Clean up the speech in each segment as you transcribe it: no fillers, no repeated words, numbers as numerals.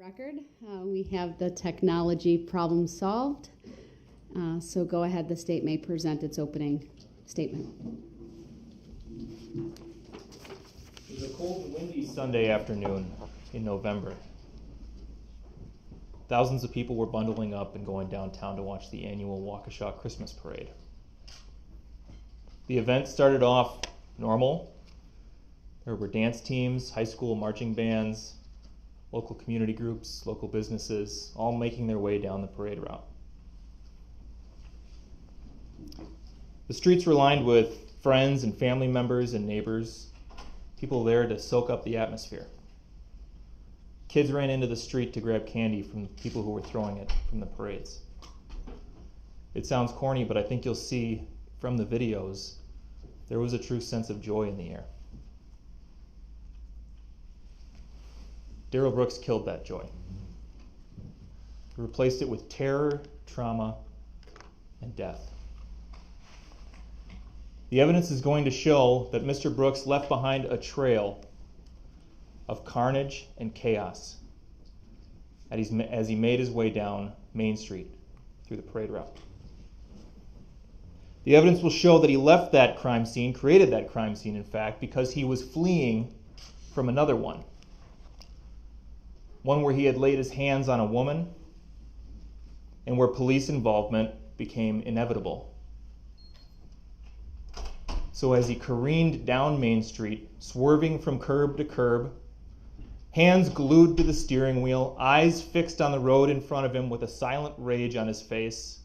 Record. We have the technology problem solved. So go ahead, the state may present its opening statement. It was a cold and windy Sunday afternoon in November. Thousands of people were bundling up and going downtown to watch the annual Waukesha Christmas parade. The event started off normal. There were dance teams, high school marching bands, local community groups, local businesses, all making their way down the parade route. The streets were lined with friends and family members and neighbors, people there to soak up the atmosphere. Kids ran into the street to grab candy from the people who were throwing it from the parades. It sounds corny, but I think you'll see from the videos, there was a true sense of joy in the air. Darrell Brooks killed that joy. He replaced it with terror, trauma, and death. The evidence is going to show that Mr. Brooks left behind a trail of carnage and chaos as he made his way down Main Street through the parade route. The evidence will show that he left that crime scene, created that crime scene, in fact, because he was fleeing from another one where he had laid his hands on a woman and where police involvement became inevitable. So as he careened down Main Street, swerving from curb to curb, hands glued to the steering wheel, eyes fixed on the road in front of him with a silent rage on his face,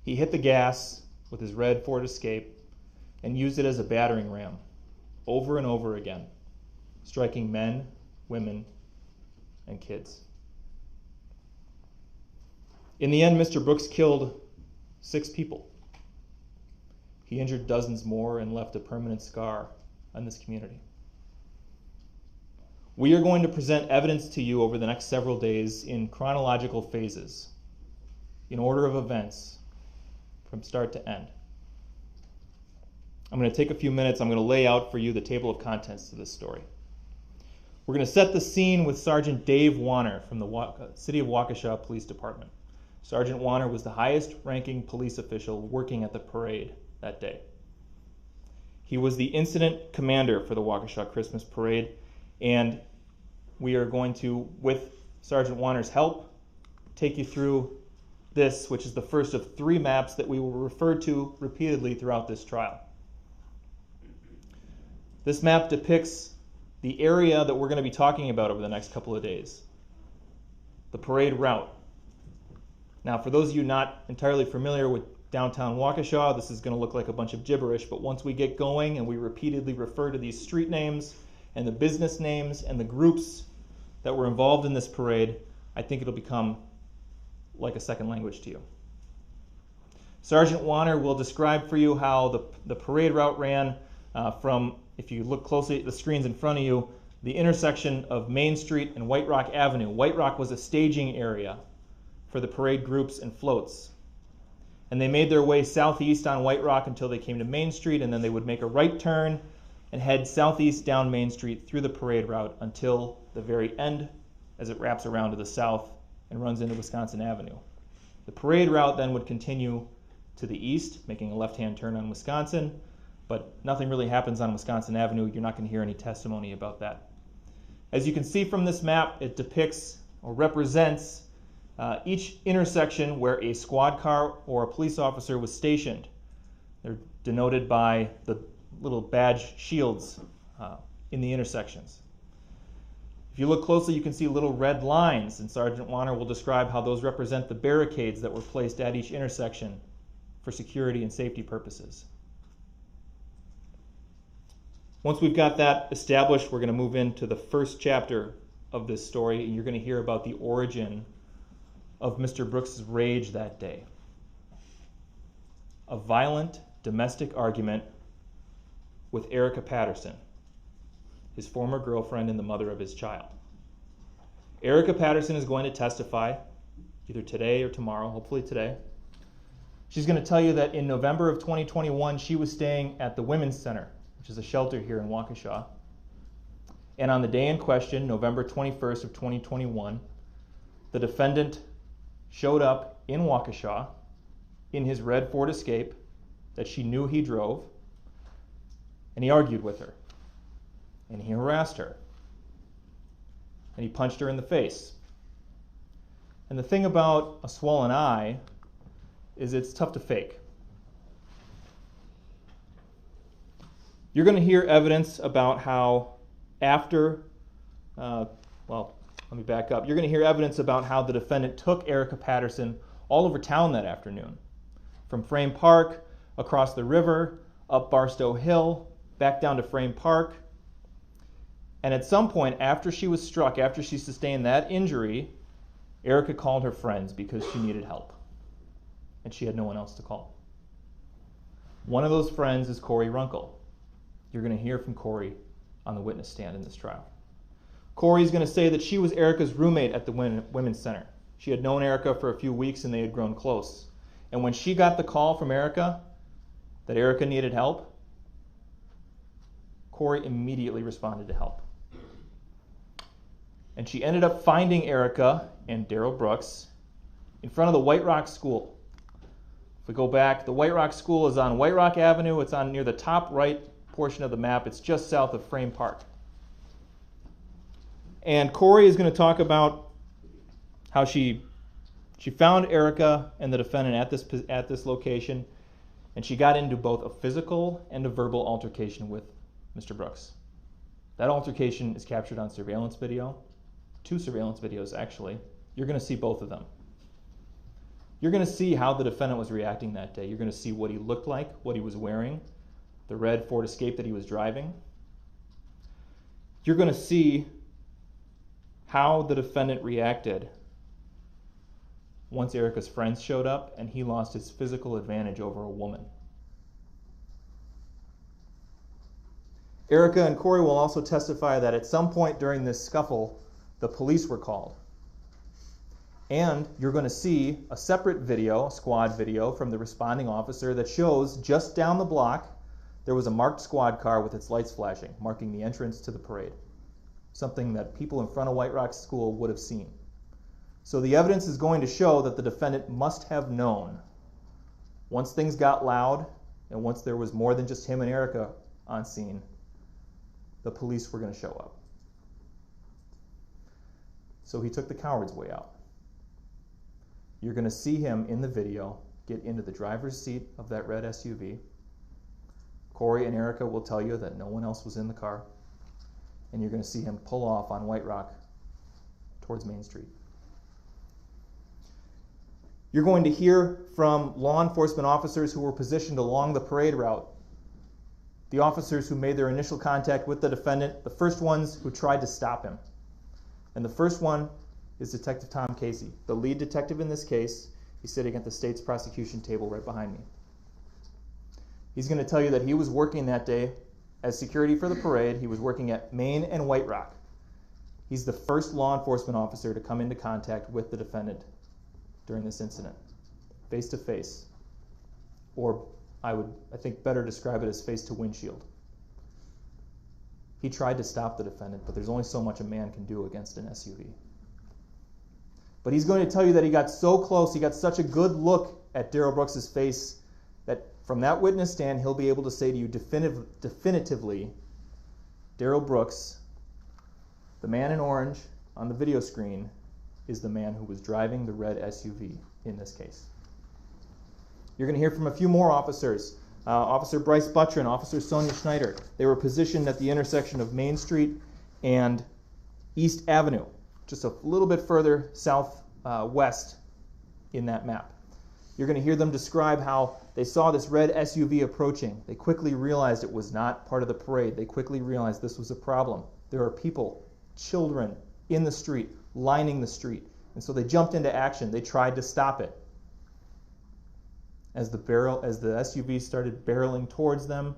he hit the gas with his red Ford Escape and used it as a battering ram over and over again, striking men, women, and kids. In the end, Mr. Brooks killed 6 people. He injured dozens more and left a permanent scar on this community. We are going to present evidence to you over the next several days in chronological phases, in order of events, from start to end. I'm going to take a few minutes. I'm going to lay out for you the table of contents of this story. We're going to set the scene with Sergeant Dave Wanner from the City of Waukesha Police Department. Sergeant Wanner was the highest-ranking police official working at the parade that day. He was the incident commander for the Waukesha Christmas Parade, and we are going to, with Sergeant Wanner's help, take you through this, which is the first of 3 maps that we will refer to repeatedly throughout this trial. This map depicts the area that we're going to be talking about over the next couple of days, the parade route. Now, for those of you not entirely familiar with downtown Waukesha, this is going to look like a bunch of gibberish, but once we get going and we repeatedly refer to these street names and the business names and the groups that were involved in this parade, I think it'll become like a second language to you. Sergeant Wanner will describe for you how the parade route ran from, if you look closely at the screens in front of you, the intersection of Main Street and White Rock Avenue. White Rock was a staging area for the parade groups and floats. And they made their way southeast on White Rock until they came to Main Street, and then they would make a right turn and head southeast down Main Street through the parade route until the very end as it wraps around to the south and runs into Wisconsin Avenue. The parade route then would continue to the east, making a left-hand turn on Wisconsin, but nothing really happens on Wisconsin Avenue. You're not going to hear any testimony about that. As you can see from this map, it depicts or represents each intersection where a squad car or a police officer was stationed. They're denoted by the little badge shields in the intersections. If you look closely, you can see little red lines, and Sergeant Wanner will describe how those represent the barricades that were placed at each intersection for security and safety purposes. Once we've got that established, we're going to move into the first chapter of this story, and you're going to hear about the origin of Mr. Brooks' rage that day. A violent domestic argument with Erica Patterson, his former girlfriend and the mother of his child. Erica Patterson is going to testify either today or tomorrow, hopefully today. She's going to tell you that in November of 2021, she was staying at the Women's Center, which is a shelter here in Waukesha. And on the day in question, November 21st of 2021, the defendant showed up in Waukesha in his red Ford Escape that she knew he drove, and he argued with her, and he harassed her, and he punched her in the face. And the thing about a swollen eye is it's tough to fake. You're going to hear evidence about how after, let me back up. You're going to hear evidence about how the defendant took Erica Patterson all over town that afternoon. From Frame Park, across the river, up Barstow Hill, back down to Frame Park. And at some point, after she was struck, after she sustained that injury, Erica called her friends because she needed help. And she had no one else to call. One of those friends is KORI Runkle. You're going to hear from KORI on the witness stand in this trial. KORI is going to say that she was Erica's roommate at the Women's Center. She had known Erica for a few weeks and they had grown close. And when she got the call from Erica that Erica needed help, KORI immediately responded to help. And she ended up finding Erica and Darrell Brooks in front of the White Rock School. If we go back, the White Rock School is on White Rock Avenue. It's on near the top right portion of the map. It's just south of Frame Park. And KORI is going to talk about how she found Erica and the defendant at this location, and she got into both a physical and a verbal altercation with Mr. Brooks. That altercation is captured on surveillance video, 2 surveillance videos actually. You're going to see both of them. You're going to see how the defendant was reacting that day. You're going to see what he looked like, what he was wearing, the red Ford Escape that he was driving. You're going to see how the defendant reacted once Erica's friends showed up and he lost his physical advantage over a woman. Erica and KORI will also testify that at some point during this scuffle, the police were called. And you're going to see a separate video, a squad video, from the responding officer that shows just down the block there was a marked squad car with its lights flashing, marking the entrance to the parade. Something that people in front of White Rock School would have seen. So the evidence is going to show that the defendant must have known, once things got loud and once there was more than just him and Erica on scene, the police were going to show up. So he took the coward's way out. You're going to see him in the video get into the driver's seat of that red SUV. KORI and Erica will tell you that no one else was in the car. And you're going to see him pull off on White Rock towards Main Street. You're going to hear from law enforcement officers who were positioned along the parade route. The officers who made their initial contact with the defendant, the first ones who tried to stop him. And the first one is Detective Tom Casey, the lead detective in this case. He's sitting at the state's prosecution table right behind me. He's going to tell you that he was working that day as security for the parade. He was working at Main and White Rock. He's the first law enforcement officer to come into contact with the defendant during this incident, face to face, or I think better describe it as face to windshield. He tried to stop the defendant, but there's only so much a man can do against an SUV. But he's going to tell you that he got so close, he got such a good look at Darrell Brooks' face that from that witness stand, he'll be able to say to you definitively, Darrell Brooks, the man in orange on the video screen, is the man who was driving the red SUV in this case. You're going to hear from a few more officers. Officer Bryce Buttrin, Officer Sonia Schneider. They were positioned at the intersection of Main Street and East Avenue, just a little bit further southwest in that map. You're going to hear them describe how they saw this red SUV approaching. They quickly realized it was not part of the parade. They quickly realized this was a problem. There are people, children, in the street, lining the street. And so they jumped into action. They tried to stop it. As the SUV started barreling towards them,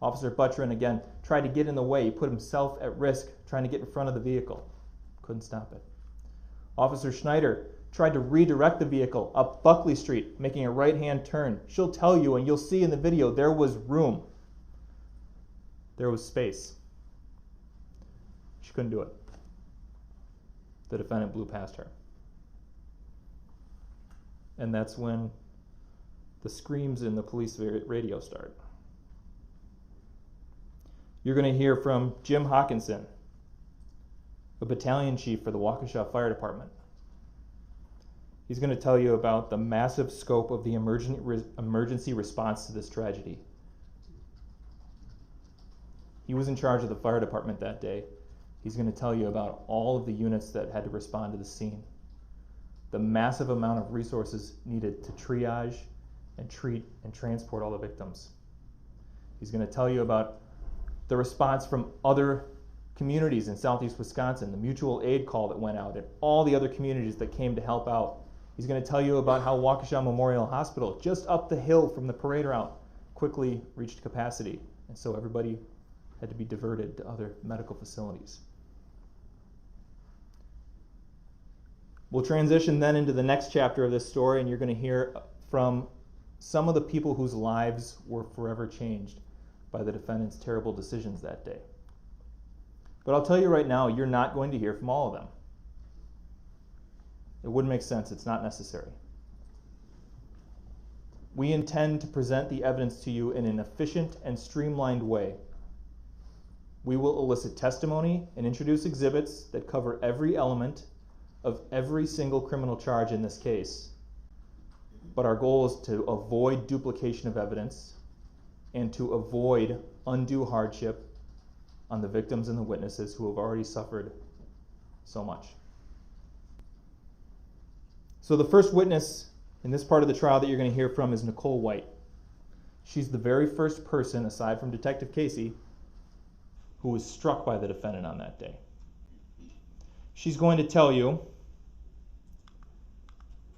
Officer Buttrin, again, tried to get in the way. He put himself at risk trying to get in front of the vehicle. Couldn't stop it. Officer Schneider tried to redirect the vehicle up Buckley Street, making a right-hand turn. She'll tell you, and you'll see in the video, there was room. There was space. She couldn't do it. The defendant blew past her. And that's when the screams in the police radio start. You're going to hear from Jim Hawkinson, a battalion chief for the Waukesha Fire Department. He's going to tell you about the massive scope of the emergency response to this tragedy. He was in charge of the fire department that day. He's going to tell you about all of the units that had to respond to the scene, the massive amount of resources needed to triage and treat and transport all the victims. He's going to tell you about the response from other communities in southeast Wisconsin, the mutual aid call that went out, and all the other communities that came to help out. He's going to tell you about how Waukesha Memorial Hospital, just up the hill from the parade route, quickly reached capacity, and so everybody had to be diverted to other medical facilities. We'll transition then into the next chapter of this story, and you're going to hear from some of the people whose lives were forever changed by the defendant's terrible decisions that day. But I'll tell you right now, you're not going to hear from all of them. It wouldn't make sense. It's not necessary. We intend to present the evidence to you in an efficient and streamlined way. We will elicit testimony and introduce exhibits that cover every element of every single criminal charge in this case. But our goal is to avoid duplication of evidence and to avoid undue hardship on the victims and the witnesses who have already suffered so much. So the first witness in this part of the trial that you're going to hear from is Nicole White. She's the very first person, aside from Detective Casey, who was struck by the defendant on that day. She's going to tell you,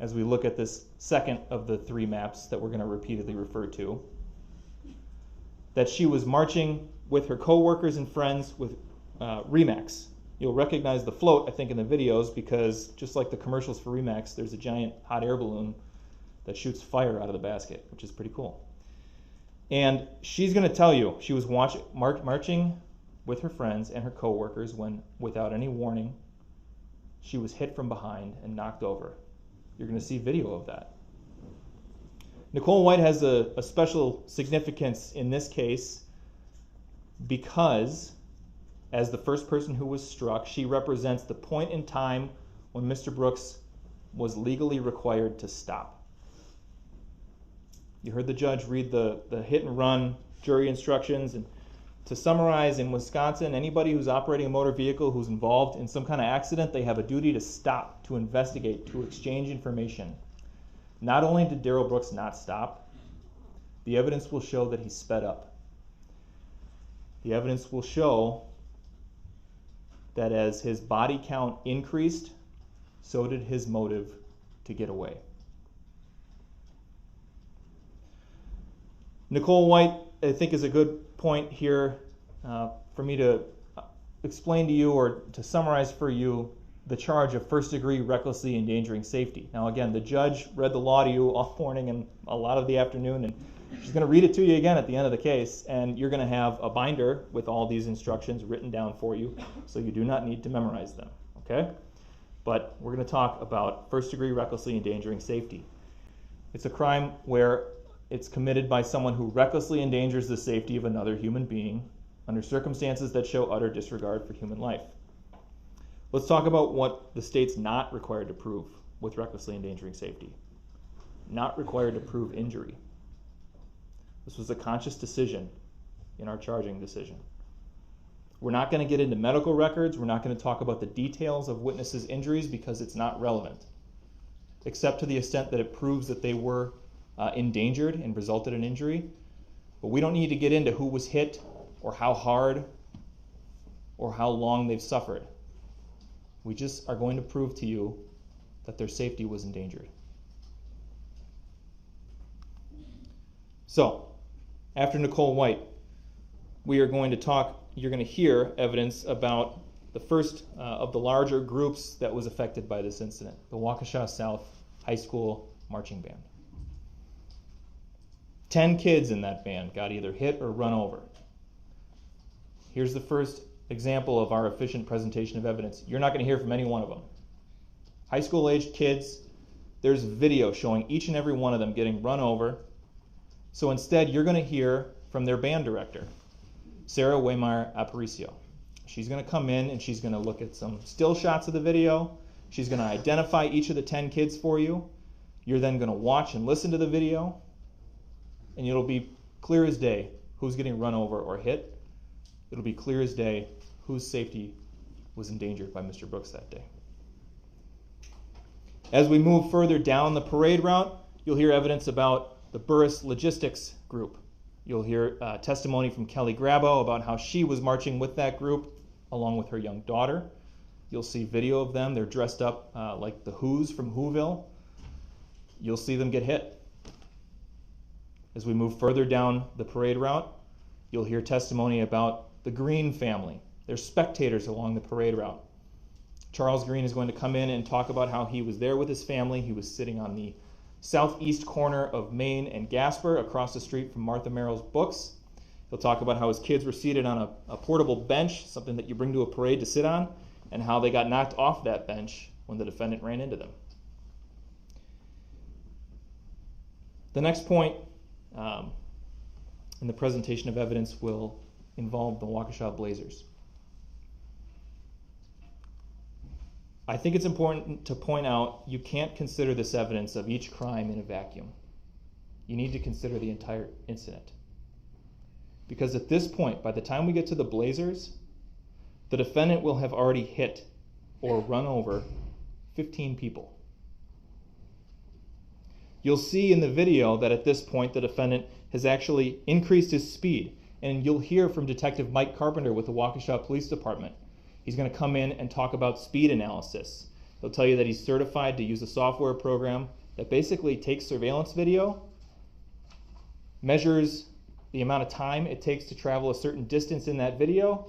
as we look at this second of the three maps that we're going to repeatedly refer to, that she was marching with her co-workers and friends with Remax. You'll recognize the float, I think, in the videos, because just like the commercials for Remax, there's a giant hot air balloon that shoots fire out of the basket, which is pretty cool. And she's going to tell you she was marching with her friends and her co-workers when, without any warning, she was hit from behind and knocked over. You're going to see video of that. Nicole White has a special significance in this case because, as the first person who was struck, she represents the point in time when Mr. Brooks was legally required to stop. You heard the judge read the hit and run jury instructions, and to summarize, in Wisconsin, anybody who's operating a motor vehicle who's involved in some kind of accident, they have a duty to stop, to investigate, to exchange information. Not only did Darrell Brooks not stop, the evidence will show that he sped up. The evidence will show that as his body count increased, so did his motive to get away. Nicole White, I think, is a good point here for me to explain to you, or to summarize for you, the charge of first-degree recklessly endangering safety. Now, again, the judge read the law to you all morning and a lot of the afternoon, and she's going to read it to you again at the end of the case, and you're going to have a binder with all these instructions written down for you, so you do not need to memorize them, okay? But we're going to talk about first-degree recklessly endangering safety. It's a crime where it's committed by someone who recklessly endangers the safety of another human being under circumstances that show utter disregard for human life. Let's talk about what the state's not required to prove with recklessly endangering safety. Not required to prove injury. This was a conscious decision in our charging decision. We're not going to get into medical records. We're not going to talk about the details of witnesses' injuries because it's not relevant, except to the extent that it proves that they were endangered and resulted in injury. But we don't need to get into who was hit or how hard or how long they've suffered. We just are going to prove to you that their safety was endangered. So, after Nicole White, we are going to talk, you're going to hear evidence about the first of the larger groups that was affected by this incident, the Waukesha South High School Marching Band. 10 kids in that band got either hit or run over. Here's the first example of our efficient presentation of evidence. You're not going to hear from any one of them. High school-aged kids, there's video showing each and every one of them getting run over. So instead, you're going to hear from their band director, Sarah Waymire Aparicio. She's going to come in and she's going to look at some still shots of the video. She's going to identify each of the 10 kids for you. You're then going to watch and listen to the video, and it'll be clear as day who's getting run over or hit. It'll be clear as day whose safety was endangered by Mr. Brooks that day. As we move further down the parade route, you'll hear evidence about the Burris Logistics Group. You'll hear testimony from Kelly Grabo about how she was marching with that group along with her young daughter. You'll see video of them. They're dressed up like the Who's from Whoville. You'll see them get hit. As we move further down the parade route, you'll hear testimony about the Green family. They're spectators along the parade route. Charles Green is going to come in and talk about how he was there with his family. He was sitting on the southeast corner of Main and Gasper across the street from Martha Merrill's Books. He'll talk about how his kids were seated on a portable bench, something that you bring to a parade to sit on, and how they got knocked off that bench when the defendant ran into them. The next point in the presentation of evidence will involve the Waukesha Blazers. I think it's important to point out you can't consider this evidence of each crime in a vacuum. You need to consider the entire incident. Because at this point, by the time we get to the Blazers, the defendant will have already hit or run over 15 people. You'll see in the video that at this point the defendant has actually increased his speed, and you'll hear from Detective Mike Carpenter with the Waukesha Police Department. He's going to come in and talk about speed analysis. He'll tell you that he's certified to use a software program that basically takes surveillance video, measures the amount of time it takes to travel a certain distance in that video,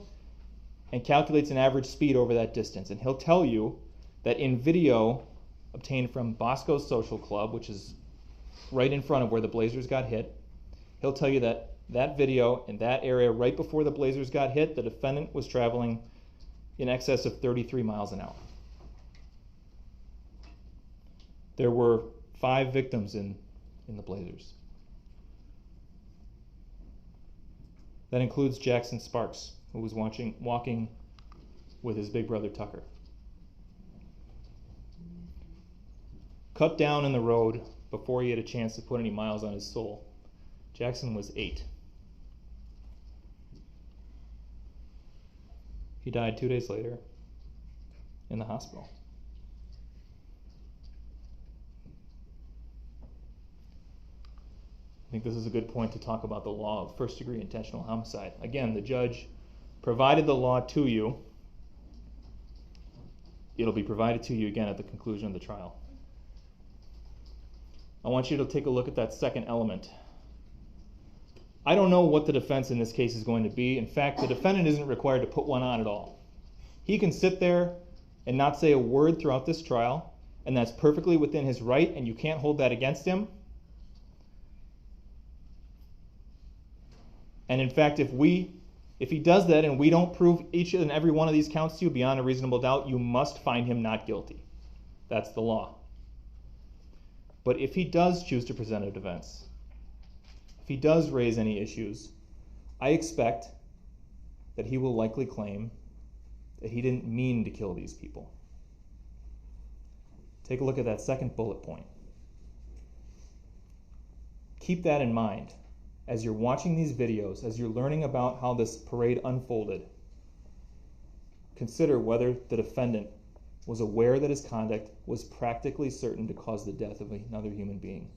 and calculates an average speed over that distance. And he'll tell you that in video obtained from Bosco's Social Club, which is right in front of where the Blazers got hit, he'll tell you that that video in that area right before the Blazers got hit, the defendant was traveling in excess of 33 miles an hour. There were 5 victims in the Blazers. That includes Jackson Sparks, who was walking with his big brother Tucker. Cut down in the road before he had a chance to put any miles on his soul. Jackson was 8. He died 2 days later in the hospital. I think this is a good point to talk about the law of first-degree intentional homicide. Again, the judge provided the law to you. It'll be provided to you again at the conclusion of the trial. I want you to take a look at that second element. I don't know what the defense in this case is going to be. In fact, the defendant isn't required to put one on at all. He can sit there and not say a word throughout this trial, and that's perfectly within his right, and you can't hold that against him. And in fact, if he does that and we don't prove each and every one of these counts to you beyond a reasonable doubt, you must find him not guilty. That's the law. But if he does choose to present a defense, if he does raise any issues, I expect that he will likely claim that he didn't mean to kill these people. Take a look at that second bullet point. Keep that in mind as you're watching these videos, as you're learning about how this parade unfolded. Consider whether the defendant was aware that his conduct was practically certain to cause the death of another human being.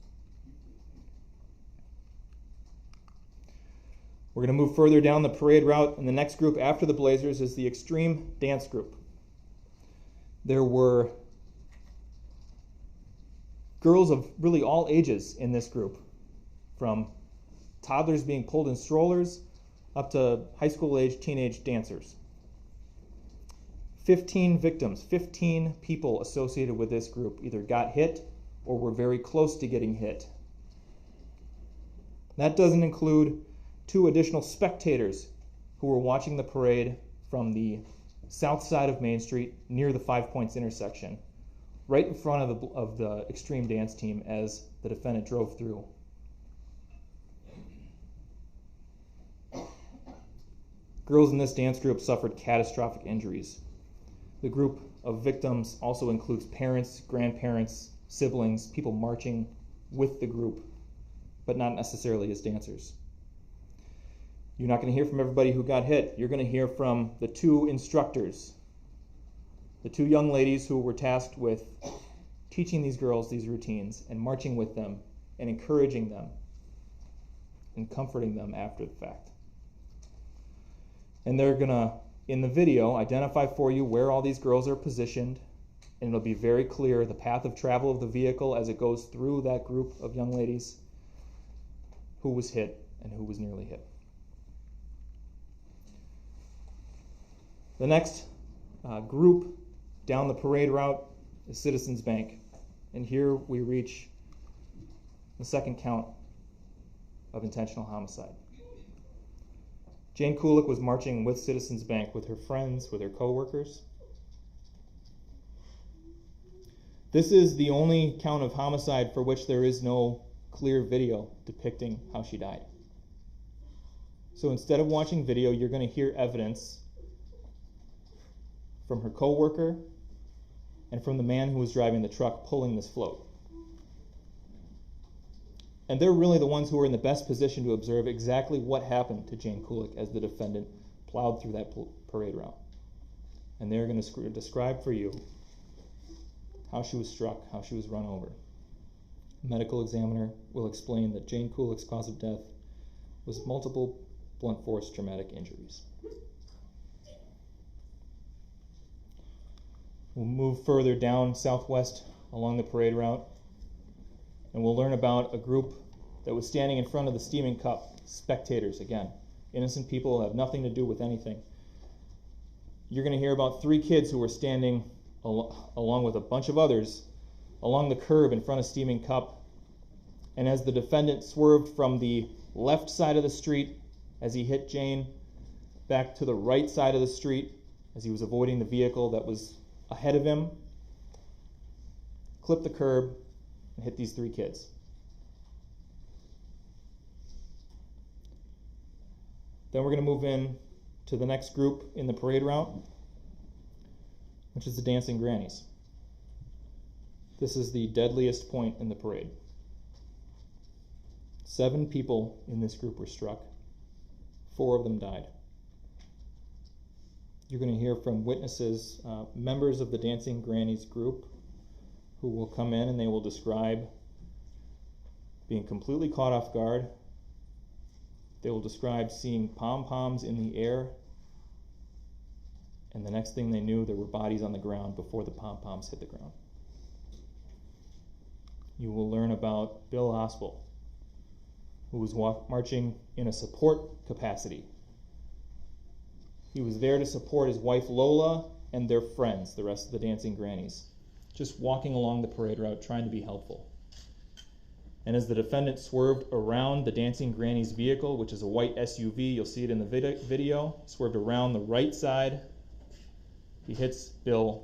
We're going to move further down the parade route, and the next group after the Blazers is the Extreme Dance Group. There were girls of really all ages in this group, from toddlers being pulled in strollers up to high school-age teenage dancers. 15 victims, 15 people associated with this group either got hit or were very close to getting hit. That doesn't include 2 additional spectators who were watching the parade from the south side of Main Street near the 5 Points intersection, right in front of the extreme dance team as the defendant drove through. Girls in this dance group suffered catastrophic injuries. The group of victims also includes parents, grandparents, siblings, people marching with the group, but not necessarily as dancers. You're not going to hear from everybody who got hit. You're going to hear from the two instructors, the two young ladies who were tasked with teaching these girls these routines and marching with them and encouraging them and comforting them after the fact. And they're going to, in the video, identify for you where all these girls are positioned, and it'll be very clear the path of travel of the vehicle as it goes through that group of young ladies, who was hit and who was nearly hit. The next group down the parade route is Citizens Bank. And here we reach the second count of intentional homicide. Jane Kulik was marching with Citizens Bank with her friends, with her co-workers. This is the only count of homicide for which there is no clear video depicting how she died. So instead of watching video, you're going to hear evidence from her co-worker and from the man who was driving the truck pulling this float. And they're really the ones who are in the best position to observe exactly what happened to Jane Kulik as the defendant plowed through that parade route. And they're going to describe for you how she was struck, how she was run over. A medical examiner will explain that Jane Kulik's cause of death was multiple blunt force traumatic injuries. We'll move further down southwest along the parade route, and we'll learn about a group that was standing in front of the steaming cup. Spectators, again. Innocent people have nothing to do with anything. You're going to hear about 3 kids who were standing along with a bunch of others along the curb in front of steaming cup, and as the defendant swerved from the left side of the street as he hit Jane back to the right side of the street as he was avoiding the vehicle that was ahead of him, clipped the curb and hit these 3 kids. Then we're going to move in to the next group in the parade route, which is the dancing grannies. This is the deadliest point in the parade. 7 people in this group were struck. 4 of them died. You're going to hear from witnesses, members of the Dancing Grannies group, who will come in and they will describe being completely caught off guard. They will describe seeing pom-poms in the air, and the next thing they knew, there were bodies on the ground before the pom-poms hit the ground. You will learn about Bill Ospel, who was marching in a support capacity. He was there to support his wife Lola and their friends, the rest of the Dancing Grannies, just walking along the parade route trying to be helpful. And as the defendant swerved around the Dancing Grannies vehicle, which is a white SUV, you'll see it in the video, swerved around the right side, he hits Bill.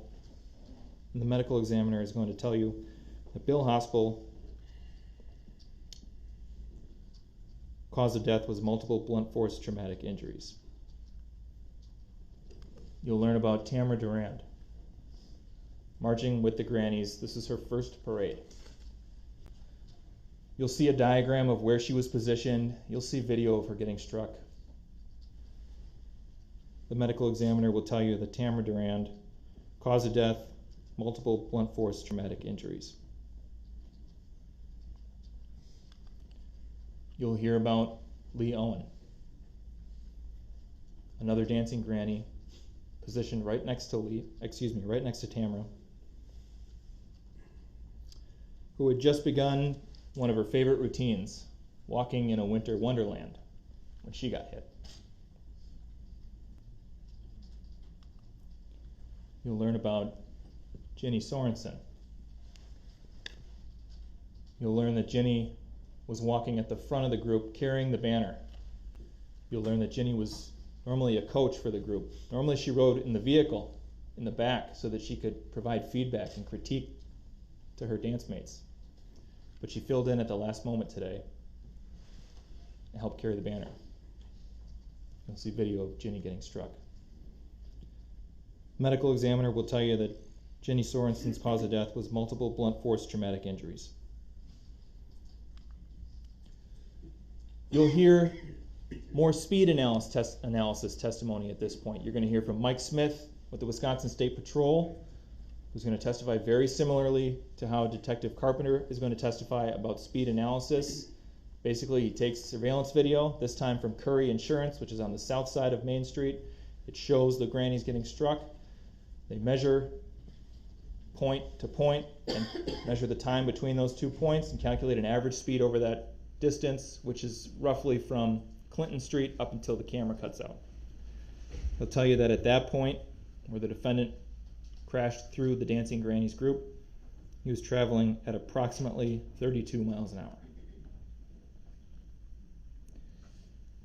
And the medical examiner is going to tell you that Bill Ospel cause of death was multiple blunt force traumatic injuries. You'll learn about Tamara Durand, marching with the Grannies. This is her first parade. You'll see a diagram of where she was positioned. You'll see video of her getting struck. The medical examiner will tell you that Tamara Durand, cause of death, multiple blunt force traumatic injuries. You'll hear about Lee Owen, another dancing granny, positioned right next to Tamara, who had just begun one of her favorite routines, walking in a winter wonderland, when she got hit. You'll learn about Ginny Sorensen. You'll learn that Ginny was walking at the front of the group carrying the banner. You'll learn that Ginny was normally a coach for the group. Normally she rode in the vehicle in the back so that she could provide feedback and critique to her dance mates. But she filled in at the last moment today and helped carry the banner. You'll see video of Ginny getting struck. Medical examiner will tell you that Ginny Sorensen's cause of death was multiple blunt force traumatic injuries. You'll hear more speed analysis testimony at this point. You're going to hear from Mike Smith with the Wisconsin State Patrol, who's going to testify very similarly to how Detective Carpenter is going to testify about speed analysis. Basically, he takes surveillance video, this time from KORI Insurance, which is on the south side of Main Street. It shows the grannies getting struck. They measure point to point and measure the time between those 2 points and calculate an average speed over that distance, which is roughly from Clinton Street up until the camera cuts out. He'll tell you that at that point, where the defendant crashed through the Dancing Grannies group, he was traveling at approximately 32 miles an hour.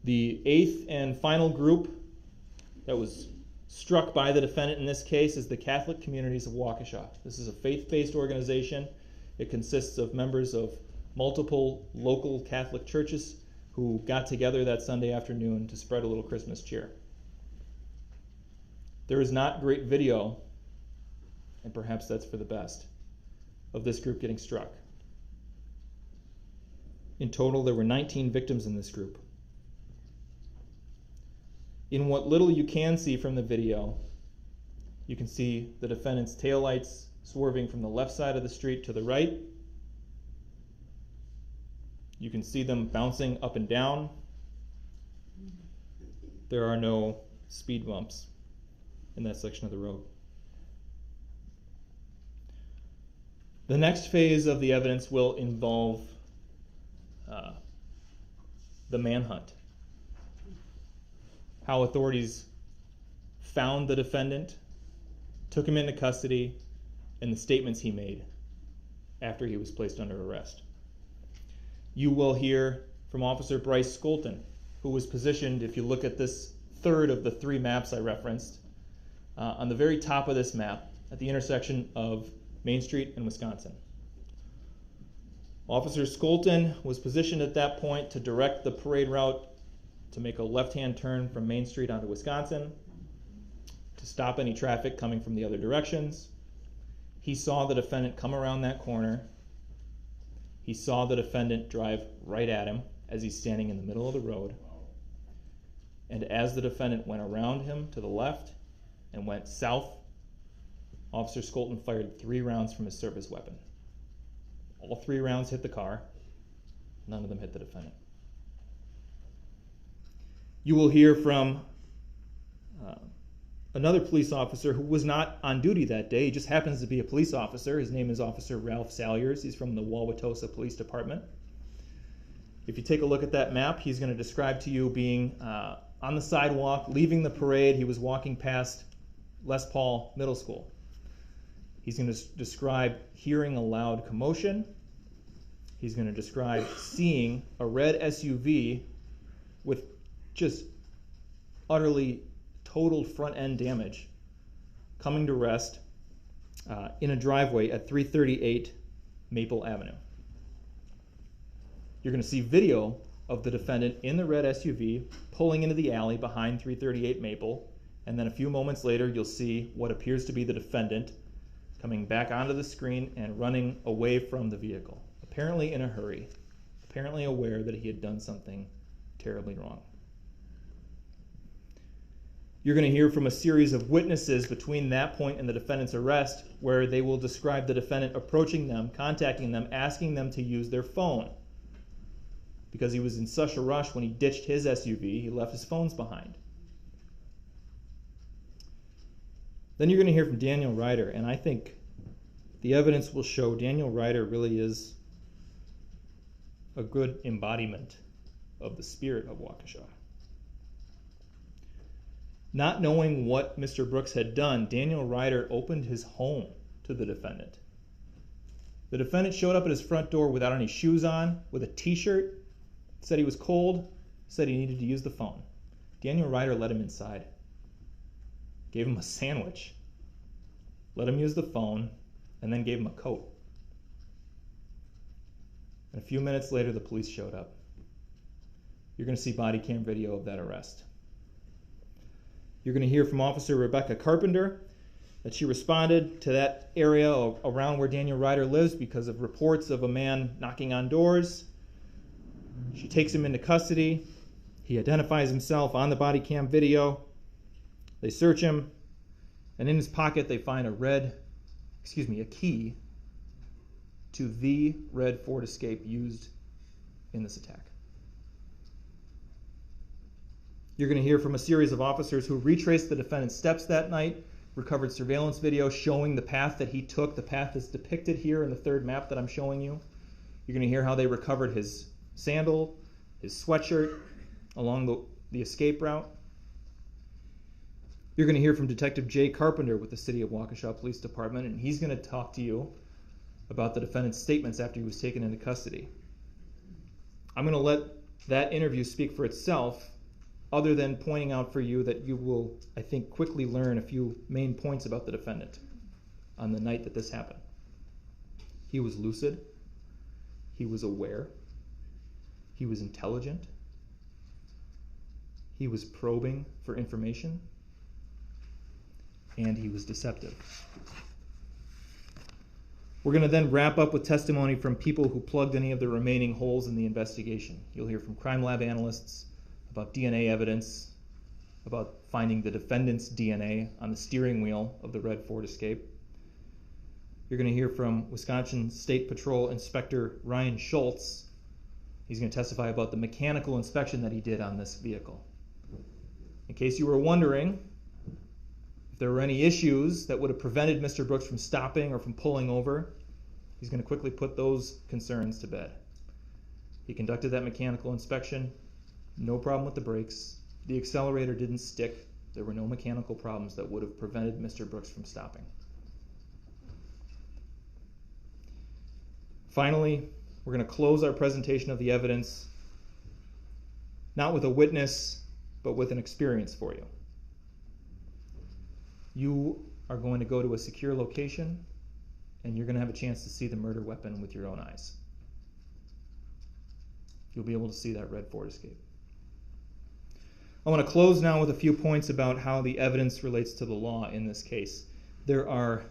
The eighth and final group that was struck by the defendant in this case is the Catholic Communities of Waukesha. This is a faith-based organization. It consists of members of multiple local Catholic churches who got together that Sunday afternoon to spread a little Christmas cheer. There is not great video, and perhaps that's for the best, of this group getting struck. In total, there were 19 victims in this group. In what little you can see from the video, you can see the defendant's taillights swerving from the left side of the street to the right. You can see them bouncing up and down. There are no speed bumps in that section of the road. The next phase of the evidence will involve the manhunt. How authorities found the defendant, took him into custody, and the statements he made after he was placed under arrest. You will hear from Officer Bryce Skolton, who was positioned, if you look at this third of the 3 maps I referenced, on the very top of this map at the intersection of Main Street and Wisconsin. Officer Skolton was positioned at that point to direct the parade route to make a left-hand turn from Main Street onto Wisconsin, to stop any traffic coming from the other directions. He saw the defendant come around that corner. He saw the defendant drive right at him as he's standing in the middle of the road. And as the defendant went around him to the left and went south, Officer Skolton fired 3 rounds from his service weapon. All 3 rounds hit the car. None of them hit the defendant. You will hear from another police officer who was not on duty that day. He just happens to be a police officer. His name is Officer Ralph Salyers. He's from the Waukesha Police Department. If you take a look at that map, he's going to describe to you being on the sidewalk, leaving the parade. He was walking past Les Paul Middle School. He's going to describe hearing a loud commotion. He's going to describe seeing a red SUV with just utterly totaled front end damage coming to rest in a driveway at 338 Maple Avenue. You're going to see video of the defendant in the red SUV pulling into the alley behind 338 Maple, and then a few moments later you'll see what appears to be the defendant coming back onto the screen and running away from the vehicle, apparently in a hurry, apparently aware that he had done something terribly wrong. You're going to hear from a series of witnesses between that point and the defendant's arrest, where they will describe the defendant approaching them, contacting them, asking them to use their phone. Because he was in such a rush when he ditched his SUV, he left his phones behind. Then you're going to hear from Daniel Ryder, and I think the evidence will show Daniel Ryder really is a good embodiment of the spirit of Waukesha. Not knowing what Mr. Brooks had done, Daniel Ryder opened his home to the defendant. The defendant showed up at his front door without any shoes on, with a t-shirt, said he was cold, said he needed to use the phone. Daniel Ryder let him inside, gave him a sandwich, let him use the phone, and then gave him a coat. And a few minutes later, the police showed up. You're going to see body cam video of that arrest. You're going to hear from Officer Rebecca Carpenter that she responded to that area around where Daniel Ryder lives because of reports of a man knocking on doors. She takes him into custody. He identifies himself on the body cam video. They search him, and in his pocket they find a key to the red Ford Escape used in this attack. You're going to hear from a series of officers who retraced the defendant's steps that night, recovered surveillance video showing the path that he took, the path that's depicted here in the third map that I'm showing you. You're going to hear how they recovered his sandal, his sweatshirt along the escape route. You're going to hear from Detective Jay Carpenter with the City of Waukesha Police Department, and he's going to talk to you about the defendant's statements after he was taken into custody. I'm going to let that interview speak for itself, other than pointing out for you that you will, I think, quickly learn a few main points about the defendant on the night that this happened. He was lucid. He was aware. He was intelligent. He was probing for information. And he was deceptive. We're going to then wrap up with testimony from people who plugged any of the remaining holes in the investigation. You'll hear from crime lab analysts about DNA evidence, about finding the defendant's DNA on the steering wheel of the red Ford Escape. You're going to hear from Wisconsin State Patrol Inspector Ryan Schultz. He's going to testify about the mechanical inspection that he did on this vehicle. In case you were wondering if there were any issues that would have prevented Mr. Brooks from stopping or from pulling over, he's going to quickly put those concerns to bed. He conducted that mechanical inspection. No problem with the brakes. The accelerator didn't stick. There were no mechanical problems that would have prevented Mr. Brooks from stopping. Finally, we're going to close our presentation of the evidence not with a witness, but with an experience for you. You are going to go to a secure location, and you're going to have a chance to see the murder weapon with your own eyes. You'll be able to see that red Ford Escape. I want to close now with a few points about how the evidence relates to the law in this case. There are,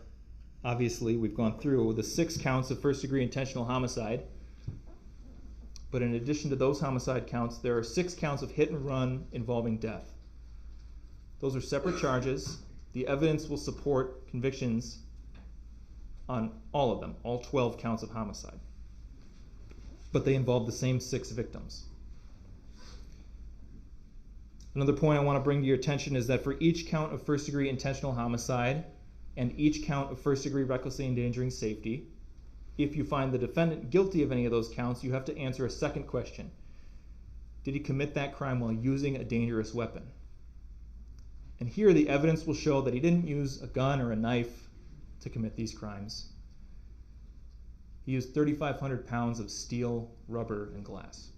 obviously, we've gone through the 6 counts of first-degree intentional homicide. But in addition to those homicide counts, there are 6 counts of hit and run involving death. Those are separate charges. The evidence will support convictions on all of them, all 12 counts of homicide. But they involve the same 6 victims. Another point I want to bring to your attention is that for each count of first-degree intentional homicide and each count of first-degree recklessly endangering safety, if you find the defendant guilty of any of those counts, you have to answer a second question. Did he commit that crime while using a dangerous weapon? And here the evidence will show that he didn't use a gun or a knife to commit these crimes. He used 3,500 pounds of steel, rubber, and glass.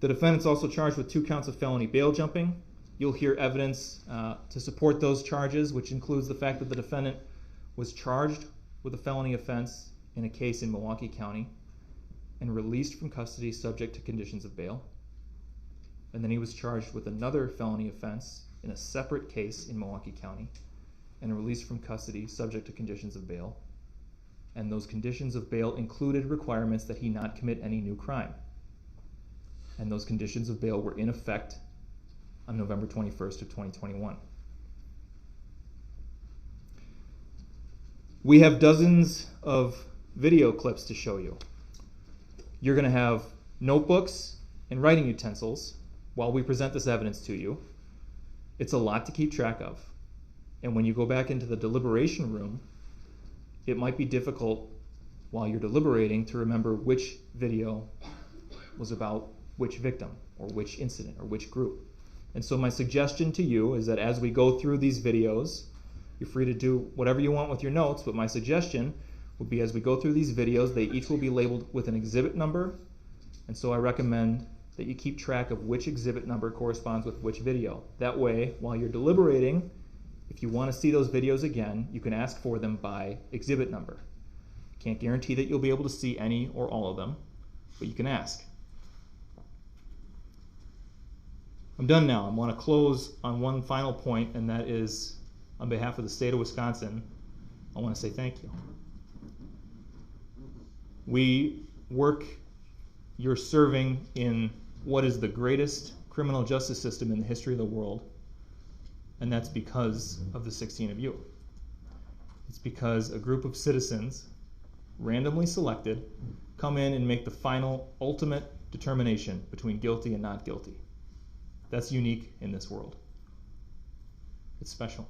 The defendant's also charged with 2 counts of felony bail jumping. You'll hear evidence to support those charges, which includes the fact that the defendant was charged with a felony offense in a case in Milwaukee County and released from custody subject to conditions of bail. And then he was charged with another felony offense in a separate case in Milwaukee County and released from custody subject to conditions of bail. And those conditions of bail included requirements that he not commit any new crime. And those conditions of bail were in effect on November 21st of 2021. We have dozens of video clips to show you. You're going to have notebooks and writing utensils while we present this evidence to you. It's a lot to keep track of. And when you go back into the deliberation room, it might be difficult while you're deliberating to remember which video was about which victim or which incident or which group. And so my suggestion to you is that as we go through these videos, you're free to do whatever you want with your notes, but my suggestion would be as we go through these videos, they each will be labeled with an exhibit number. And so I recommend that you keep track of which exhibit number corresponds with which video. That way, while you're deliberating, if you want to see those videos again, you can ask for them by exhibit number. Can't guarantee that you'll be able to see any or all of them, but you can ask. I'm done now. I want to close on one final point, and that is, on behalf of the state of Wisconsin, I want to say thank you. You're serving in what is the greatest criminal justice system in the history of the world, and that's because of the 16 of you. It's because a group of citizens, randomly selected, come in and make the final, ultimate determination between guilty and not guilty. That's unique in this world. It's special.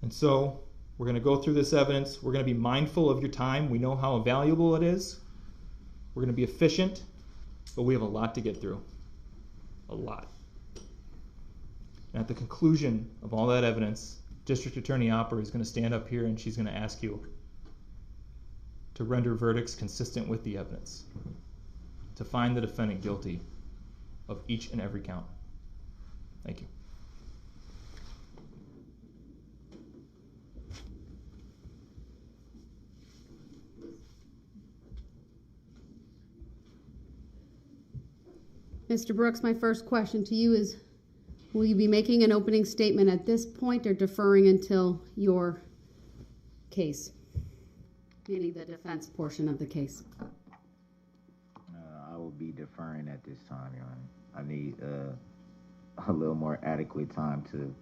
And so, we're going to go through this evidence. We're going to be mindful of your time. We know how valuable it is. We're going to be efficient, but we have a lot to get through. A lot. And at the conclusion of all that evidence, District Attorney Opper is going to stand up here and she's going to ask you to render verdicts consistent with the evidence, to find the defendant guilty of each and every count. Thank you. Mr. Brooks, my first question to you is, will you be making an opening statement at this point or deferring until your case, meaning the defense portion of the case? I will be deferring at this time, Your Honor. I need a little more adequate time to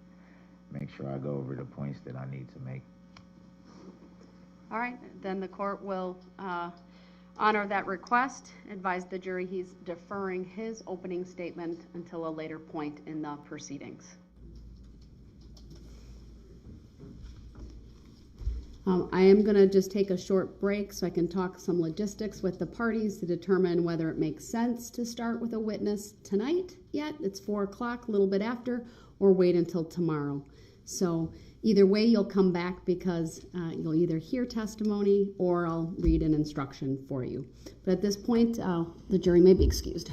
make sure I go over the points that I need to make. All right, then the court will honor that request, advise the jury he's deferring his opening statement until a later point in the proceedings. I am going to just take a short break so I can talk some logistics with the parties to determine whether it makes sense to start with a witness tonight yet. It's 4 o'clock, a little bit after, or wait until tomorrow. So either way, you'll come back because you'll either hear testimony or I'll read an instruction for you. But at this point, the jury may be excused.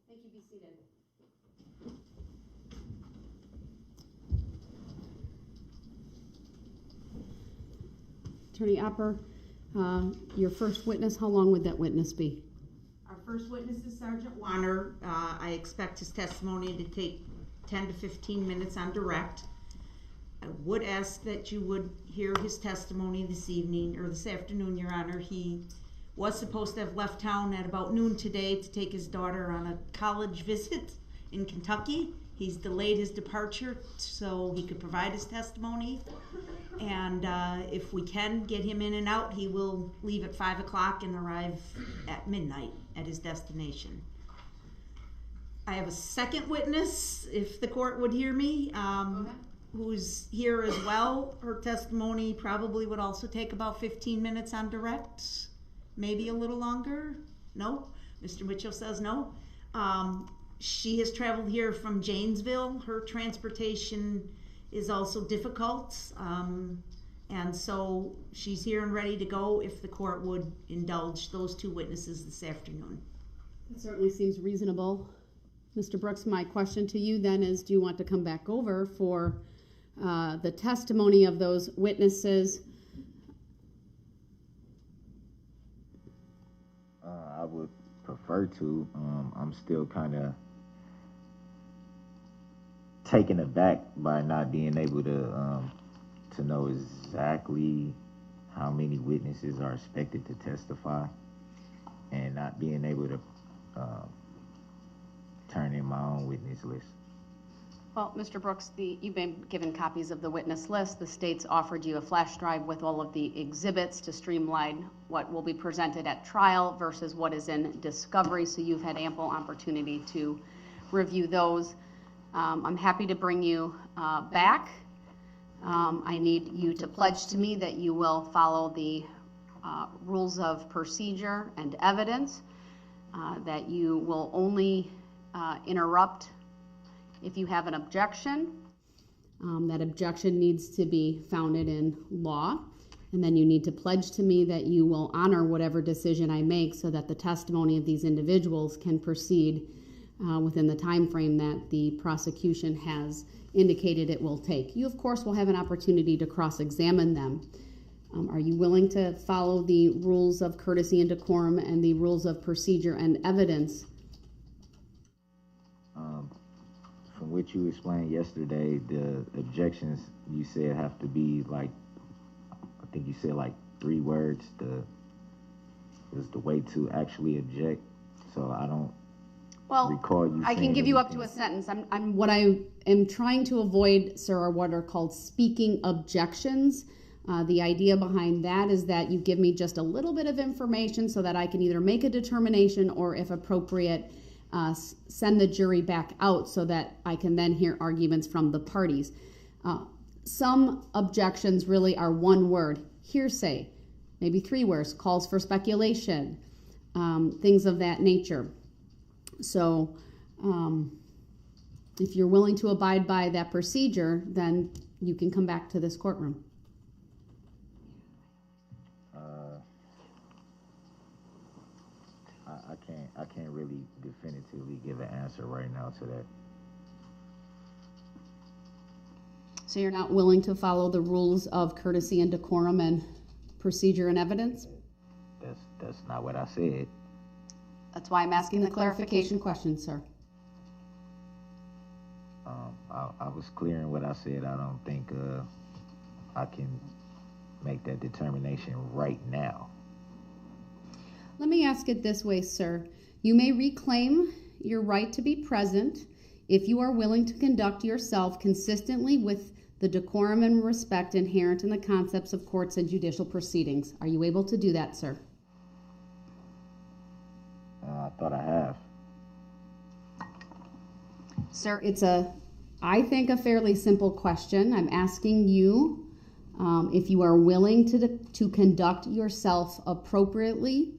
Thank you. Be seated. Attorney Opper, your first witness, how long would that witness be? Our first witness is Sergeant Wanner. I expect his testimony to take 10 to 15 minutes on direct. I would ask that you would hear his testimony this evening, or this afternoon, Your Honor. He was supposed to have left town at about noon today to take his daughter on a college visit in Kentucky. He's delayed his departure so he could provide his testimony. And if we can get him in and out, he will leave at 5 o'clock and arrive at midnight at his destination. I have a second witness, if the court would hear me, who's here as well. Her testimony probably would also take about 15 minutes on direct, maybe a little longer. No? Mr. Mitchell says no. She has traveled here from Janesville. Her transportation is also difficult, and so she's here and ready to go if the court would indulge those two witnesses this afternoon. It certainly seems reasonable. Mr. Brooks, my question to you then is, do you want to come back over for the testimony of those witnesses? I would prefer to. I'm still kind of taken aback by not being able to know exactly how many witnesses are expected to testify. not being able to turn in my own witness list. Well, Mr. Brooks, you've been given copies of the witness list. The state's offered you a flash drive with all of the exhibits to streamline what will be presented at trial versus what is in discovery, so you've had ample opportunity to review those. I'm happy to bring you back. I need you to pledge to me that you will follow the rules of procedure and evidence, that you will only interrupt if you have an objection. That objection needs to be founded in law. And then you need to pledge to me that you will honor whatever decision I make so that the testimony of these individuals can proceed within the time frame that the prosecution has indicated it will take. You, of course, will have an opportunity to cross-examine them. Are you willing to follow the rules of courtesy and decorum and the rules of procedure and evidence? From what you explained yesterday, the objections you said have to be like, I think you said like 3 words. Is the way to actually object. So I don't recall you. I can give you up to a sentence. What I am trying to avoid, sir, are what are called speaking objections. The idea behind that is that you give me just a little bit of information so that I can either make a determination or, if appropriate, send the jury back out so that I can then hear arguments from the parties. Some objections really are 1 word, hearsay, maybe 3 words, calls for speculation, things of that nature. So if you're willing to abide by that procedure, then you can come back to this courtroom. I can't really definitively give an answer right now to that. So you're not willing to follow the rules of courtesy and decorum and procedure and evidence? That's not what I said. That's why I'm asking the clarification question, sir. I was clear in what I said. I don't think I can make that determination right now. Let me ask it this way, sir. You may reclaim your right to be present if you are willing to conduct yourself consistently with the decorum and respect inherent in the concepts of courts and judicial proceedings. Are you able to do that, sir? I thought I have. Sir, it's I think, a fairly simple question. I'm asking you if you are willing to conduct yourself appropriately.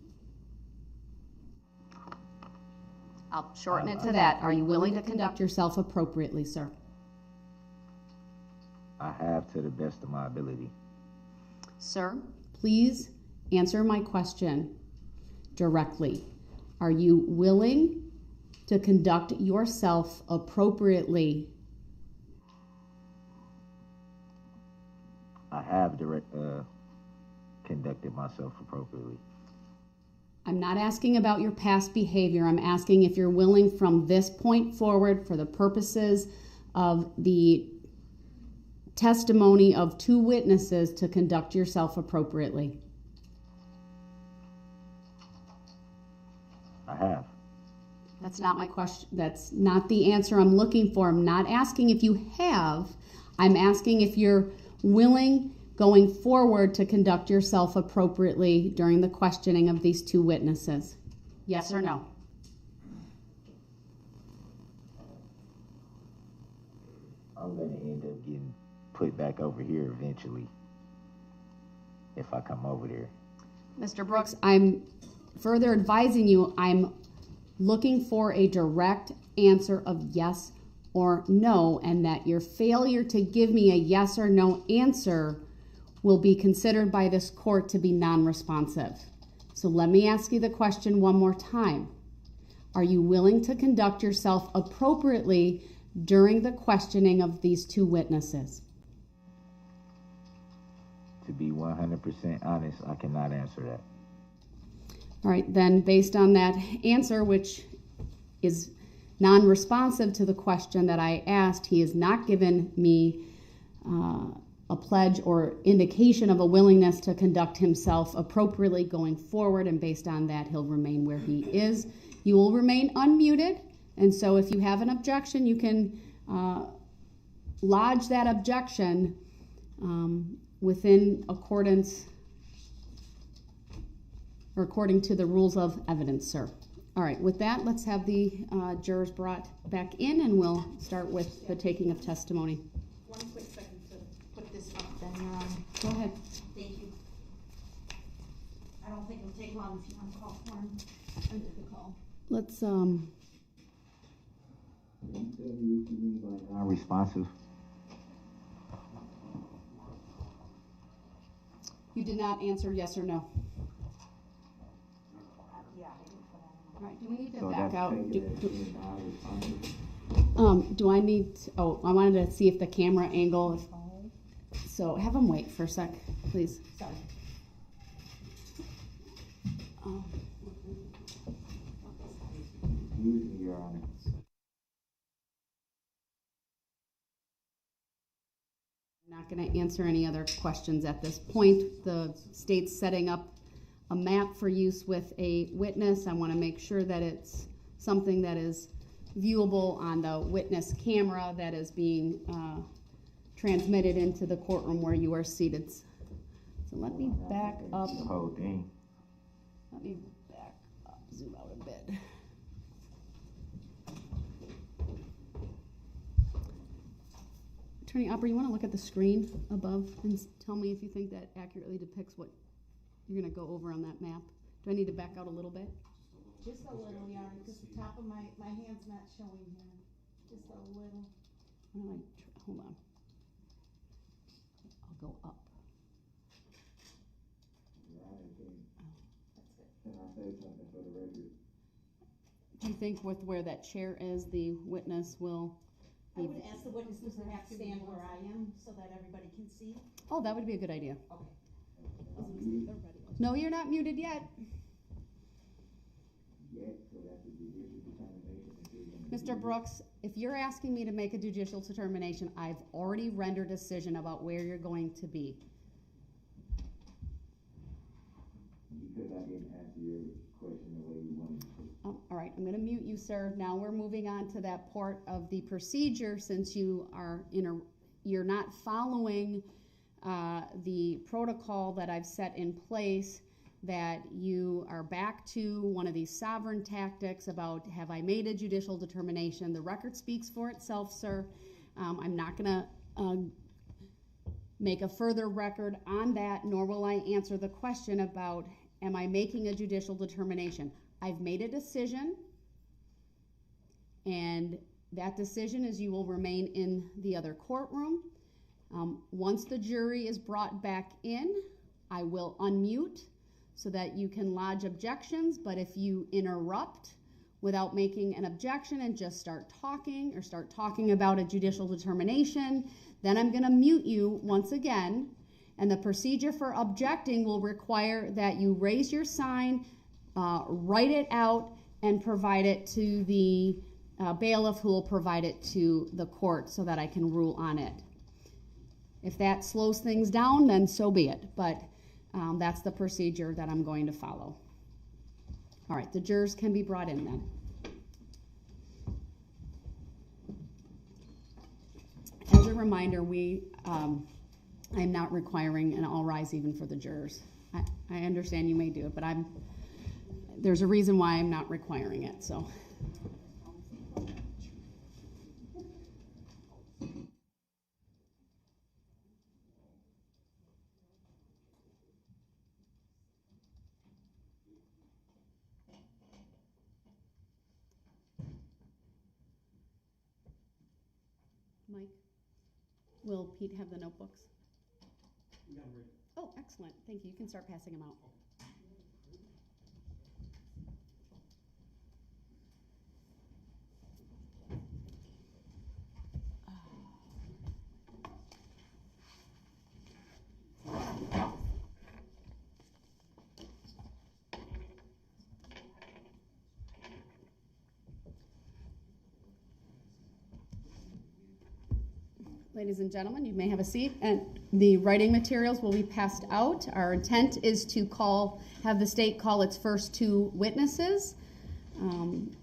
I'll shorten it to that. Are you willing to conduct yourself appropriately, sir? I have, to the best of my ability. Sir, please answer my question directly. Are you willing to conduct yourself appropriately? I have conducted myself appropriately. I'm not asking about your past behavior. I'm asking if you're willing from this point forward, for the purposes of the testimony of 2 witnesses, to conduct yourself appropriately. I have. That's not my question. That's not the answer I'm looking for. I'm not asking if you have. I'm asking if you're willing, going forward, to conduct yourself appropriately during the questioning of these 2 witnesses. Yes or no? I'm going to end up getting put back over here eventually if I come over there. Mr. Brooks, I'm further advising you, I'm looking for a direct answer of yes or no, and that your failure to give me a yes or no answer will be considered by this court to be non-responsive. So let me ask you the question one more time. Are you willing to conduct yourself appropriately during the questioning of these 2 witnesses? To be 100% honest, I cannot answer that. All right, then based on that answer, which is non-responsive to the question that I asked, he has not given me a pledge or indication of a willingness to conduct himself appropriately going forward, and based on that, he'll remain where he is. You will remain unmuted, and so if you have an objection, you can lodge that objection within accordance or according to the rules of evidence, sir. All right, with that, let's have the jurors brought back in, and we'll start with the taking of testimony. One quick second to put this up, then you're on. Go ahead. Thank you. I don't think it'll take long if you want to call for him. Under the call. Let's, Can you tell me what you mean by non-responsive? you did not answer yes or no. Yeah. All right, do we need to So back that's out? taken as being non-responsive? Do I need, I wanted to see if the camera angle, so have them wait for a sec, please. Sorry. Excuse me, Your Honor. I'm not going to answer any other questions at this point. The state's setting up a map for use with a witness. I want to make sure that it's something that is viewable on the witness camera that is being transmitted into the courtroom where you are seated. So let me back up. The whole thing. Let me back up, zoom out a bit. Attorney Opper, you want to look at the screen above and tell me if you think that accurately depicts what you're going to go over on that map? Do I need to back out a little bit? Just a little, yeah, because the top of my hand's not showing here. Just a little. Hold on. I'll go up. Can I say something for the record? Do you think with where that chair is, the witness will I be? would ask the witnesses to perhaps stand where I am so that everybody can see. Oh, that would be a good idea. Okay. No, you're not muted yet. Mr. Brooks, if you're asking me to make a judicial determination, I've already rendered a decision about where you're going to be. Because I didn't answer your question the way you wanted to. All right, I'm going to mute you, sir. Now we're moving on to that part of the procedure since you are you're not following the protocol that I've set in place, that you are back to one of these sovereign tactics about have I made a judicial determination. The record speaks for itself, sir. I'm not going to make a further record on that, nor will I answer the question about am I making a judicial determination. I've made a decision, and that decision is you will remain in the other courtroom. Once the jury is brought back in, I will unmute so that you can lodge objections, but if you interrupt without making an objection and just start talking about a judicial determination, then I'm going to mute you once again, and the procedure for objecting will require that you raise your sign, write it out, and provide it to the bailiff, who will provide it to the court so that I can rule on it. If that slows things down, then so be it, but that's the procedure that I'm going to follow. All right, the jurors can be brought in then. As a reminder, I'm not requiring an all rise even for the jurors. I understand you may do it, but there's a reason why I'm not requiring it, so. Mike, will Pete have the notebooks? Yeah, I'm ready. Oh, excellent. Thank you. You can start passing them out. Ladies and gentlemen, you may have a seat, and the writing materials will be passed out. Our intent is to have the state call its first two witnesses. And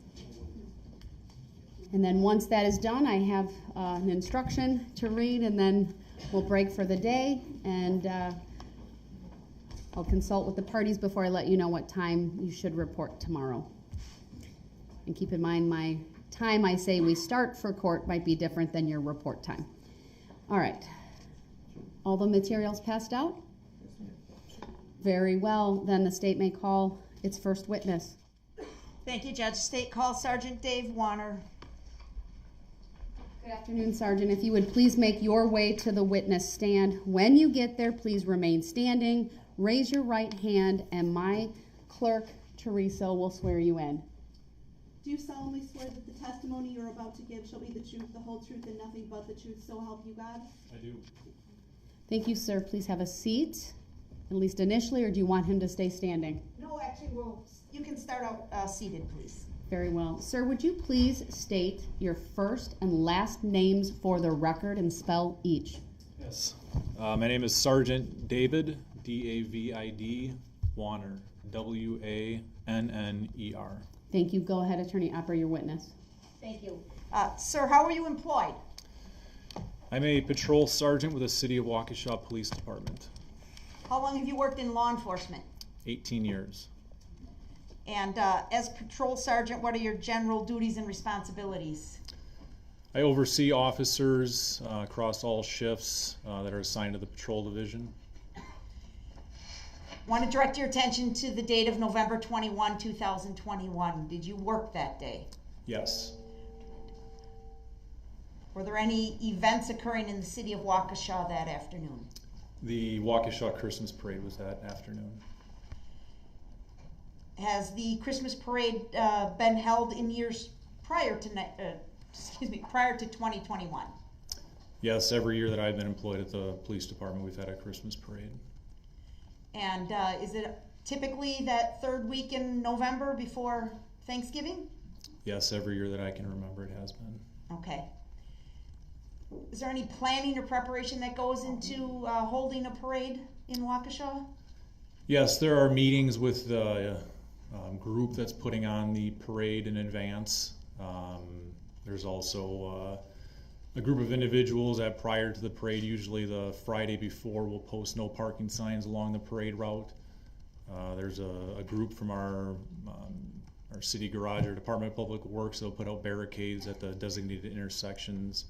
then once that is done, I have an instruction to read, and then we'll break for the day, and I'll consult with the parties before I let you know what time you should report tomorrow. And keep in mind, my time I say we start for court might be different than your report time. All right. All the materials passed out? Very well. Then the state may call its first witness. Thank you, Judge. State call Sergeant Dave Wanner. Good afternoon, Sergeant. If you would please make your way to the witness stand. When you get there, please remain standing. Raise your right hand, and my clerk, Teresa, will swear you in. Do you solemnly swear that the testimony you're about to give shall be the truth, the whole truth, and nothing but the truth, so help you God? I do. Thank you, sir. Please have a seat, at least initially, or do you want him to stay standing? No, actually, you can start out seated, please. Very well. Sir, would you please state your first and last names for the record and spell each? Yes. My name is Sergeant David, D-A-V-I-D, Wanner, W-A-N-N-E-R. Thank you. Go ahead, Attorney Opper, your witness. Thank you. Sir, how are you employed? I'm a patrol sergeant with the City of Waukesha Police Department. How long have you worked in law enforcement? 18 years. And as patrol sergeant, what are your general duties and responsibilities? I oversee officers across all shifts that are assigned to the patrol division. I want to direct your attention to the date of November 21, 2021. Did you work that day? Yes. Were there any events occurring in the city of Waukesha that afternoon? The Waukesha Christmas Parade was that afternoon. Has the Christmas parade been held in years prior to 2021? Yes, every year that I've been employed at the police department, we've had a Christmas parade. And is it typically that third week in November before Thanksgiving? Yes, every year that I can remember it has been. Okay. Is there any planning or preparation that goes into holding a parade in Waukesha? Yes, there are meetings with the group that's putting on the parade in advance. There's also a group of individuals that prior to the parade, usually the Friday before, will post no parking signs along the parade route. There's a group from our city garage or Department of Public Works that will put out barricades at the designated intersections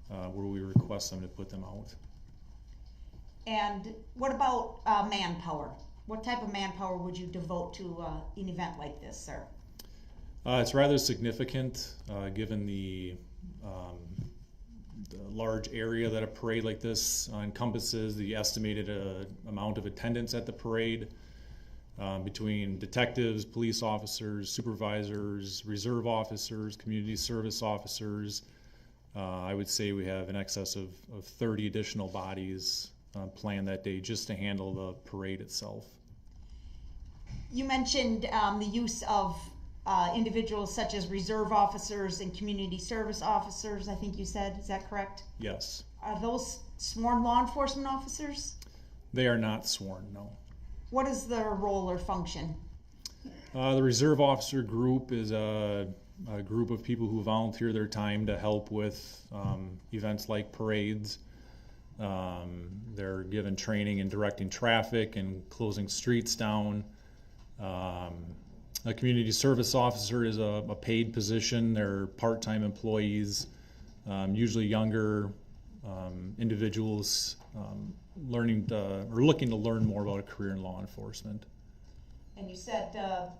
where we request them to put them out. And what about manpower? What type of manpower would you devote to an event like this, sir? It's rather significant given the large area that a parade like this encompasses, the estimated amount of attendance at the parade between detectives, police officers, supervisors, reserve officers, community service officers. I would say we have in excess of 30 additional bodies planned that day just to handle the parade itself. You mentioned the use of individuals such as reserve officers and community service officers, I think you said. Is that correct? Yes. Are those sworn law enforcement officers? They are not sworn, no. What is their role or function? The reserve officer group is a group of people who volunteer their time to help with events like parades. They're given training in directing traffic and closing streets down. A community service officer is a paid position. They're part-time employees, usually younger individuals looking to learn more about a career in law enforcement. And you said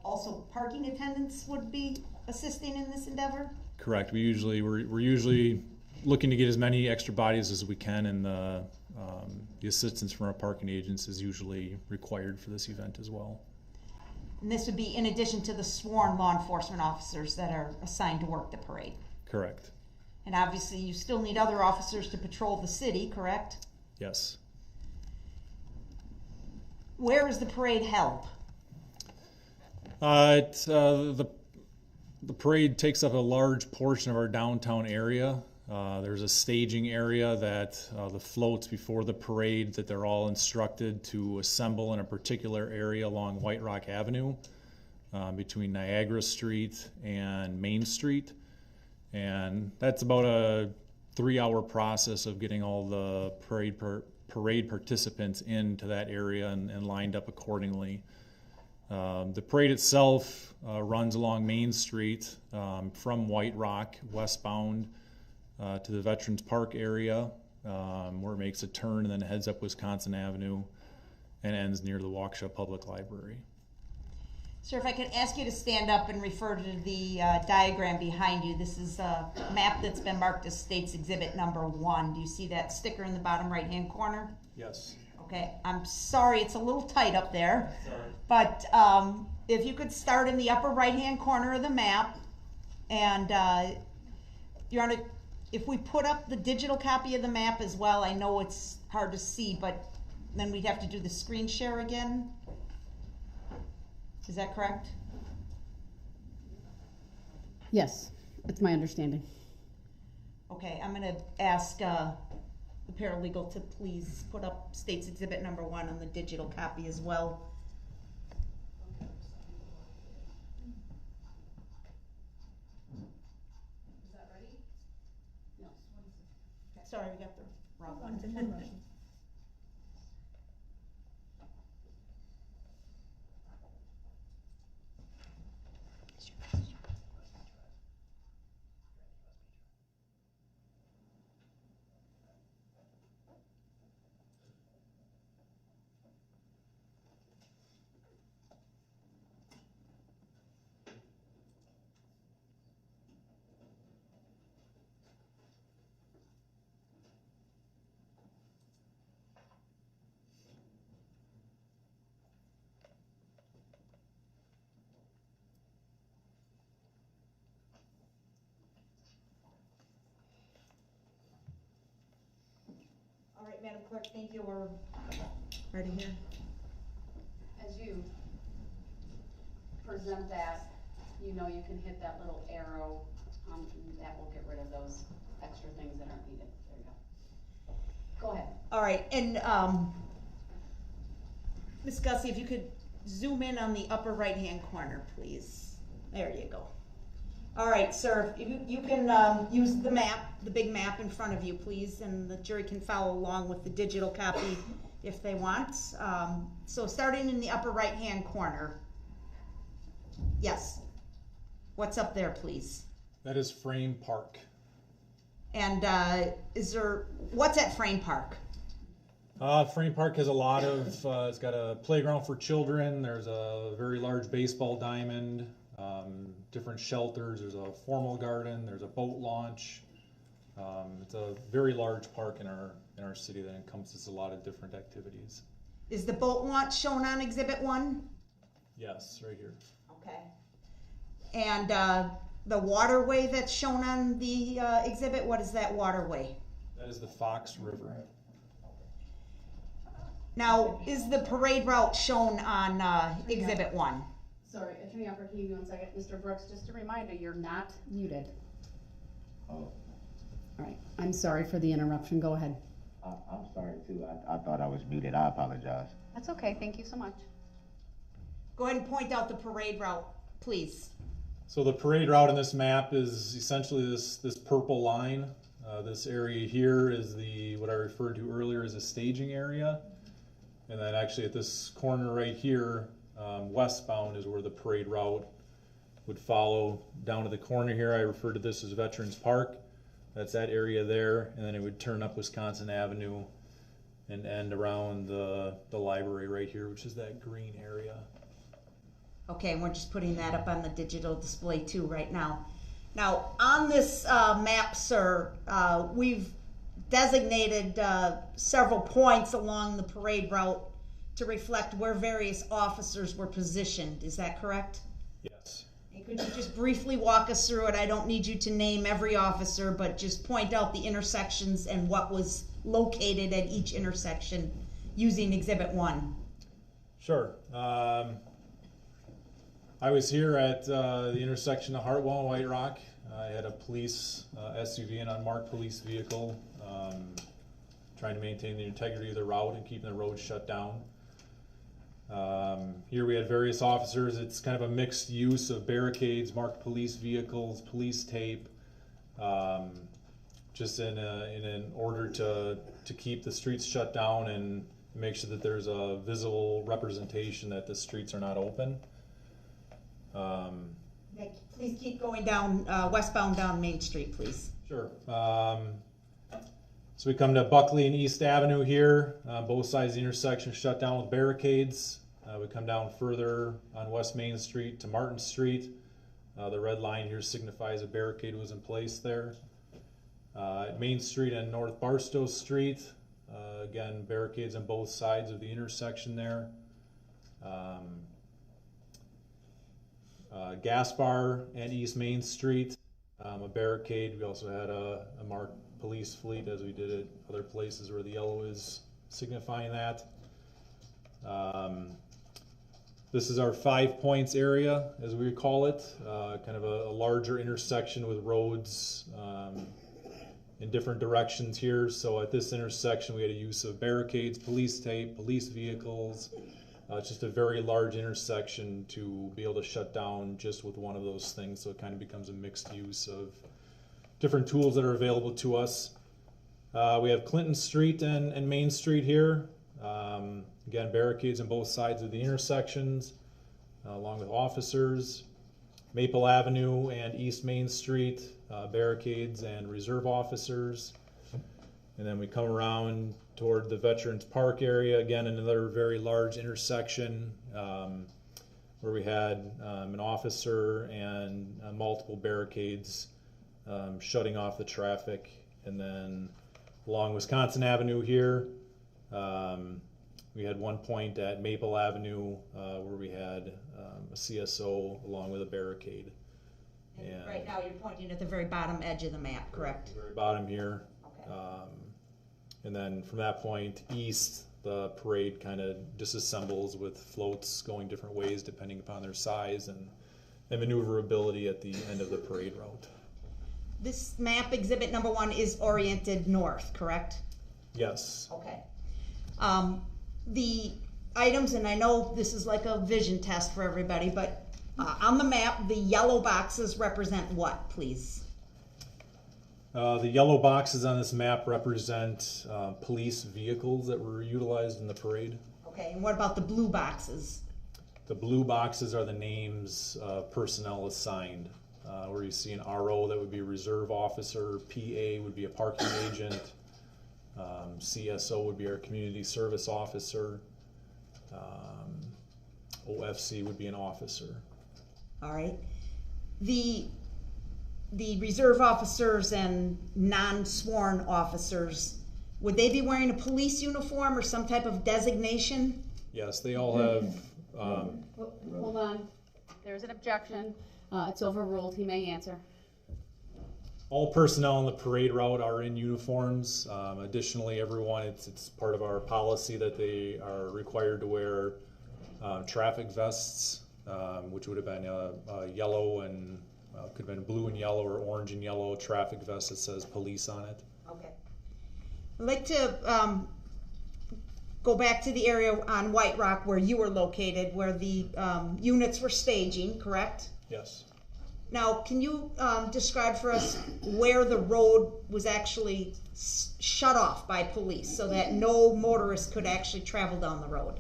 also parking attendants would be assisting in this endeavor? Correct. We're usually looking to get as many extra bodies as we can, and the assistance from our parking agents is usually required for this event as well. And this would be in addition to the sworn law enforcement officers that are assigned to work the parade? Correct. And obviously you still need other officers to patrol the city, correct? Yes. Where is the parade held? The parade takes up a large portion of our downtown area. There's a staging area that the floats before the parade that they're all instructed to assemble in a particular area along White Rock Avenue between Niagara Street and Main Street. And that's about a 3-hour process of getting all the parade participants into that area and lined up accordingly. The parade itself runs along Main Street from White Rock westbound to the Veterans Park area, where it makes a turn and then heads up Wisconsin Avenue and ends near the Waukesha Public Library. Sir, if I could ask you to stand up and refer to the diagram behind you. This is a map that's been marked as States Exhibit number 1. Do you see that sticker in the bottom right-hand corner? Yes. Okay, I'm sorry, it's a little tight up there. Sorry. But if you could start in the upper right-hand corner of the map, and Your Honor, if we put up the digital copy of the map as well, I know it's hard to see, but then we'd have to do the screen share again. Is that correct? Yes, that's my understanding. Okay, I'm going to ask the paralegal to please put up States Exhibit number 1 on the digital copy as well. Is that ready? No. Sorry, we got the wrong one. All right, Madam Clerk, thank you. We're ready here. As you present that, you know you can hit that little arrow. That will get rid of those extra things that aren't needed. There you go. Go ahead. All right, and Ms. Gussie, if you could zoom in on the upper right-hand corner, please. There you go. All right, sir, if you can use the map, the big map in front of you, please, and the jury can follow along with the digital copy if they want. So starting in the upper right-hand corner. Yes. What's up there, please? That is Frame Park. And what's at Frame Park? Frame Park has a lot of, it's got a playground for children, there's a very large baseball diamond, different shelters, there's a formal garden, there's a boat launch. It's a very large park in our city that encompasses a lot of different activities. Is the boat launch shown on Exhibit 1? Yes, right here. Okay. And the waterway that's shown on the exhibit, what is that waterway? That is the Fox River. Now, is the parade route shown on Exhibit 1? Sorry, Attorney Upper, can you give me 1 second? Mr. Brooks, just a reminder, you're not muted. Oh, All right, I'm sorry for the interruption. Go ahead. I'm sorry too. I thought I was muted. I apologize. That's okay. Thank you so much. Go ahead and point out the parade route, please. So the parade route in this map is essentially this purple line. This area here is what I referred to earlier as a staging area. And then actually at this corner right here, westbound is where the parade route would follow. Down to the corner here, I refer to this as Veterans Park. That's that area there, and then it would turn up Wisconsin Avenue and end around the library right here, which is that green area. Okay, and we're just putting that up on the digital display too right now. Now, on this map, sir, we've designated several points along the parade route to reflect where various officers were positioned. Is that correct? Yes. And could you just briefly walk us through it? I don't need you to name every officer, but just point out the intersections and what was located at each intersection using Exhibit 1. Sure. I was here at the intersection of Hartwell and White Rock. I had a police SUV, an unmarked police vehicle, trying to maintain the integrity of the route and keeping the road shut down. Here we had various officers. It's kind of a mixed use of barricades, marked police vehicles, police tape, just in an order to keep the streets shut down and make sure that there's a visible representation that the streets are not open. Please keep going down, westbound down Main Street, please. Sure. So we come to Buckley and East Avenue here. Both sides of the intersection shut down with barricades. We come down further on West Main Street to Martin Street. The red line here signifies a barricade was in place there. At Main Street and North Barstow Street, again, barricades on both sides of the intersection there. Gaspar and East Main Street, a barricade. We also had a marked police fleet, as we did at other places where the yellow is signifying that. This is our 5 points area, as we call it, kind of a larger intersection with roads in different directions here. So at this intersection, we had a use of barricades, police tape, police vehicles. It's just a very large intersection to be able to shut down just with one of those things. So it kind of becomes a mixed use of different tools that are available to us. We have Clinton Street and Main Street here. Again, barricades on both sides of the intersections, along with officers. Maple Avenue and East Main Street, barricades and reserve officers. And then we come around toward the Veterans Park area, again, another very large intersection where we had an officer and multiple barricades shutting off the traffic. And then along Wisconsin Avenue here, we had one point at Maple Avenue where we had a CSO along with a barricade. And right now you're pointing at the very bottom edge of the map, correct? The very bottom here. Okay. And then from that point east, the parade kind of disassembles with floats going different ways depending upon their size and maneuverability at the end of the parade route. This map, exhibit number 1, is oriented north, correct? Yes. Okay. The items, and I know this is like a vision test for everybody, but on the map, the yellow boxes represent what, please? The yellow boxes on this map represent police vehicles that were utilized in the parade. Okay, and what about the blue boxes? The blue boxes are the names of personnel assigned. Where you see an RO, that would be a reserve officer, PA would be a parking agent, CSO would be our community service officer, OFC would be an officer. All right. The reserve officers and non-sworn officers, would they be wearing a police uniform or some type of designation? Yes, they all have. Hold on. There's an objection. It's overruled. He may answer. All personnel on the parade route are in uniforms. Additionally, everyone, it's part of our policy that they are required to wear traffic vests, which would have been a yellow and could have been blue and yellow or orange and yellow traffic vest that says police on it. Okay. I'd like to go back to the area on White Rock where you were located, where the units were staging, correct? Yes. Now, can you describe for us where the road was actually shut off by police so that no motorist could actually travel down the road?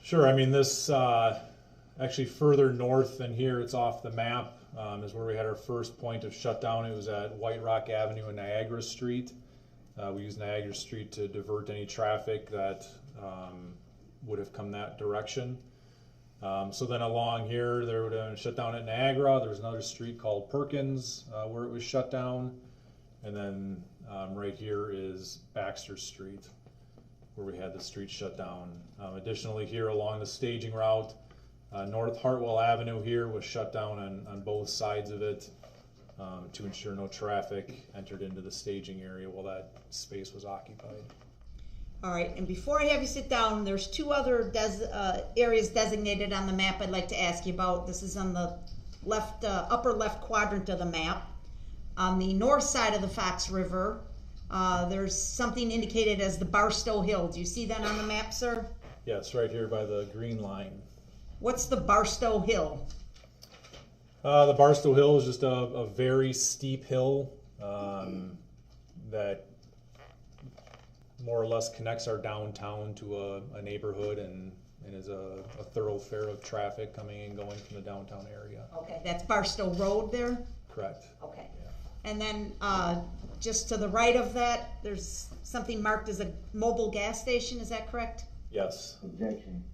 Sure. I mean, this actually further north than here, it's off the map, is where we had our first point of shutdown. It was at White Rock Avenue and Niagara Street. We used Niagara Street to divert any traffic that would have come that direction. So then along here, there would have been shut down at Niagara. There was another street called Perkins where it was shut down. And then right here is Baxter Street, where we had the street shut down. Additionally, here along the staging route, North Hartwell Avenue here was shut down on both sides of it to ensure no traffic entered into the staging area while that space was occupied. All right, and before I have you sit down, there's two other areas designated on the map I'd like to ask you about. This is on the left, upper left quadrant of the map. On the north side of the Fox River, there's something indicated as the Barstow Hill. Do you see that on the map, sir? Yes, right here by the green line. What's the Barstow Hill? The Barstow Hill is just a very steep hill that more or less connects our downtown to a neighborhood and is a thoroughfare of traffic coming and going from the downtown area. Okay, that's Barstow Road there? Correct. Okay. And then just to the right of that, there's something marked as a mobile gas station, is that correct? Yes. Objection.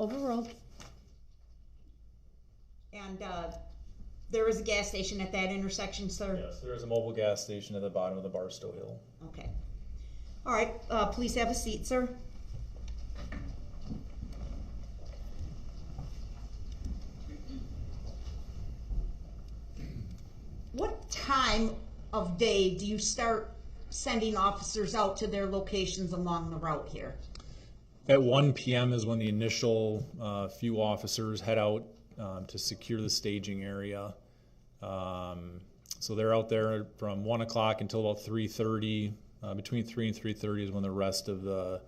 Overruled. And there is a gas station at that intersection, sir? Yes, there is a mobile gas station at the bottom of the Barstow Hill. Okay. All right, please have a seat, sir. What time of day do you start sending officers out to their locations along the route here? At 1 p.m. is when the initial few officers head out to secure the staging area. So they're out there from 1 o'clock until about 3:30. Between 3 and 3:30 is when the rest of the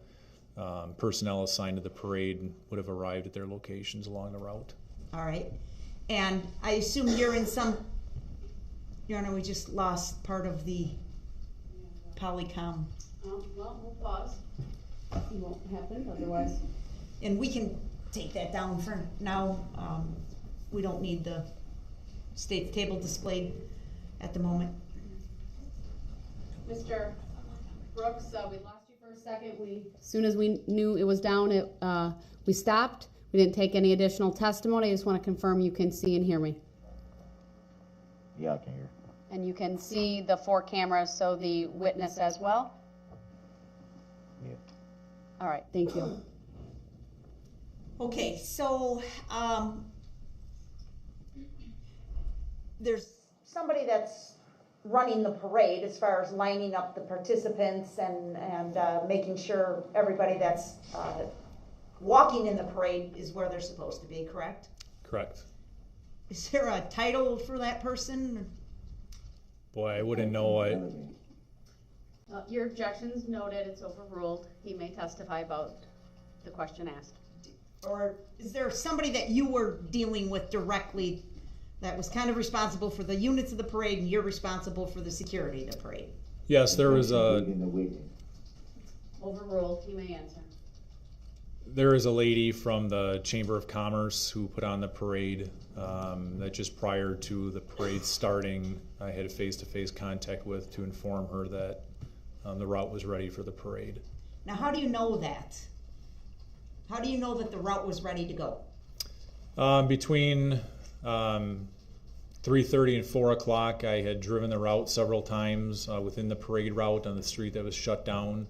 personnel assigned to the parade would have arrived at their locations along the route. All right. And I assume you're in some, Your Honor, we just lost part of the Polycom. Well, we'll pause. See what happens otherwise. And we can take that down for now. We don't need the state table displayed at the moment. Mr. Brooks, we lost you for a second. As soon as we knew it was down, we stopped. We didn't take any additional testimony. I just want to confirm you can see and hear me. Yeah, I can hear. And you can see the 4 cameras, so the witness as well? Yeah. All right, thank you. Okay, so there's somebody that's running the parade as far as lining up the participants and making sure everybody that's walking in the parade is where they're supposed to be, correct? Correct. Is there a title for that person? Boy, I wouldn't know. Your objection's noted, it's overruled. He may testify about the question asked. Or is there somebody that you were dealing with directly that was kind of responsible for the units of the parade and you're responsible for the security of the parade? Yes, there was a. Overruled, he may answer. There is a lady from the Chamber of Commerce who put on the parade that just prior to the parade starting, I had a face-to-face contact with to inform her that the route was ready for the parade. Now, how do you know that? How do you know that the route was ready to go? Between 3:30 and 4 o'clock, I had driven the route several times within the parade route on the street that was shut down.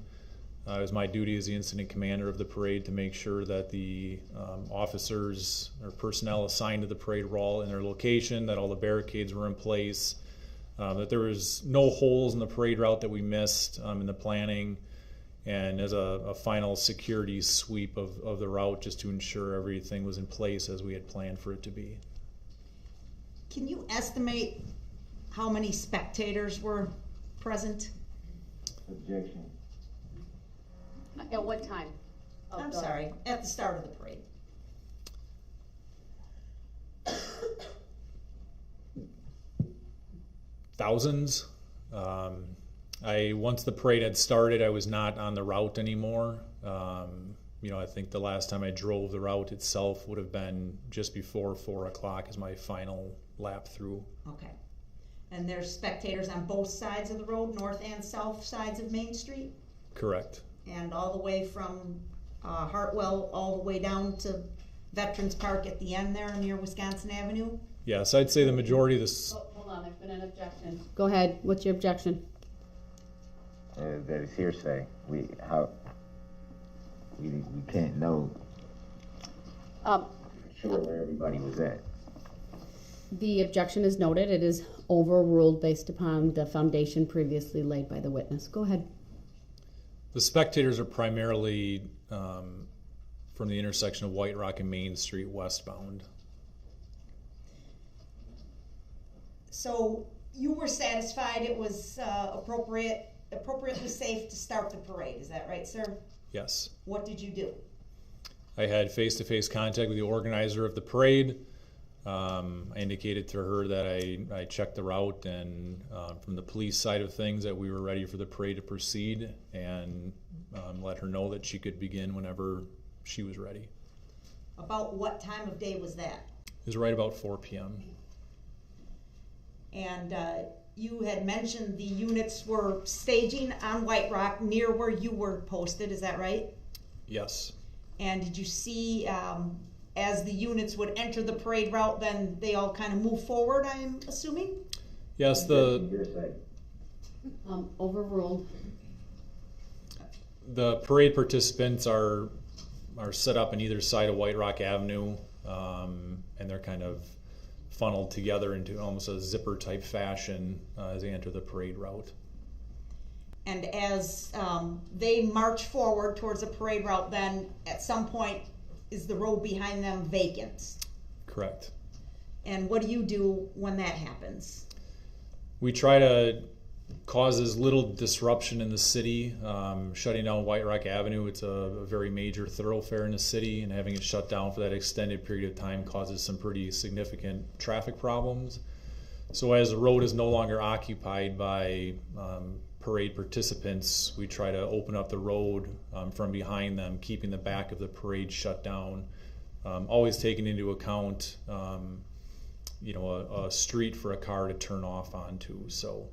It was my duty as the incident commander of the parade to make sure that the officers or personnel assigned to the parade were all in their location, that all the barricades were in place, that there was no holes in the parade route that we missed in the planning, and as a final security sweep of the route just to ensure everything was in place as we had planned for it to be. Can you estimate how many spectators were present? Objection. At what time? I'm sorry, at the start of the parade. Thousands. Once the parade had started, I was not on the route anymore. I think the last time I drove the route itself would have been just before 4 o'clock as my final lap through. Okay. And there's spectators on both sides of the road, north and south sides of Main Street? Correct. And all the way from Hartwell all the way down to Veterans Park at the end there near Wisconsin Avenue? Yes, I'd say the majority of this. Oh, hold on, there's been an objection. Go ahead, what's your objection? That is hearsay. We can't know for sure where everybody was at. The objection is noted. It is overruled based upon the foundation previously laid by the witness. Go ahead. The spectators are primarily from the intersection of White Rock and Main Street westbound. So you were satisfied it was appropriately safe to start the parade, is that right, sir? Yes. What did you do? I had face-to-face contact with the organizer of the parade. I indicated to her that I checked the route, and from the police side of things that we were ready for the parade to proceed, and let her know that she could begin whenever she was ready. About what time of day was that? It was right about 4 p.m. And you had mentioned the units were staging on White Rock near where you were posted, is that right? Yes. And did you see, as the units would enter the parade route, then they all kind of move forward, I'm assuming? Yes, Overruled. the parade participants are set up on either side of White Rock Avenue, and they're kind of funneled together into almost a zipper type fashion as they enter the parade route. And as they march forward towards the parade route, then at some point is the road behind them vacant? Correct. And what do you do when that happens? We try to cause as little disruption in the city. Shutting down White Rock Avenue, it's a very major thoroughfare in the city, and having it shut down for that extended period of time causes some pretty significant traffic problems. So as the road is no longer occupied by parade participants, we try to open up the road from behind them, keeping the back of the parade shut down, always taking into account a street for a car to turn off onto. So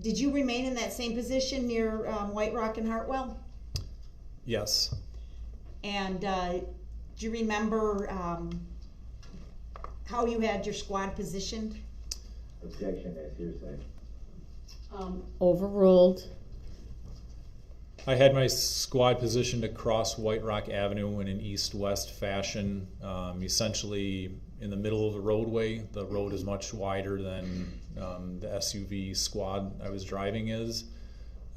did you remain in that same position near White Rock and Hartwell? Yes. And do you remember how you had your squad positioned? Objection, that's hearsay. Overruled. I had my squad positioned across White Rock Avenue in an east-west fashion, essentially in the middle of the roadway. The road is much wider than the SUV squad I was driving is.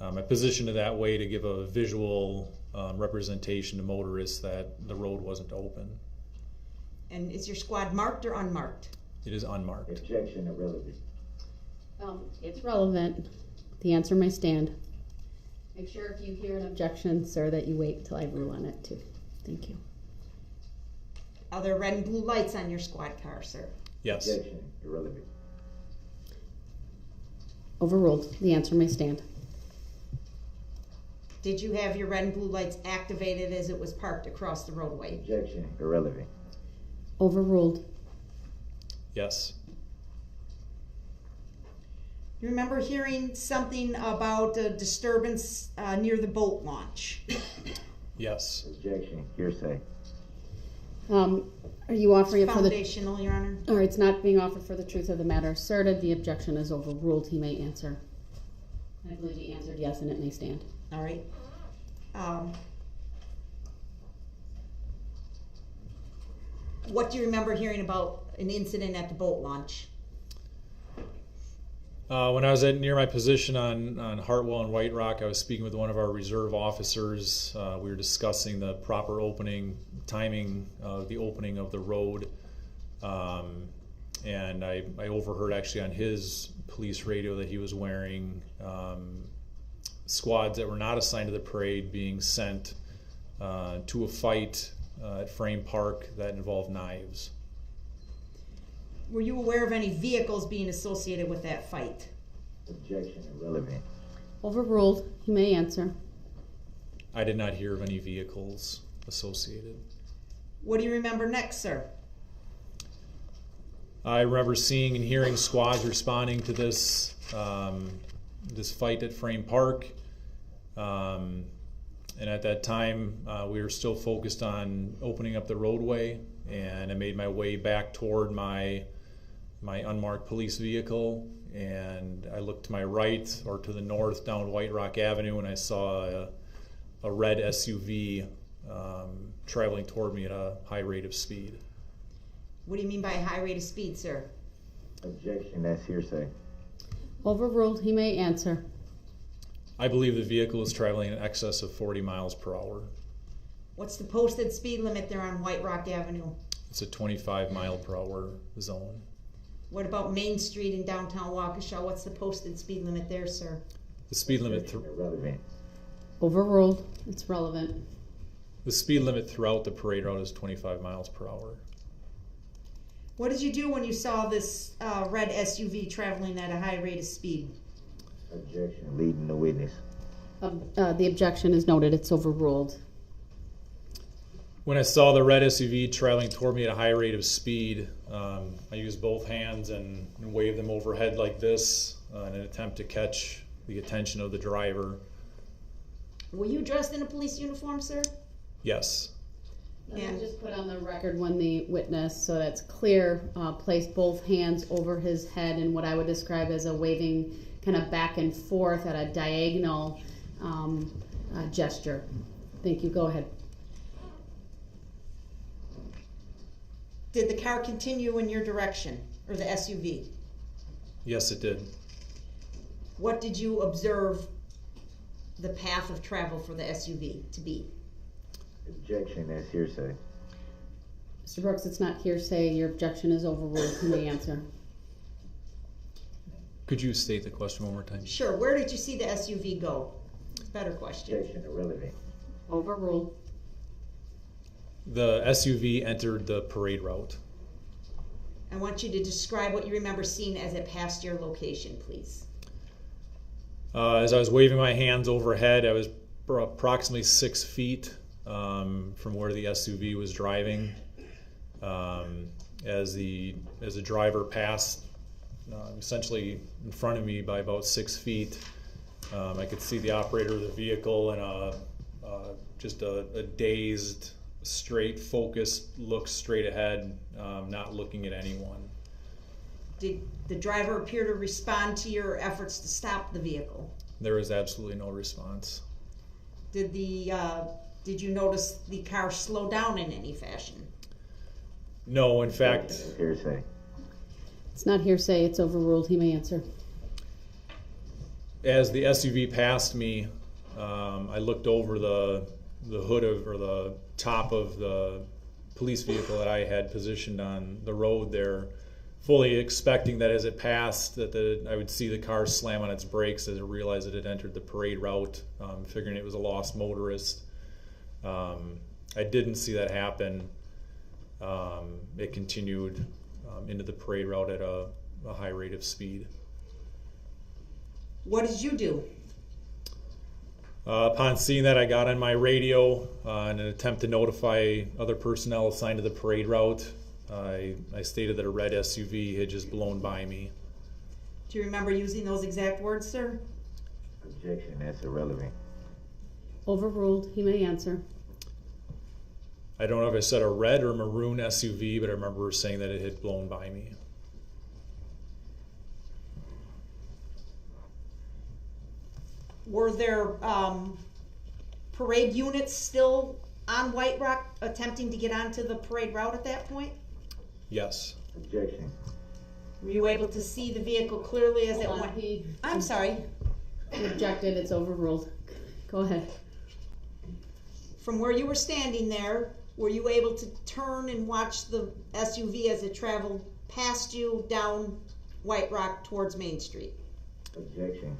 I positioned it that way to give a visual representation to motorists that the road wasn't open. And is your squad marked or unmarked? It is unmarked. Objection, irrelevant. It's relevant. The answer may stand. Make sure if you hear an objection, sir, that you wait till I rule on it too. Thank you. Are there red and blue lights on your squad car, sir? Yes. Objection, irrelevant. Overruled. The answer may stand. Did you have your red and blue lights activated as it was parked across the roadway? Objection, irrelevant. Overruled. Yes. You remember hearing something about a disturbance near the boat launch? Yes. Objection, hearsay. Are you offering it for the... Foundational, Your Honor. All right, it's not being offered for the truth of the matter asserted. The objection is overruled. He may answer. I believe he answered yes, and it may stand. All right. What do you remember hearing about an incident at the boat launch? When I was near my position on Hartwell and White Rock, I was speaking with one of our reserve officers. We were discussing the proper timing of the opening of the road. And I overheard actually on his police radio that he was wearing squads that were not assigned to the parade being sent to a fight at Frame Park that involved knives. Were you aware of any vehicles being associated with that fight? Objection, irrelevant. Overruled. He may answer. I did not hear of any vehicles associated. What do you remember next, sir? I remember seeing and hearing squads responding to this this fight at Frame Park. And at that time, we were still focused on opening up the roadway, and I made my way back toward my unmarked police vehicle, and I looked to my right or to the north down White Rock Avenue, and I saw a red SUV traveling toward me at a high rate of speed. What do you mean by a high rate of speed, sir? Objection, that's hearsay. Overruled. He may answer. I believe the vehicle is traveling in excess of 40 miles per hour. What's the posted speed limit there on White Rock Avenue? It's a 25 mile per hour zone. What about Main Street in downtown Waukesha? What's the posted speed limit there, sir? The speed limit Irrelevant. Overruled. It's relevant. the speed limit throughout the parade route is 25 miles per hour. What did you do when you saw this red SUV traveling at a high rate of speed? Objection. Leading the witness. The objection is noted. It's overruled. When I saw the red SUV traveling toward me at a high rate of speed, I used both hands and waved them overhead like this in an attempt to catch the attention of the driver. Were you dressed in a police uniform, sir? Yes. Let me just put on the record when the witness, so that's clear, placed both hands over his head in what I would describe as a waving kind of back and forth at a diagonal gesture. Thank you. Go ahead. Did the car continue in your direction, or the SUV? Yes, it did. What did you observe the path of travel for the SUV to be? Objection, that's hearsay. Mr. Brooks, it's not hearsay. Your objection is overruled. You may answer. Could you state the question one more time? Sure. Where did you see the SUV go? Better question. Objection, irrelevant. Overruled. The SUV entered the parade route. I want you to describe what you remember seeing as it passed your location, please. As I was waving my hands overhead, I was approximately 6 feet from where the SUV was driving. As the driver passed essentially in front of me by about 6 feet, I could see the operator of the vehicle and just a dazed, straight, focused look straight ahead, not looking at anyone. Did the driver appear to respond to your efforts to stop the vehicle? There was absolutely no response. Did you notice the car slow down in any fashion? No, in fact, Hearsay. It's not hearsay. It's overruled. He may answer. as the SUV passed me, I looked over the hood or the top of the police vehicle that I had positioned on the road there, fully expecting that as it passed that I would see the car slam on its brakes as it realized it had entered the parade route, figuring it was a lost motorist. I didn't see that happen. It continued into the parade route at a high rate of speed. What did you do? Upon seeing that, I got on my radio in an attempt to notify other personnel assigned to the parade route. I stated that a red SUV had just blown by me. Do you remember using those exact words, sir? Objection, that's irrelevant. Overruled. He may answer. I don't know if I said a red or maroon SUV, but I remember saying that it had blown by me. Were there parade units still on White Rock attempting to get onto the parade route at that point? Yes. Objection. Were you able to see the vehicle clearly as it Hold on, went? he I'm sorry. objected. It's overruled. Go ahead. From where you were standing there, were you able to turn and watch the SUV as it traveled past you down White Rock towards Main Street? Objection.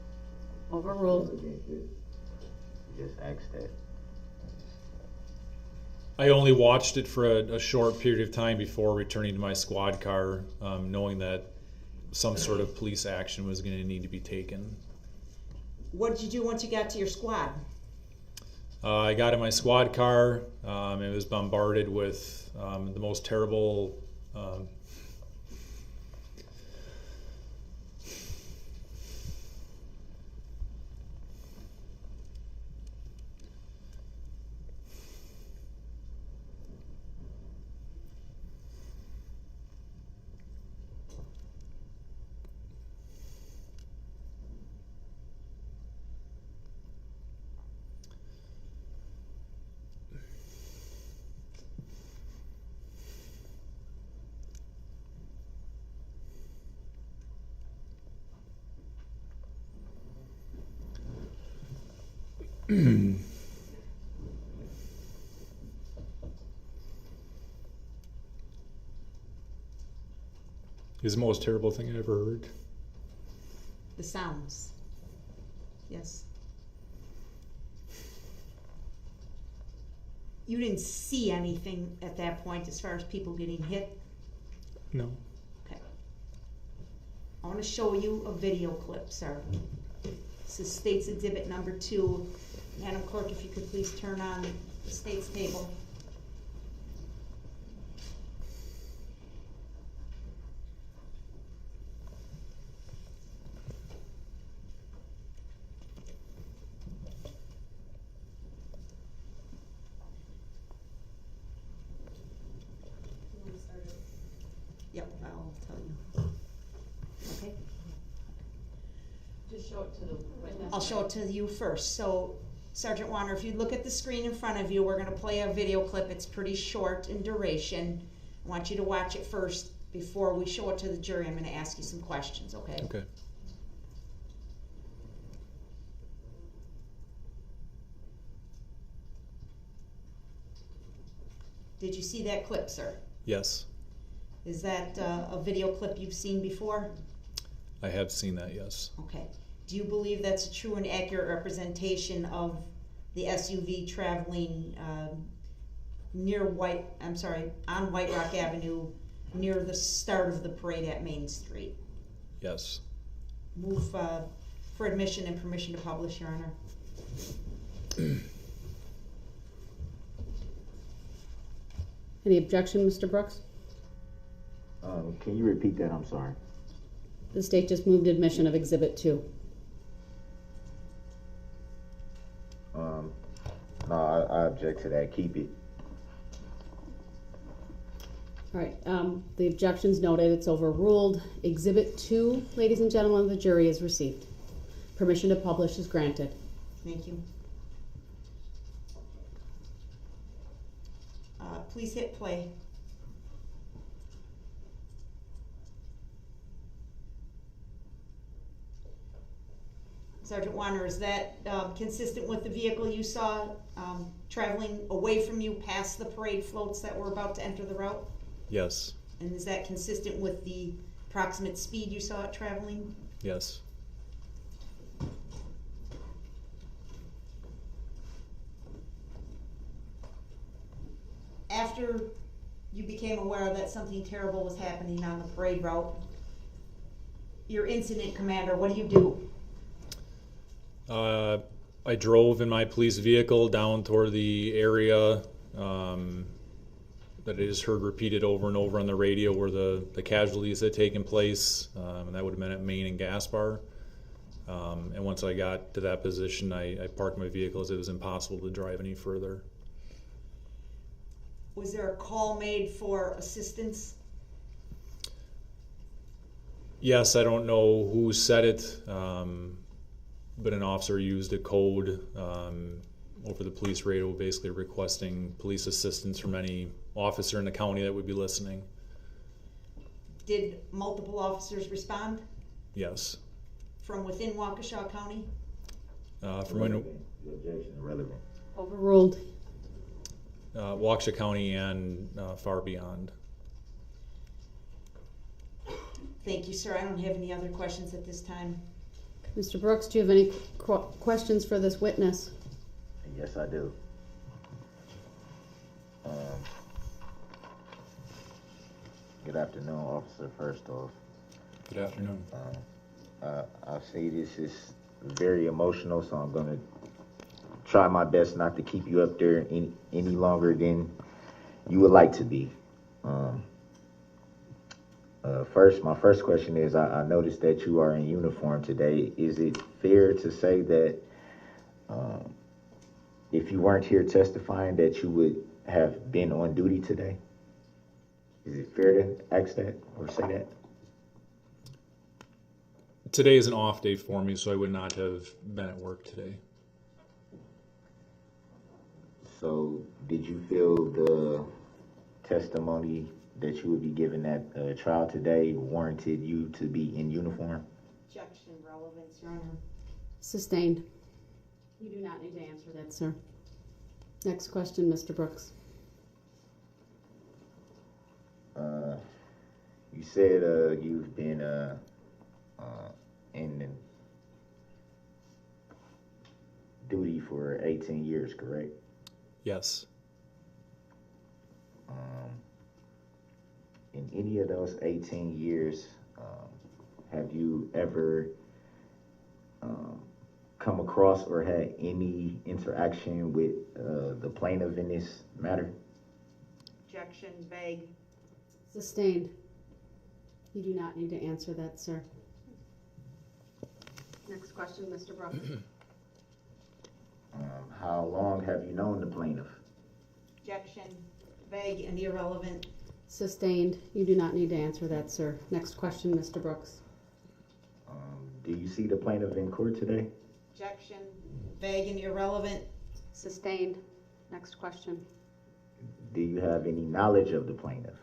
Overruled. Just asked that. I only watched it for a short period of time before returning to my squad car, knowing that some sort of police action was going to need to be taken. What did you do once you got to your squad? I got in my squad car. It was bombarded with the most terrible Is the most terrible thing I ever heard. The sounds. Yes. You didn't see anything at that point as far as people getting hit? No. Okay. I want to show you a video clip, sir. This is State's Exhibit number 2. Madam Clerk, if you could please turn on the State's table. Yep, I'll tell you. Okay? Just show it to the witness. I'll show it to you first. So, Sergeant Wanner, if you look at the screen in front of you, we're going to play a video clip. It's pretty short in duration. I want you to watch it first before we show it to the jury. I'm going to ask you some questions, okay? Okay. Did you see that clip, sir? Yes. Is that a video clip you've seen before? I have seen that, yes. Okay. Do you believe that's a true and accurate representation of the SUV traveling on White Rock Avenue near the start of the parade at Main Street? Yes. Move for admission and permission to publish, Your Honor. Any objection, Mr. Brooks? Can you repeat that? I'm sorry. The state just moved admission of Exhibit 2. No, I object to that. Keep it. All right, the objection's noted, it's overruled. Exhibit 2, ladies and gentlemen of the jury, is received. Permission to publish is granted. Thank you. Please hit play. Sergeant Wanner, is that consistent with the vehicle you saw traveling away from you past the parade floats that were about to enter the route? Yes. And is that consistent with the approximate speed you saw it traveling? Yes. After you became aware that something terrible was happening on the parade route, your incident commander, what do you do? I drove in my police vehicle down toward the area that I just heard repeated over and over on the radio where the casualties had taken place, and that would have been at Main and Gaspar. And once I got to that position, I parked my vehicle as it was impossible to drive any further. Was there a call made for assistance? Yes, I don't know who said it, but an officer used a code over the police radio basically requesting police assistance from any officer in the county that would be listening. Did multiple officers respond Yes. from within Waukesha County? From when, The objection irrelevant. Overruled. Waukesha County and far beyond. Thank you, sir. I don't have any other questions at this time. Mr. Brooks, do you have any questions for this witness? Yes, I do. Good afternoon, officer. First off, Good afternoon. I'll say this is very emotional, so I'm gonna try my best not to keep you up there any longer than you would like to be. My first question is, I noticed that you are in uniform today. Is it fair to say that if you weren't here testifying that you would have been on duty today? Is it fair to ask that or say that? Today is an off day for me, so I would not have been at work today. So did you feel the testimony that you would be given at trial today warranted you to be in uniform? Objection, relevance, Your Honor. Sustained. You do not need to answer that, sir. Next question, Mr. Brooks. You said you've been in duty for 18 years, correct? Yes. In any of those 18 years, have you ever come across or had any interaction with the plaintiff in this matter? Objection, vague. Sustained. You do not need to answer that, sir. Next question, Mr. Brooks. How long have you known the plaintiff? Objection, vague and irrelevant. Sustained. You do not need to answer that, sir. Next question, Mr. Brooks. Do you see the plaintiff in court today? Objection, vague and irrelevant. Sustained. Next question. Do you have any knowledge of the plaintiff?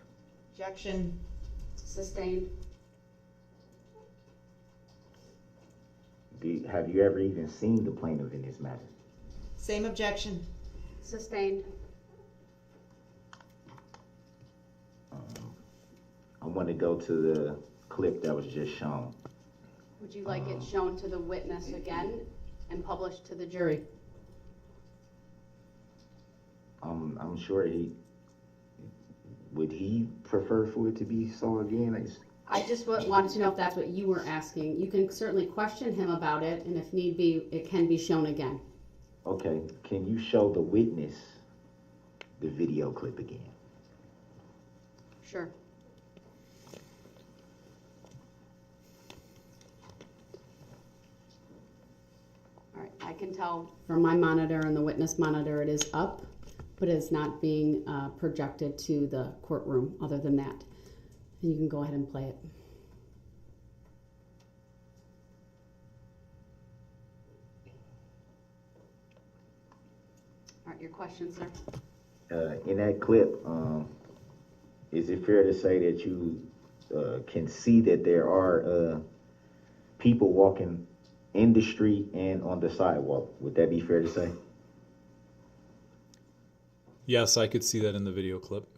Objection, Sustained. Have you ever even seen the plaintiff in this matter? same objection. Sustained. I want to go to the clip that was just shown. Would you like it shown to the witness again and published to the jury? I'm sure would he prefer for it to be so again? I just wanted to know if that's what you were asking. You can certainly question him about it, and if need be, it can be shown again. Okay, can you show the witness the video clip again? Sure. All right, I can tell from my monitor and the witness monitor it is up, but it's not being projected to the courtroom other than that. And you can go ahead and play it. All right, your question, sir. In that clip, is it fair to say that you can see that there are people walking in the street and on the sidewalk? Would that be fair to say? Yes, I could see that in the video clip.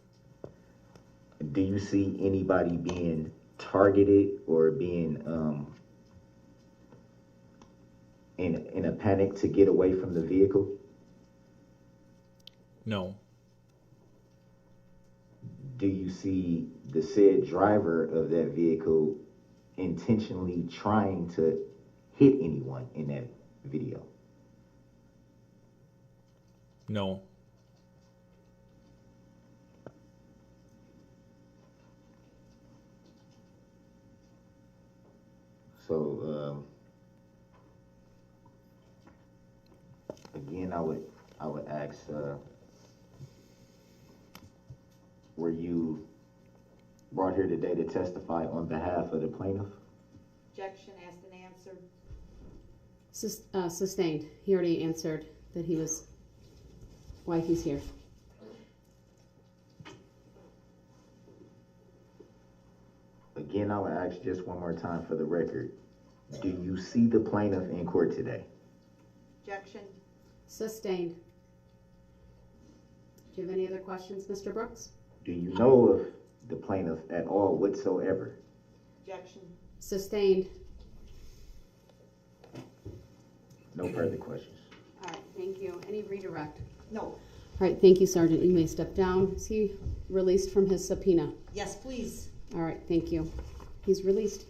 Do you see anybody being targeted or being in a panic to get away from the vehicle? No. Do you see the said driver of that vehicle intentionally trying to hit anyone in that video? No. So again, I would ask, were you brought here today to testify on behalf of the plaintiff? Objection, asked and answered. Sustained. He already answered that he was why he's here. Again, I would ask just one more time for the record. Do you see the plaintiff in court today? Objection. Sustained. Do you have any other questions, Mr. Brooks? Do you know of the plaintiff at all whatsoever? Objection. Sustained. No further questions. All right, thank you. Any redirect? No. All right, thank you, Sergeant. You may step down. Is he released from his subpoena? Yes, please. All right, thank you. He's released.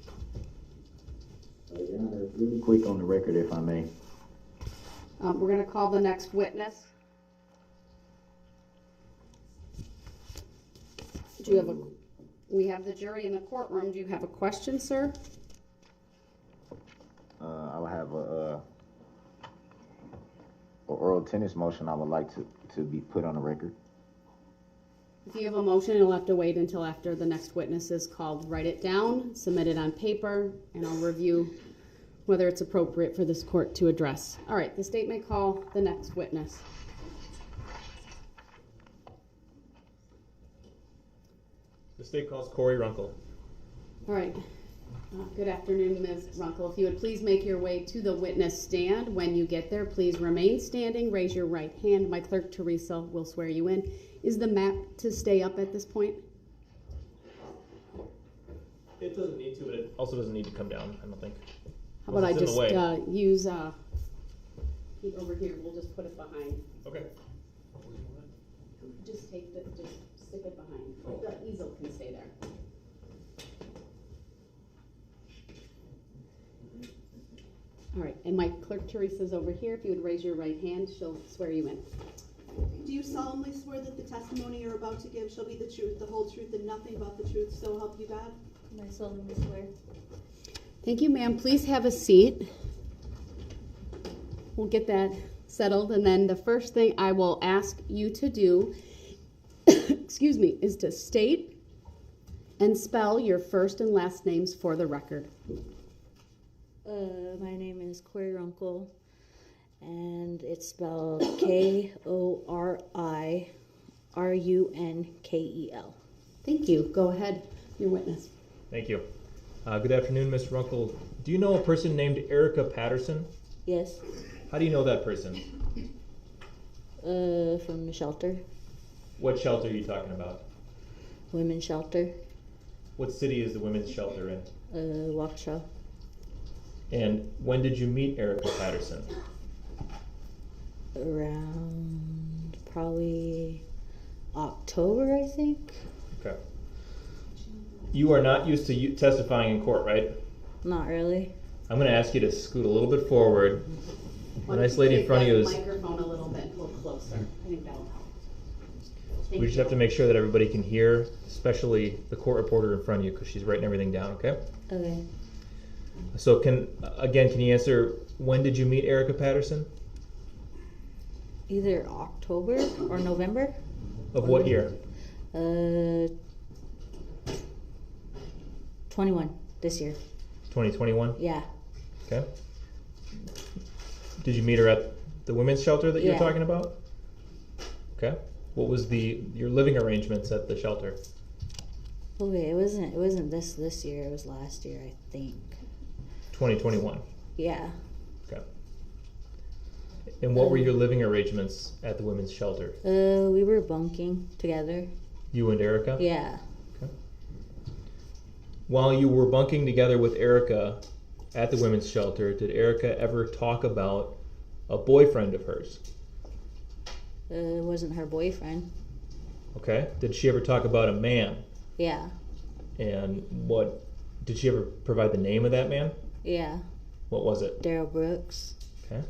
Your Honor, really quick on the record, if I may. We're going to call the next witness. Do you have we have the jury in the courtroom. Do you have a question, sir? I will have a oral tennis motion I would like to be put on the record. If you have a motion, you'll have to wait until after the next witness is called. Write it down, submit it on paper, and I'll review whether it's appropriate for this court to address. All right, the state may call the next witness. The state calls KORI Runkle. All right, Good afternoon, Ms. Runkle. If you would please make your way to the witness stand. When you get there, please remain standing. Raise your right hand. My clerk, Teresa, will swear you in. Is the map to stay up at this point? It doesn't need to, but it also doesn't need to come down, I don't think. How about I It's in the just way. use over here? We'll just put it behind. Okay. Just stick it behind. The easel can stay there. All right, and my clerk Teresa's over here. If you would raise your right hand, she'll swear you in. Do you solemnly swear that the testimony you're about to give shall be the truth, the whole truth, and nothing but the truth, so help you God? I solemnly swear. Thank you, ma'am. Please have a seat. We'll get that settled, and then the first thing I will ask you to do, excuse me, is to state and spell your first and last names for the record. My name is KORI Runkle, and it's spelled KORIRUNKEL. Thank you. Go ahead, your witness. Thank you. Good afternoon, Ms. Runkle. Do you know a person named Erica Patterson? Yes. How do you know that person? From the shelter. What shelter are you talking about? Women's shelter. What city is the women's shelter in? Waukesha. And when did you meet Erica Patterson? Around probably October, I think. Okay. You are not used to testifying in court, right? Not really. I'm going to ask you to scoot a little bit forward. The nice lady in front of you is... Microphone a little bit, a little closer. I think that'll help. We just have to make sure that everybody can hear, especially the court reporter in front of you, because she's writing everything down, okay? Okay. So can you answer, when did you meet Erica Patterson? Either October or November. Of what year? 21 this year. 2021? Yeah. Okay. Did you meet her at the women's shelter that you're Yeah. talking about? Okay. What was your living arrangements at the shelter? Okay, it wasn't this year, it was last year, I think. 2021. Yeah. Okay. And what were your living arrangements at the women's shelter? We were bunking together. You and Erica? Yeah. Okay. While you were bunking together with Erica at the women's shelter, did Erica ever talk about a boyfriend of hers? It wasn't her boyfriend. Okay. Did she ever talk about a man? Yeah. And did she ever provide the name of that man? Yeah. What was it? Darrell Brooks. Okay.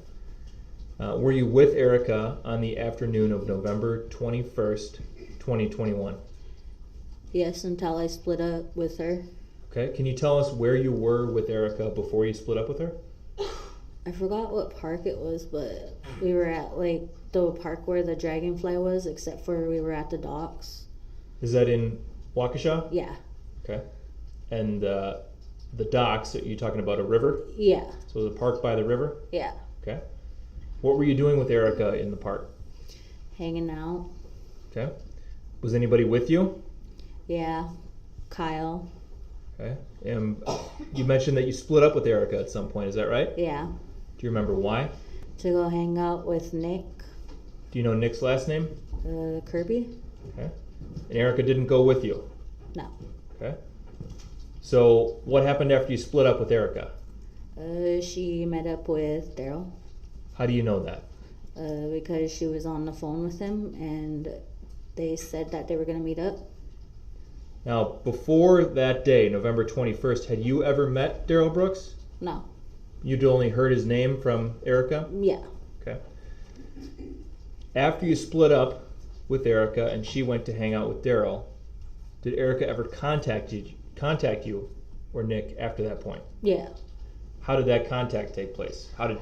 Were you with Erica on the afternoon of November 21st, 2021? Yes, until I split up with her. Okay. Can you tell us where you were with Erica before you split up with her? I forgot what park it was, but we were at like the park where the dragonfly was, except for we were at the docks. Is that in Waukesha? Yeah. Okay. And the docks, are you talking about a river? Yeah. So the park by the river? Yeah. Okay. What were you doing with Erica in the park? Hanging out. Okay. Was anybody with you? Yeah. Kyle. Okay. And you mentioned that you split up with Erica at some point, is that right? Yeah. Do you remember why? To go hang out with Nick. Do you know Nick's last name? Kirby? Okay. And Erica didn't go with you? No. Okay. So what happened after you split up with Erica? She met up with Darrell. How do you know that? Because she was on the phone with him and they said that they were going to meet up. Now, before that day, November 21st, had you ever met Darrell Brooks? No. You'd only heard his name from Erica? Yeah. Okay. After you split up with Erica and she went to hang out with Darrell, did Erica ever contact you or Nick after that point? Yeah. How did that contact take place? Did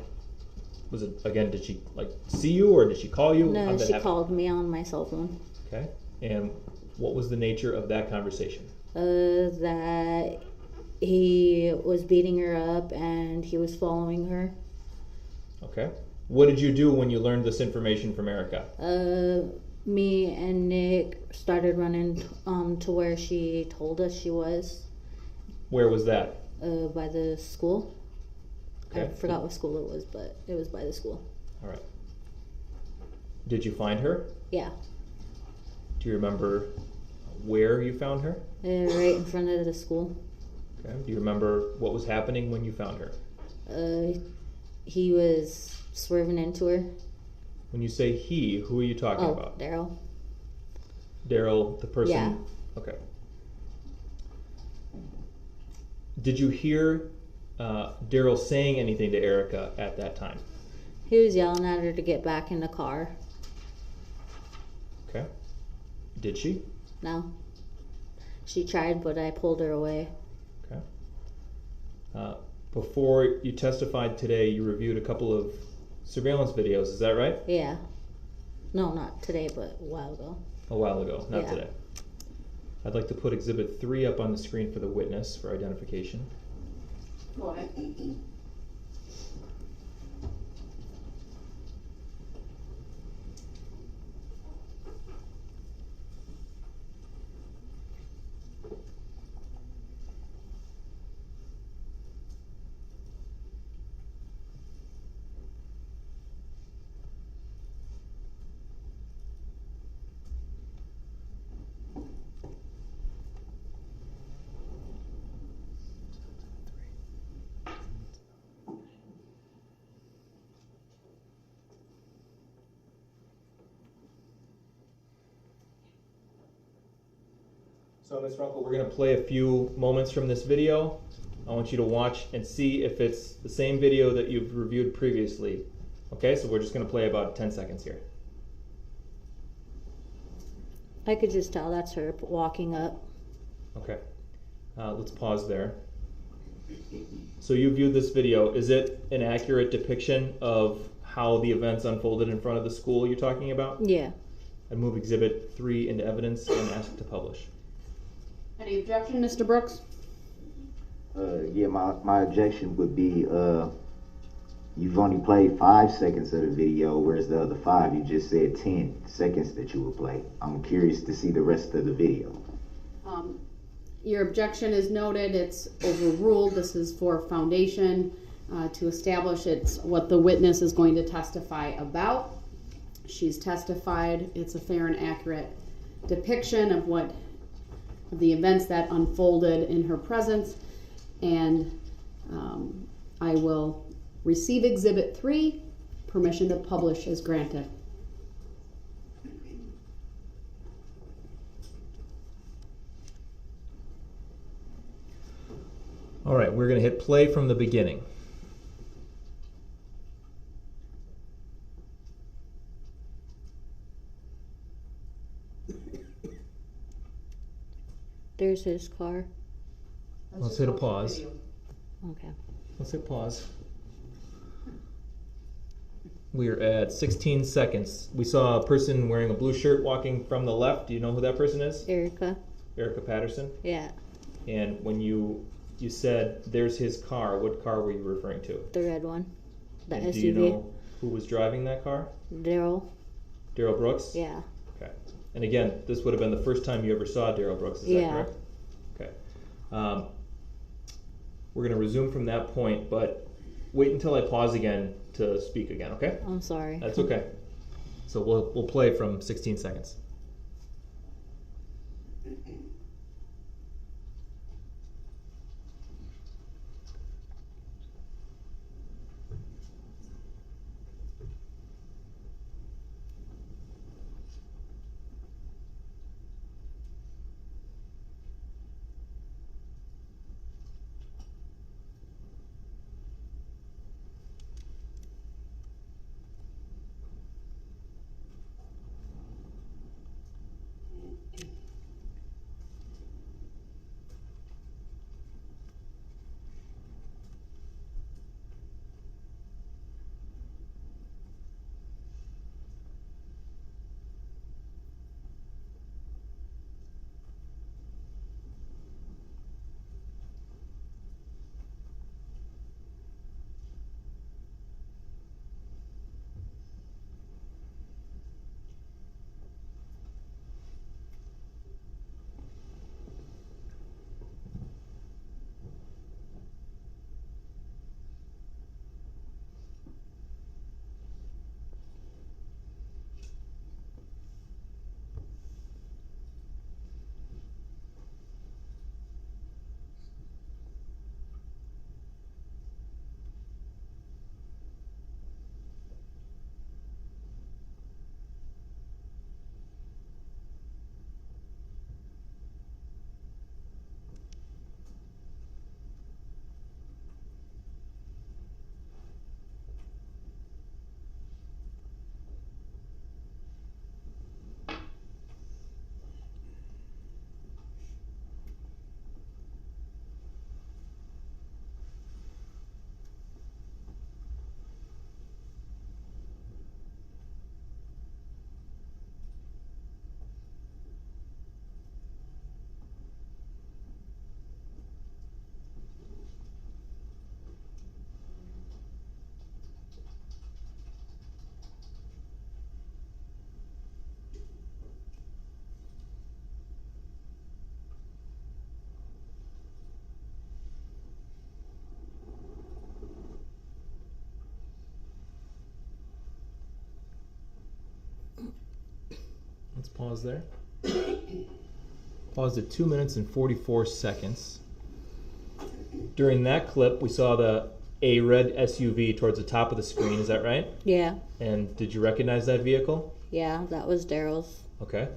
she see you or did she call you? How No, did that she happen? called me on my cell phone. Okay. And what was the nature of that conversation? That he was beating her up and he was following her. Okay. What did you do when you learned this information from Erica? Me and Nick started running to where she told us she was. Where was that? By the school. Okay. I forgot what school it was, but it was by the school. All right. Did you find her? Yeah. Do you remember where you found her? Right in front of the school. Okay. Do you remember what was happening when you found her? He was swerving into her. When you say he, who are you talking about? Darrell. Darrell, the person? Yeah. Okay. Did you hear Darrell saying anything to Erica at that time? He was yelling at her to get back in the car. Okay. Did she? No. She tried, but I pulled her away. Okay. Before you testified today, you reviewed a couple of surveillance videos, is that right? Yeah. No, not today, but a while ago. A while ago, not Yeah. today. I'd like to put Exhibit 3 up on the screen for the witness for identification. Go ahead. So, Ms. Runkle, we're going to play a few moments from this video. I want you to watch and see if it's the same video that you've reviewed previously. Okay, so we're just going to play about 10 seconds here. I could just tell that's her walking up. Okay, let's pause there. So you viewed this video. Is it an accurate depiction of how the events unfolded in front of the school you're talking about? Yeah. I'd move Exhibit 3 into evidence and ask to publish. Any objection, Mr. Brooks? Yeah, my objection would be, you've only played 5 seconds of the video, whereas the other 5, you just said 10 seconds that you would play. I'm curious to see the rest of the video. Your objection is noted. It's overruled. This is for foundation to establish it's what the witness is going to testify about. She's testified. It's a fair and accurate depiction of the events that unfolded in her presence, and I will receive Exhibit 3. Permission to publish is granted. All right, we're going to hit play from the beginning. There's his car. Let's hit a pause. Okay. Let's hit pause. We're at 16 seconds. We saw a person wearing a blue shirt walking from the left. Do you know who that person is? Erica. Erica Patterson. Yeah. And when you said there's his car, what car were you referring to? The red one. The And SUV. do you know who was driving that car? Darrell. Darrell Brooks? Yeah. Okay. And again, this would have been the first time you ever saw Darrell Brooks, is that Yeah. correct? Okay. We're going to resume from that point, but wait until I pause again to speak again, okay? I'm sorry. That's okay. So we'll play from 16 seconds. pause there. Paused at 2 minutes and 44 seconds. During that clip, we saw a red SUV towards the top of the screen. Is that right? Yeah. And did you recognize that vehicle? Yeah, that was Darrell's. Okay.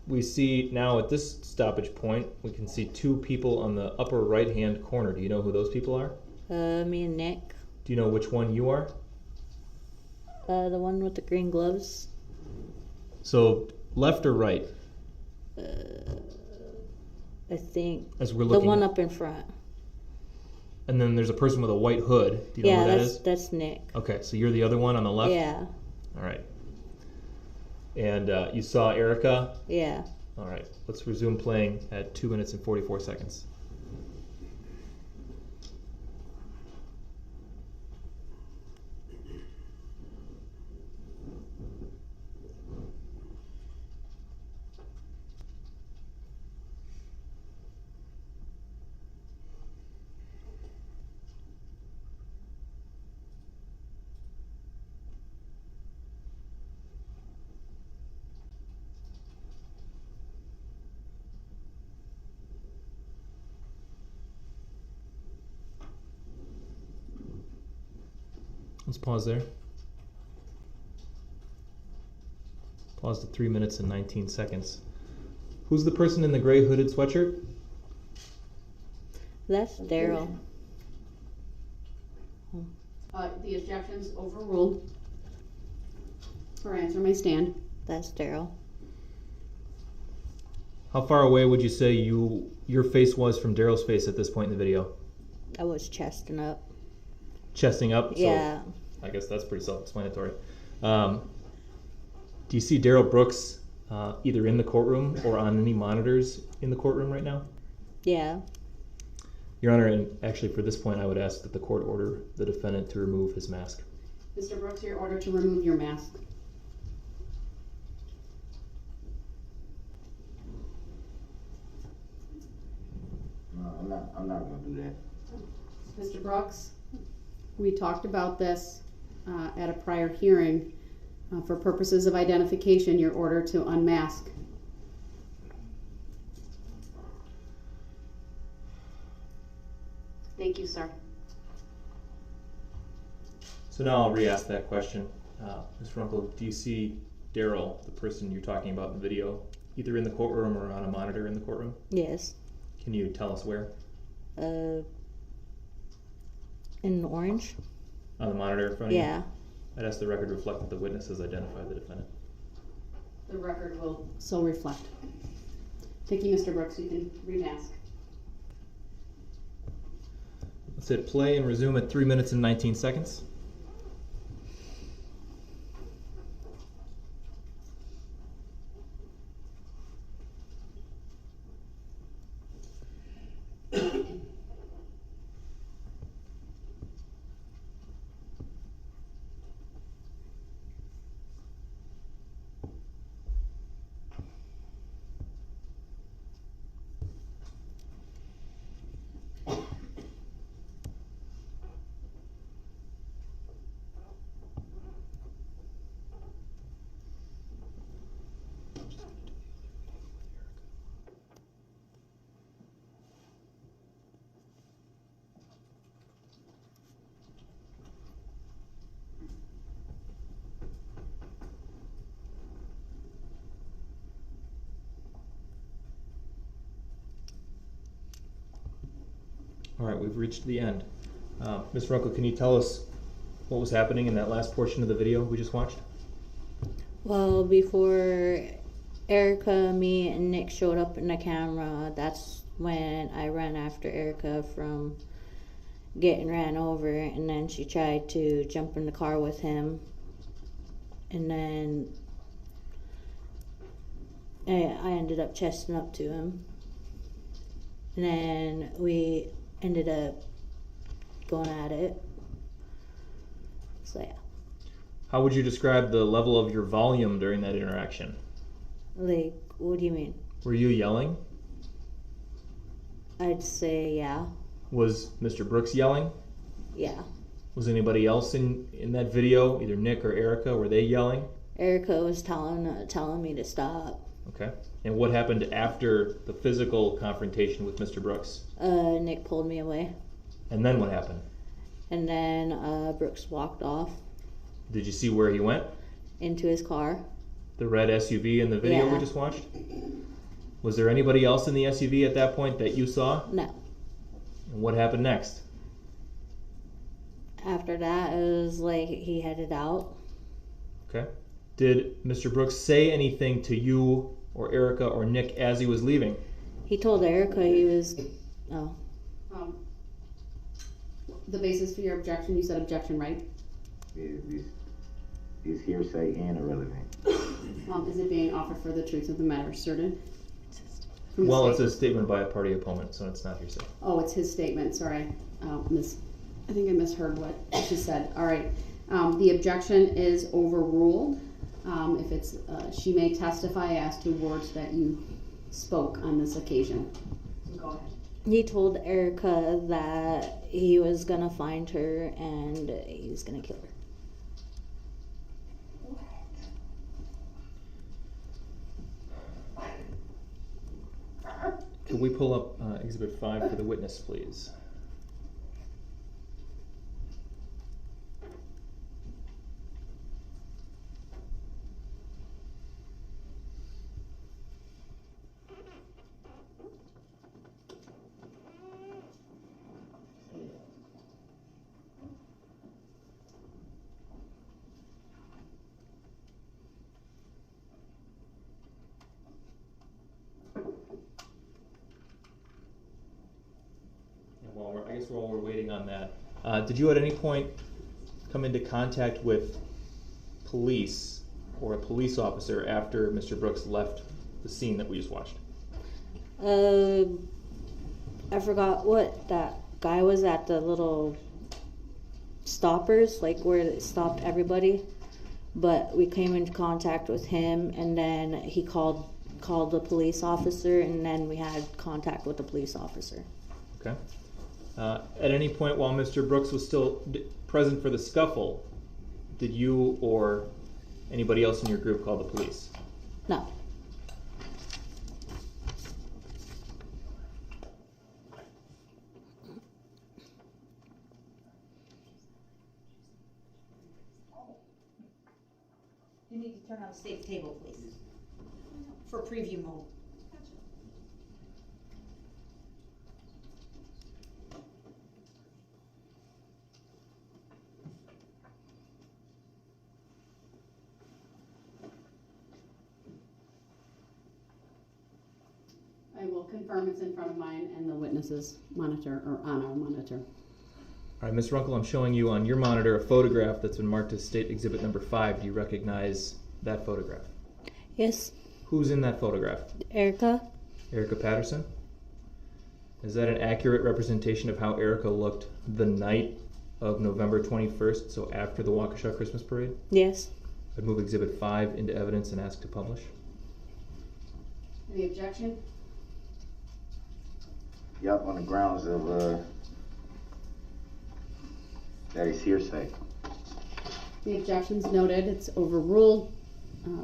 We see now at this stoppage point, we can see two people on the upper right-hand corner. Do you know who those people are? Me and Nick. Do you know which one you are? The one with the green gloves. So left or right? I think As we're the looking. one up in front. And then there's a person with a white hood. Do you know Yeah, who that is? that's Nick. Okay, so you're the other one on the left? Yeah. All right. And you saw Erica? Yeah. All right, let's resume playing at 2 minutes and 44 seconds. Let's pause there. Pause to 3 minutes and 19 seconds. Who's the person in the gray hooded sweatshirt? That's Darrell. The objection's overruled. For answer my stand. That's Darrell. How far away would you say your face was from Darrell's face at this point in the video? I was chesting up. Chesting up? Yeah. So I guess that's pretty self-explanatory. Do you see Darrell Brooks either in the courtroom or on any monitors in the courtroom right now? Yeah. Your Honor, and actually for this point I would ask that the court order the defendant to remove his mask. Mr. Brooks, you're ordered to remove your mask. No, I'm not gonna do that. Mr. Brooks, we talked about this at a prior hearing. For purposes of identification, you're ordered to unmask. Thank you, sir. So now I'll re-ask that question. Ms. Runkle, do you see Darrell, the person you're talking about in the video, either in the courtroom or on a monitor in the courtroom? Yes. Can you tell us where? In orange. On the monitor in front of you? Yeah. I'd ask the record to reflect that the witness has identified the defendant. The record will so reflect. Thank you, Mr. Brooks. You can remask. Let's hit play and resume at 3 minutes and 19 seconds. All right, we've reached the end. Ms. Runkle, can you tell us what was happening in that last portion of the video we just watched? Well, before Erica, me, and Nick showed up in the camera, that's when I ran after Erica from getting ran over, and then she tried to jump in the car with him, and then I ended up chesting up to him, and then we ended up going at it. So yeah. How would you describe the level of your volume during that interaction? Like, what do you mean? Were you yelling? I'd say yeah. Was Mr. Brooks yelling? Yeah. Was anybody else in that video, either Nick or Erica, were they yelling? Erica was telling me to stop. Okay. And what happened after the physical confrontation with Mr. Brooks? Nick pulled me away. And then what happened? And then Brooks walked off Did you see where he went? into his car. The red SUV in the video we Yeah. just watched? Was there anybody else in the SUV at that point that you saw? No. And what happened next? After that, it was like he headed out. Okay. Did Mr. Brooks say anything to you or Erica or Nick as he was leaving? He told Erica he was. Oh. The basis for your objection, you said objection, right? Is hearsay and irrelevant? Is it being offered for the truth of the matter asserted? From the Well, it's state? a statement by a party opponent, so it's not hearsay. Oh, it's his statement, sorry. I think I misheard what she said. All right, the objection is overruled. If it's, she may testify as to words that you spoke on this occasion. So go ahead. He told Erica that he was gonna find her and he's gonna kill her. Could we pull up Exhibit 5 for the witness, please? While we're waiting on that, did you at any point come into contact with police or a police officer after Mr. Brooks left the scene that we just watched? I forgot what that guy was at, the little stoppers, like where it stopped everybody. But we came into contact with him, and then he called the police officer, and then we had contact with the police officer. Okay. At any point while Mr. Brooks was still present for the scuffle, did you or anybody else in your group call the police? No. You need to turn on the safe table, please, for preview mode. I will confirm it's in front of mine and the witnesses monitor, or on our monitor. All right, Ms. Runkle, I'm showing you on your monitor a photograph that's been marked as State Exhibit number 5. Do you recognize that photograph? Yes. Who's in that photograph? Erica? Erica Patterson? Is that an accurate representation of how Erica looked the night of November 21st, so after the Waukesha Christmas Parade? Yes. I'd move Exhibit 5 into evidence and ask to publish. Any objection? Yup, on the grounds of that is hearsay. The objection's noted, it's overruled.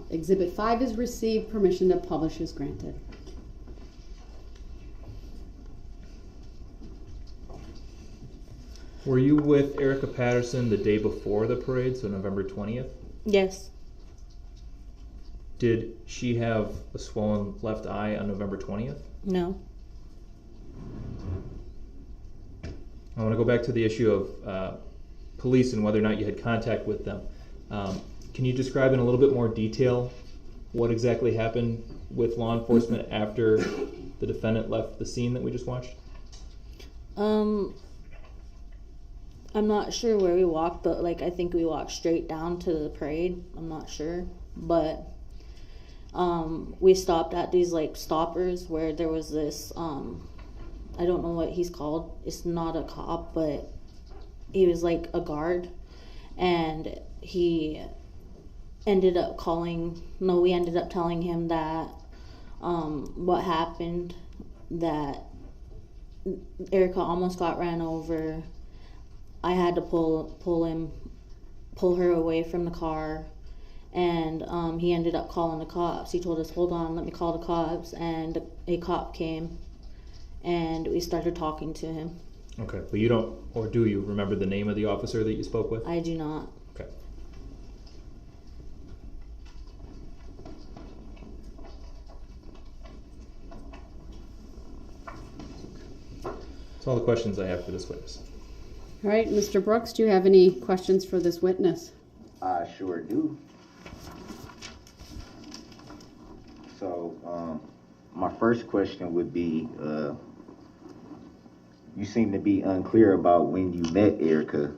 Exhibit 5 is received, permission to publish is granted. Were you with Erica Patterson the day before the parade, so November 20th? Yes. Did she have a swollen left eye on November 20th? No. I want to go back to the issue of police and whether or not you had contact with them. Can you describe in a little bit more detail what exactly happened with law enforcement after the defendant left the scene that we just watched? I'm not sure where we walked, but like I think we walked straight down to the parade. I'm not sure, but we stopped at these like stoppers where there was this I don't know what he's called. It's not a cop, but he was like a guard, and he ended up we ended up telling him that what happened, that Erica almost got ran over. I had to pull her away from the car, and he ended up calling the cops. He told us, hold on, let me call the cops, and a cop came, and we started talking to him. Okay, but you don't, or do you remember the name of the officer that you spoke with? I do not. Okay. That's all the questions I have for this witness. All right, Mr. Brooks, do you have any questions for this witness? I sure do. So, my first question would be, you seem to be unclear about when you met Erica.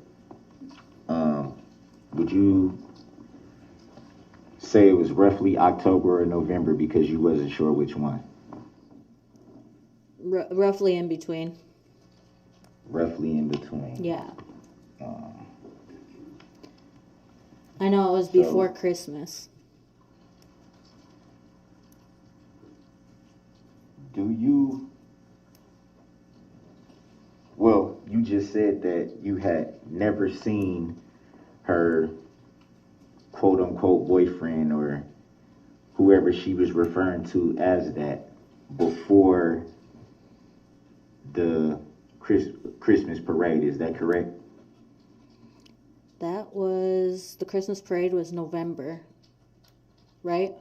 Would you say it was roughly October or November because you wasn't sure which one? Roughly in between. Roughly in between. Yeah. I know it was before Christmas. Do you, well, you just said that you had never seen her quote unquote boyfriend or whoever she was referring to as that before the Christmas parade. Is that correct? That was, the Christmas parade was November, right?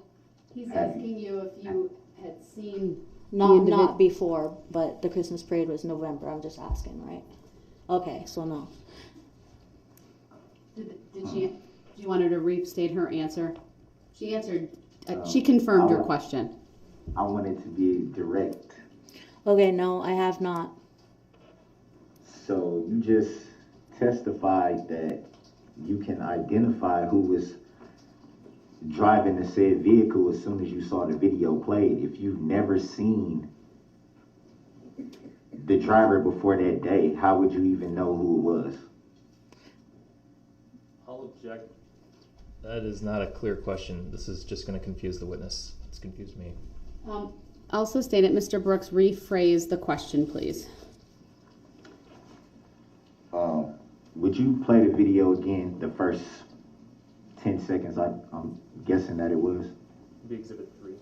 He's asking you if you had seen Not before, but the Christmas parade was November. I'm just asking, right? Okay, so no. Did she? Do you want her to restate her answer? She answered. She confirmed your question. I wanted to be direct. Okay, no, I have not. So you just testified that you can identify who was driving the said vehicle as soon as you saw the video played. If you've never seen the driver before that day, how would you even know who it was? I'll object. That is not a clear question. This is just going to confuse the witness. It's confused me. Also state it, Mr. Brooks, rephrase the question, please. Would you play the video again, the first 10 seconds? I'm guessing that it was. Be Exhibit 3.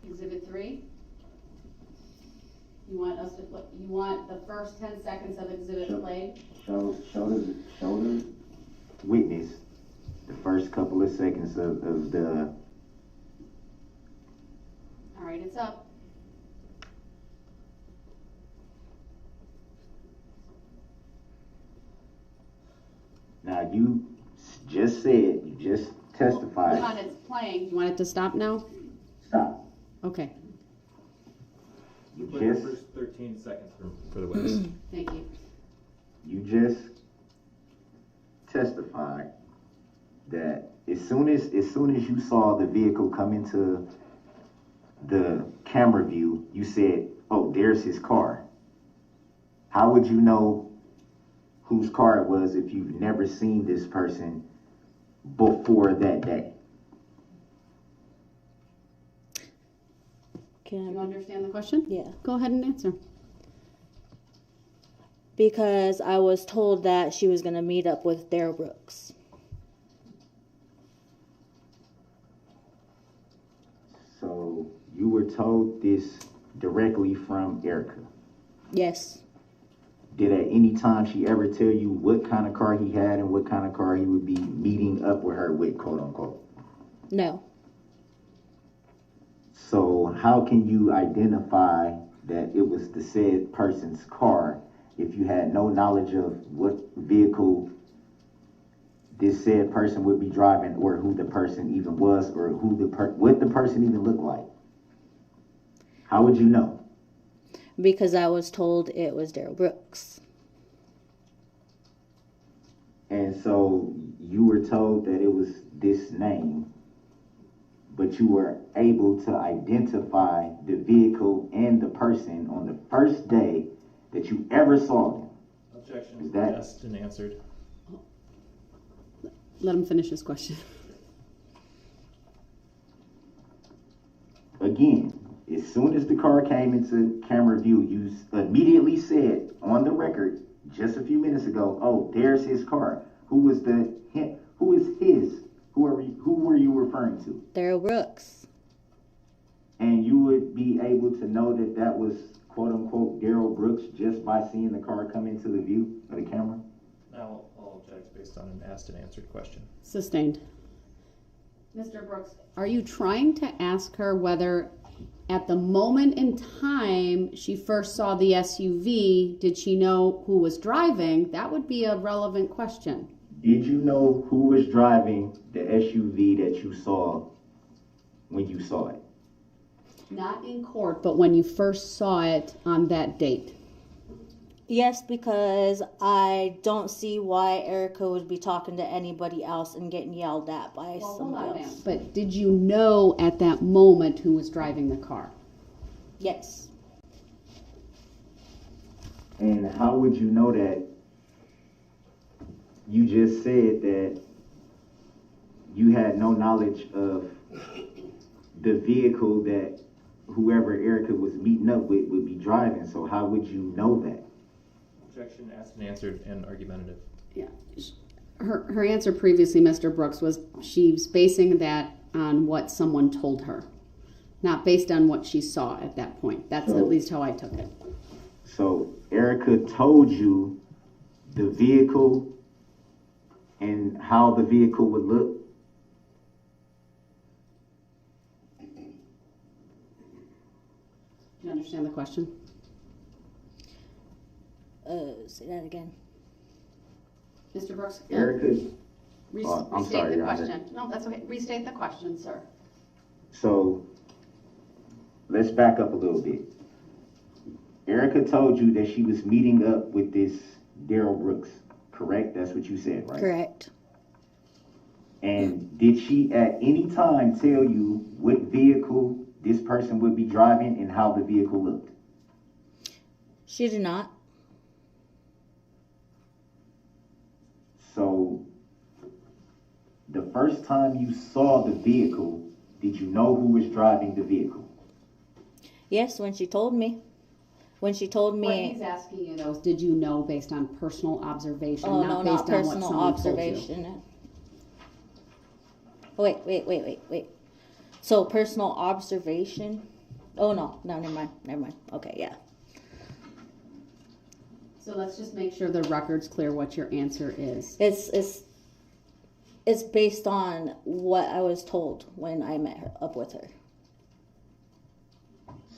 Exhibit 3. You want us to put? You want the first 10 seconds of exhibit played? Show the witness the first couple of seconds of the. All right, it's up. Now you just said, you just testified. Hold on, it's playing. You want it to stop now? Stop. Okay, You Play the just first 13 seconds for the witness. thank you. You just testified that as soon as you saw the vehicle come into the camera view, you said, "Oh, there's his car." How would you know whose car it was if you've never seen this person before that day? Do you understand the question? Yeah. Go ahead and answer. Because I was told that she was going to meet up with Darrell Brooks. So you were told this directly from Erica. Yes. Did at any time she ever tell you what kind of car he had and what kind of car he would be meeting up with her with, quote unquote? No. So how can you identify that it was the said person's car if you had no knowledge of what vehicle this said person would be driving, or who the person even was, or what the person even looked like? How would you know? Because I was told it was Darrell Brooks. And so you were told that it was this name, but you were able to identify the vehicle and the person on the first day that you ever saw them. Objection. Is that- asked and answered. Let him finish his question. Again, as soon as the car came into camera view, you immediately said on the record just a few minutes ago, "Oh, there's his car." Who is Who were you referring to? Darrell Brooks. And you would be able to know that that was quote unquote Darrell Brooks just by seeing the car come into the view of the camera? Now I'll object based on an asked and answered question. Sustained. Mr. Brooks, are you trying to ask her whether at the moment in time she first saw the SUV, did she know who was driving? That would be a relevant question. Did you know who was driving the SUV that you saw when you saw it? Not in court, but when you first saw it on that date. Yes, because I don't see why Erica would be talking to anybody else and getting yelled at by somebody else. But did you know at that moment who was driving the car? Yes. And how would you know that? You just said that you had no knowledge of the vehicle that whoever Erica was meeting up with would be driving. So how would you know that? Objection, asked and answered, and argumentative. Yeah. Her answer previously, Mr. Brooks, was she's basing that on what someone told her, not based on what she saw at that point. That's at least how I took it. So Erica told you the vehicle and how the vehicle would look? Do you understand the question? Say that again. Mr. Brooks? Erica, I'm restate sorry, the Your Honor. question. No, that's okay. Restate the question, sir. So let's back up a little bit. Erica told you that she was meeting up with this Darrell Brooks, correct? That's what you said, right? Correct. And did she at any time tell you what vehicle this person would be driving and how the vehicle looked? She did not. So the first time you saw the vehicle, did you know who was driving the vehicle? Yes, when she told me. When she told me. What he's asking you, though, is did you know based on personal observation, Oh, not no, based not on what personal someone observation. told Oh, wait. So personal observation? Oh, no, never mind. Okay, yeah. you? So let's just make sure the record's clear what your answer is. It's based on what I was told when I met up with her.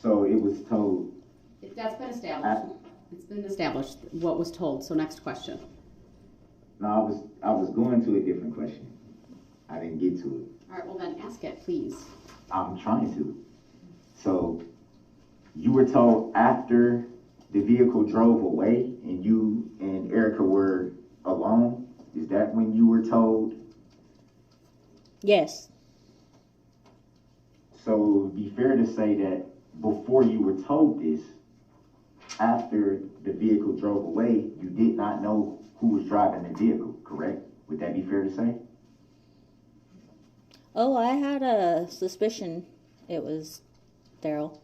So it was told. That's been established. It's been established what was told. So next question. No, I was going to a different question. I didn't get to it. All right, well then ask it, please. I'm trying to. So you were told after the vehicle drove away and you and Erica were alone? Is that when you were told? Yes. So it would be fair to say that before you were told this, after the vehicle drove away, you did not know who was driving the vehicle, correct? Would that be fair to say? Oh, I had a suspicion it was Darrell.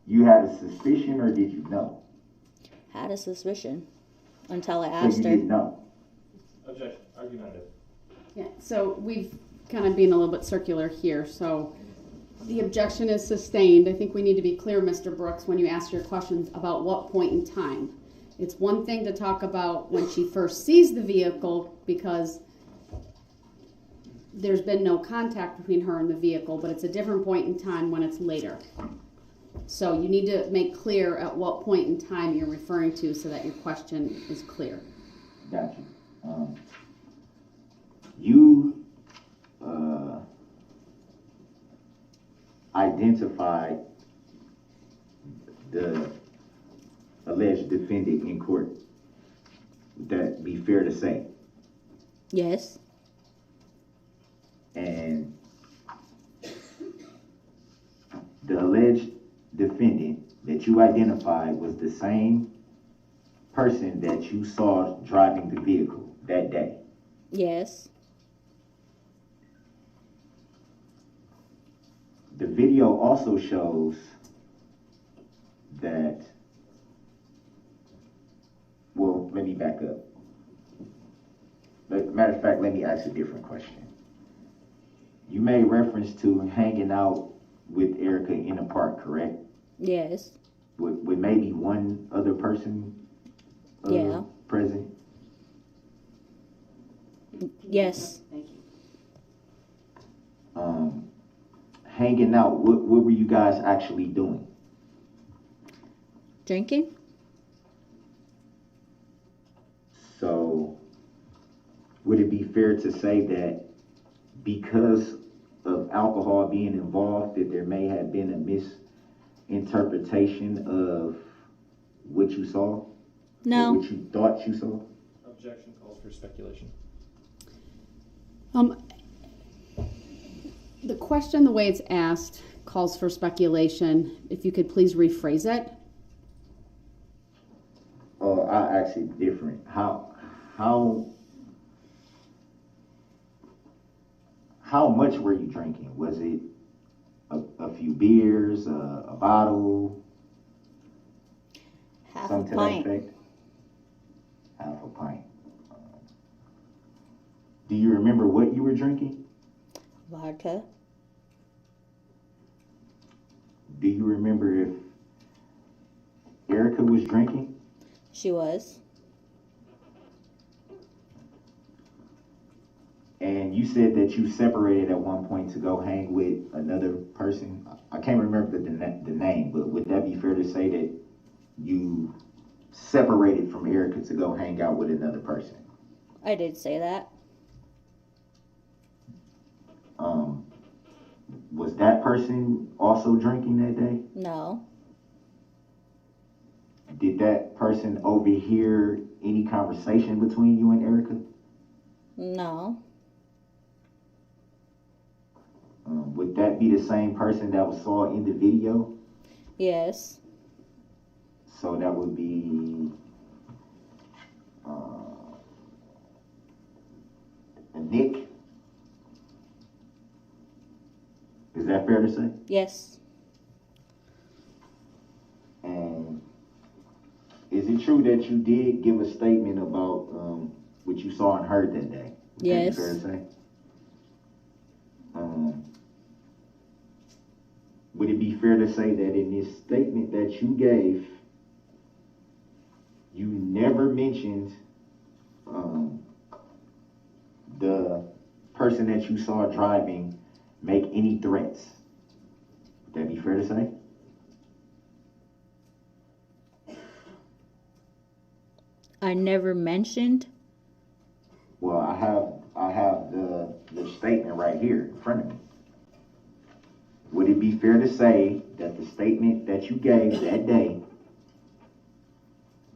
You had a suspicion or did you know? Had a suspicion until I So asked you her. didn't know. Objection, argumentative. Yeah, so we've kind of been a little bit circular here. So the objection is sustained. I think we need to be clear, Mr. Brooks, when you ask your questions about what point in time. It's one thing to talk about when she first sees the vehicle because there's been no contact between her and the vehicle, but it's a different point in time when it's later. So you need to make clear at what point in time you're referring to so that your question is clear. Got you. You identified the alleged defendant in court. Would that be fair to say? Yes. And the alleged defendant that you identified was the same person that you saw driving the vehicle that day. Yes. The video also shows that, well, let me back up. Matter of fact, let me ask a different question. You made reference to hanging out with Erica in the park, correct? Yes. With maybe one other person Yeah. present? Yes. Thank you. Hanging out, what were you guys actually doing? Drinking? So, would it be fair to say that because of alcohol being involved, that there may have been a misinterpretation of what you saw? Or No. what you thought you saw? Objection calls for speculation. The question, the way it's asked, calls for speculation. If you could please rephrase it. Oh, I asked it different. How much were you drinking? Was it a few beers, a bottle, Half a something to that pint. effect? Half a pint. Do you remember what you were drinking? Vodka. Do you remember if Erica was drinking? She was. And you said that you separated at one point to go hang with another person. I can't remember the name, but would that be fair to say that you separated from Erica to go hang out with another person? I did say that. Was that person also drinking that day? No. Did that person overhear any conversation between you and Erica? No. Would that be the same person that was saw in the video? Yes. So that would be Nick. Is that fair to say? Yes. And is it true that you did give a statement about what you saw and heard that day? Would Yes. that be fair to say? Would it be fair to say that in this statement that you gave, you never mentioned the person that you saw driving make any threats? Would that be fair to say? I never mentioned. Well, I have the statement right here in front of me. Would it be fair to say that the statement that you gave that day,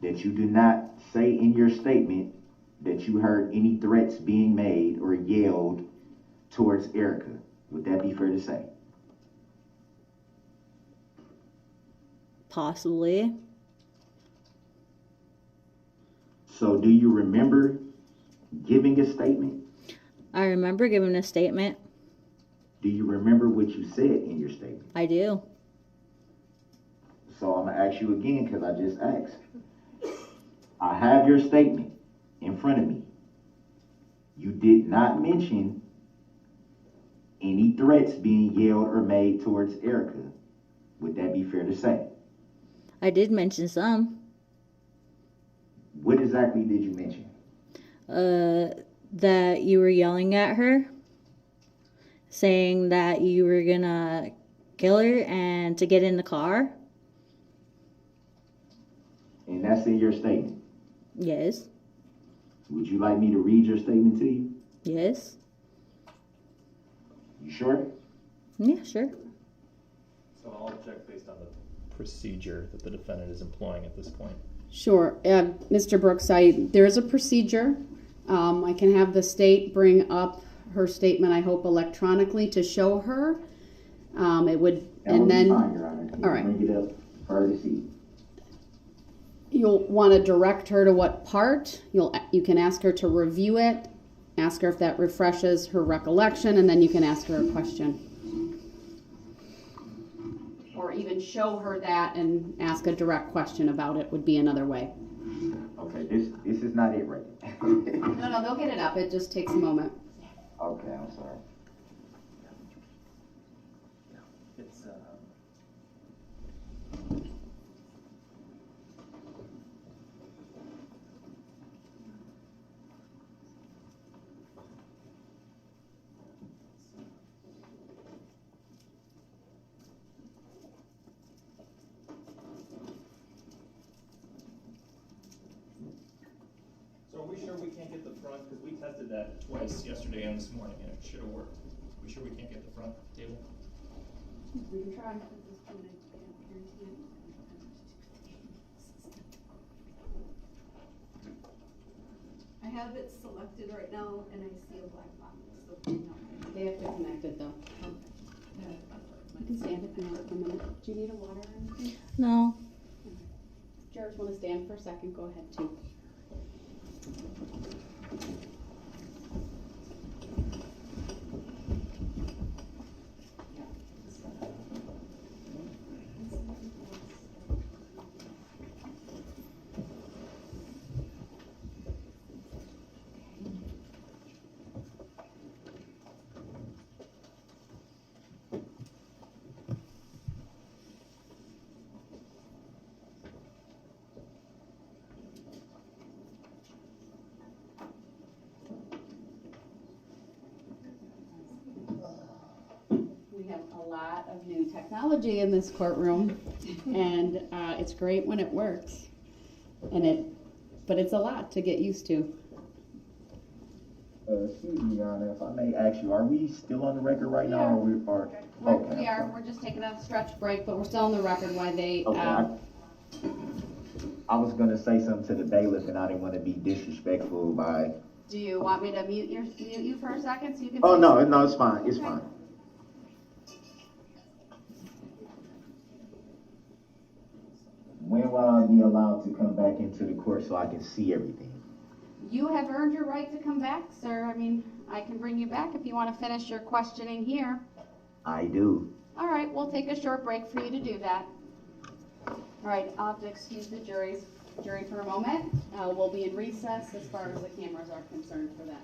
that you do not say in your statement that you heard any threats being made or yelled towards Erica? Would that be fair to say? Possibly. So do you remember giving a statement? I remember giving a statement. Do you remember what you said in your statement? I do. So I'm going to ask you again because I just asked. I have your statement in front of me. You did not mention any threats being yelled or made towards Erica. Would that be fair to say? I did mention some. What exactly did you mention? That you were yelling at her, saying that you were gonna kill her and to get in the car. And that's in your statement. Yes. Would you like me to read your statement to you? Yes. You sure? Yeah, sure. So I'll object based on the procedure that the defendant is employing at this point. Sure. Mr. Brooks, there is a procedure. I can have the state bring up her statement, I hope, electronically to show her. It would, That and would be then, fine, Your Honor. all right. Bring it up for her to see. You'll want to direct her to what part. You can ask her to review it, ask her if that refreshes her recollection, and then you can ask her a question. Or even show her that and ask a direct question about it would be another way. Okay, this is not it right now. No, they'll get it up. It just takes a moment. Okay, I'm sorry. So are we sure we can't get the front, because we tested that twice yesterday and this morning, and it should have worked. Are we sure we can't get the front table? We can try. I have it selected right now and I see a black box, so no. They have to connect it though. You can stand if you want for a minute. Do you need a water or anything? No. Jared, want to stand for a second? Go ahead too. We have a lot of new technology in this courtroom, and it's great when it works. But it's a lot to get used to. Excuse me, Your Honor, if I may ask you, are we still on the record right now, or we are? Okay. We are. We're just taking a stretch break, but we're still on the record. Why they? Okay. I was gonna say something to the bailiff, and I didn't want to be disrespectful by. Do you want me to mute you for a second so you can? Oh no, it's fine. It's fine. When will I be allowed to come back into the court so I can see everything? You have earned your right to come back, sir. I mean, I can bring you back if you want to finish your questioning here. I do. All right, we'll take a short break for you to do that. All right, I'll have to excuse the jury for a moment. We'll be in recess as far as the cameras are concerned for that.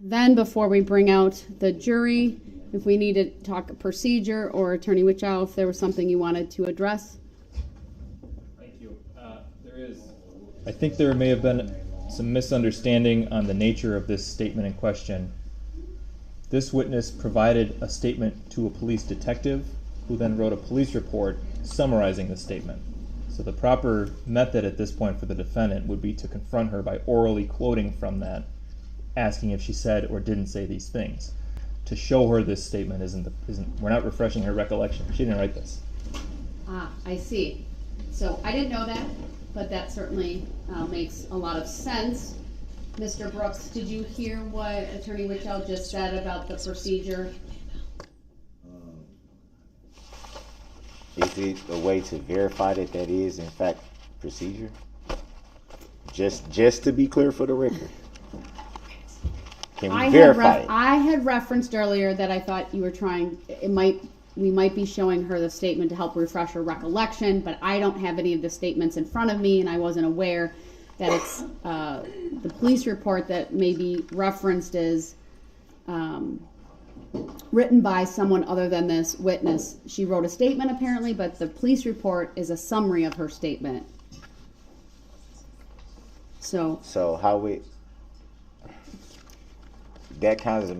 Then before we bring out the jury, if we need to talk procedure, or Attorney Witchow, if there was something you wanted to address. Thank you. I think there may have been some misunderstanding on the nature of this statement in question. This witness provided a statement to a police detective, who then wrote a police report summarizing the statement. So the proper method at this point for the defendant would be to confront her by orally quoting from that, asking if she said or didn't say these things. To show her this statement we're not refreshing her recollection. She didn't write this. Ah, I see. So I didn't know that, but that certainly makes a lot of sense. Mr. Brooks, did you hear what Attorney Witchow just said about the procedure? Is it a way to verify that that is in fact procedure? Just to be clear for the record. Can we verify it? I had referenced earlier that I thought you were trying, we might be showing her the statement to help refresh her recollection, but I don't have any of the statements in front of me, and I wasn't aware that it's the police report that may be referenced is written by someone other than this witness. She wrote a statement apparently, but the police report is a summary of her statement. So how we that kind of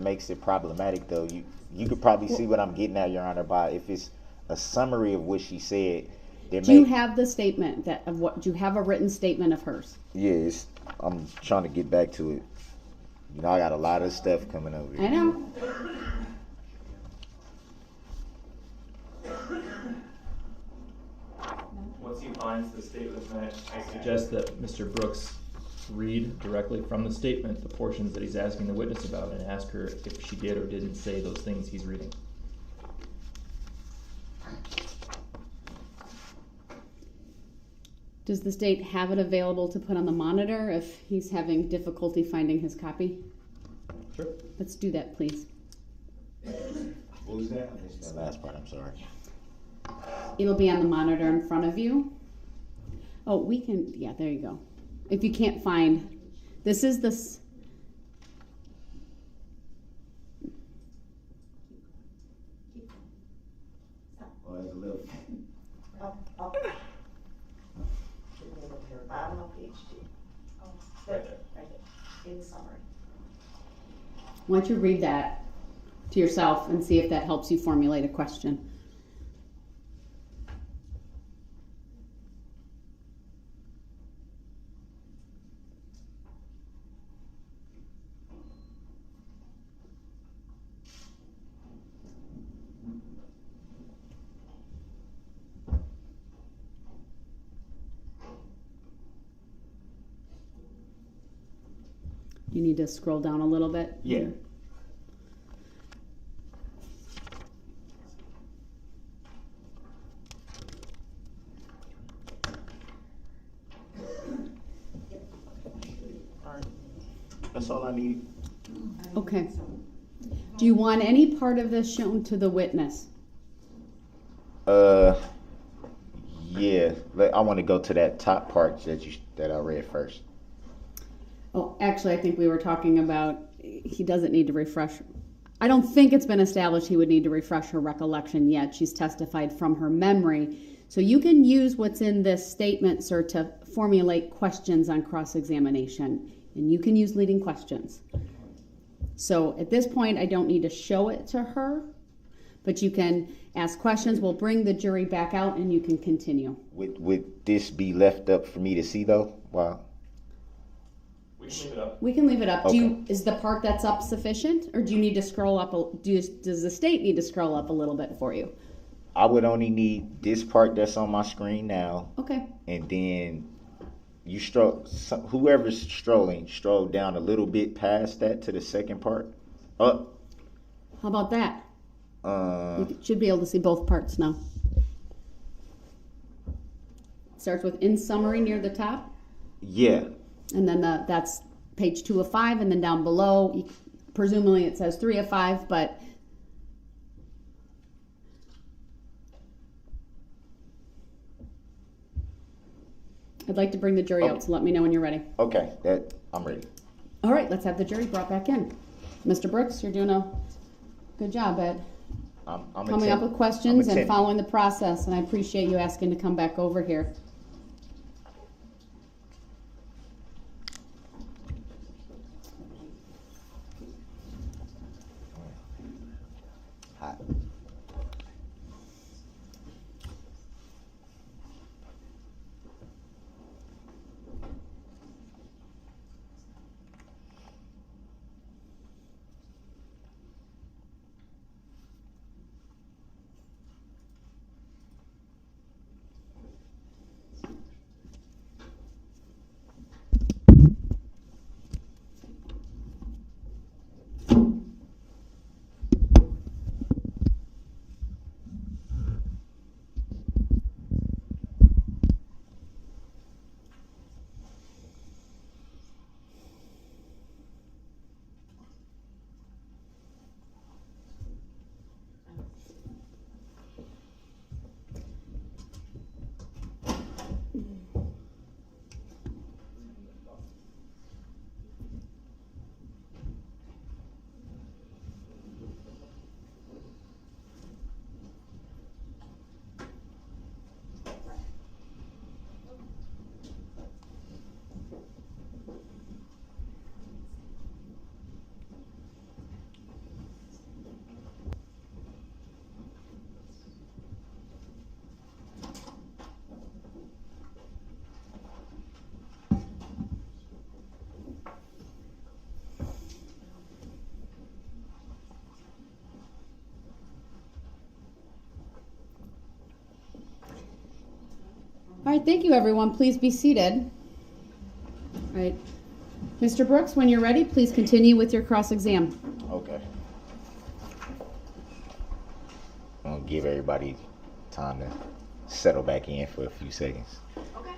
makes it problematic though. You could probably see what I'm getting at, Your Honor, by if it's a summary of what she said. Do you have the statement do you have a written statement of hers? Yes, I'm trying to get back to it. You know, I got a lot of stuff coming over here. I know. Once he finds the statement, I suggest that Mr. Brooks read directly from the statement the portions that he's asking the witness about and ask her if she did or didn't say those things he's reading. Does the state have it available to put on the monitor if he's having difficulty finding his copy? Sure. Let's do that, please. What was that? I missed that last part, I'm sorry. It'll be on the monitor in front of you. Oh, we can, yeah, there you go. If you can't find, this is this. Oh, there's a little. Up. Bottom of page 2. Oh, there, right there, in summary. Why don't you read that to yourself and see if that helps you formulate a question. You need to scroll down a little bit. Yeah. Alright. That's all I need. Okay. Do you want any part of this shown to the witness? Yeah. I want to go to that top part that I read first. Oh, actually, I think we were talking about he doesn't need to refresh. I don't think it's been established he would need to refresh her recollection yet. She's testified from her memory. So you can use what's in this statement, sir, to formulate questions on cross-examination. And you can use leading questions. So at this point, I don't need to show it to her. But you can ask questions. We'll bring the jury back out and you can continue. Would this be left up for me to see, though? Wow. We can leave it up. We can leave it up. Okay. Is the part that's up sufficient? Or do you need to scroll up? Does the state need to scroll up a little bit for you? I would only need this part that's on my screen now. Okay. And then you whoever's strolling, stroll down a little bit past that to the second part. Up. How about that? You should be able to see both parts now. Starts with in summary near the top. Yeah. And then that's page 2 of 5, and then down below, presumably it says 3 of 5, but I'd like to bring the jury out, so let me know when you're ready. Okay, I'm ready. All right, let's have the jury brought back in. Mr. Brooks, you're doing a good job at I'm coming up with questions and attempting. following the process, and I appreciate you asking to come back over here. Hot. All right, thank you, everyone. Please be seated. All right. Mr. Brooks, when you're ready, please continue with your cross-exam. Okay. I'm gonna give everybody time to settle back in for a few seconds. Okay.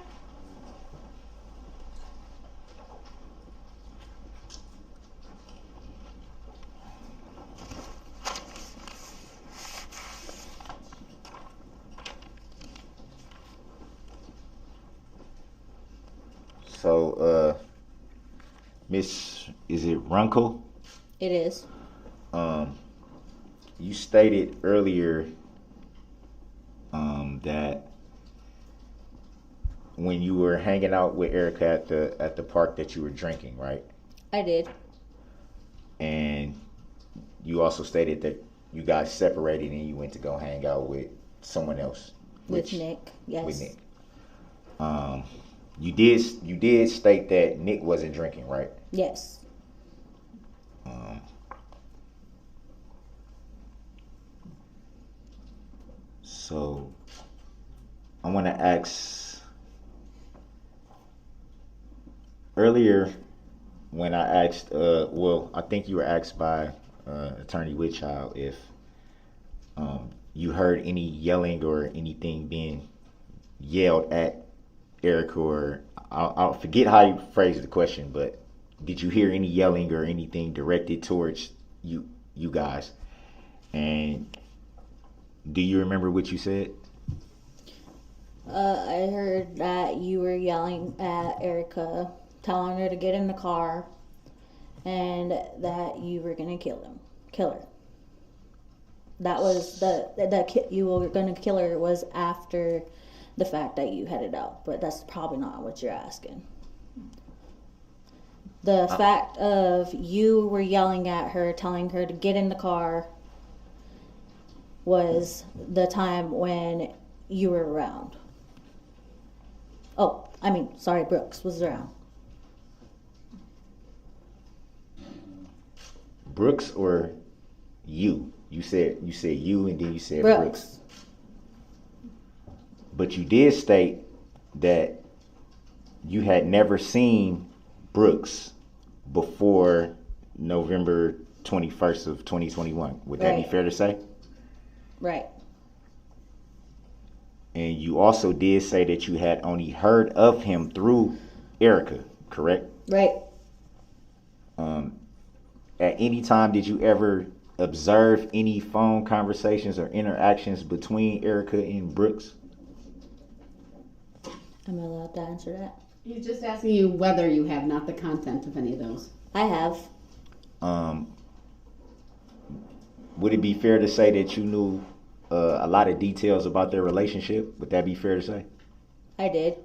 So, Miss, is it Runkle? It is. You stated earlier that when you were hanging out with Erica at the park that you were drinking, right? I did. And you also stated that you guys separated and you went to go hang out with someone else. With Nick, yes. With Nick. You did state that Nick wasn't drinking, right? Yes. So I want to ask, earlier when I asked, I think you were asked by Attorney Whitchild if you heard any yelling or anything being yelled at Erica, or I'll forget how you phrased the question, but did you hear any yelling or anything directed towards you guys? And do you remember what you said? I heard that you were yelling at Erica, telling her to get in the car, and that you were gonna kill her. That was you were gonna kill her was after the fact that you headed out, but that's probably not what you're asking. The fact of you were yelling at her, telling her to get in the car, was the time when you were around. Brooks was around. Brooks or you? You said you, and then you said Brooks. Brooks. But you did state that you had never seen Brooks before November 21st of 2021. Would that be Right. fair to say? Right. And you also did say that you had only heard of him through Erica, correct? Right. At any time, did you ever observe any phone conversations or interactions between Erica and Brooks? Am I allowed to answer that? He's just asking you whether you have, not the content of any of those. I have. Would it be fair to say that you knew a lot of details about their relationship? Would that be fair to say? I did.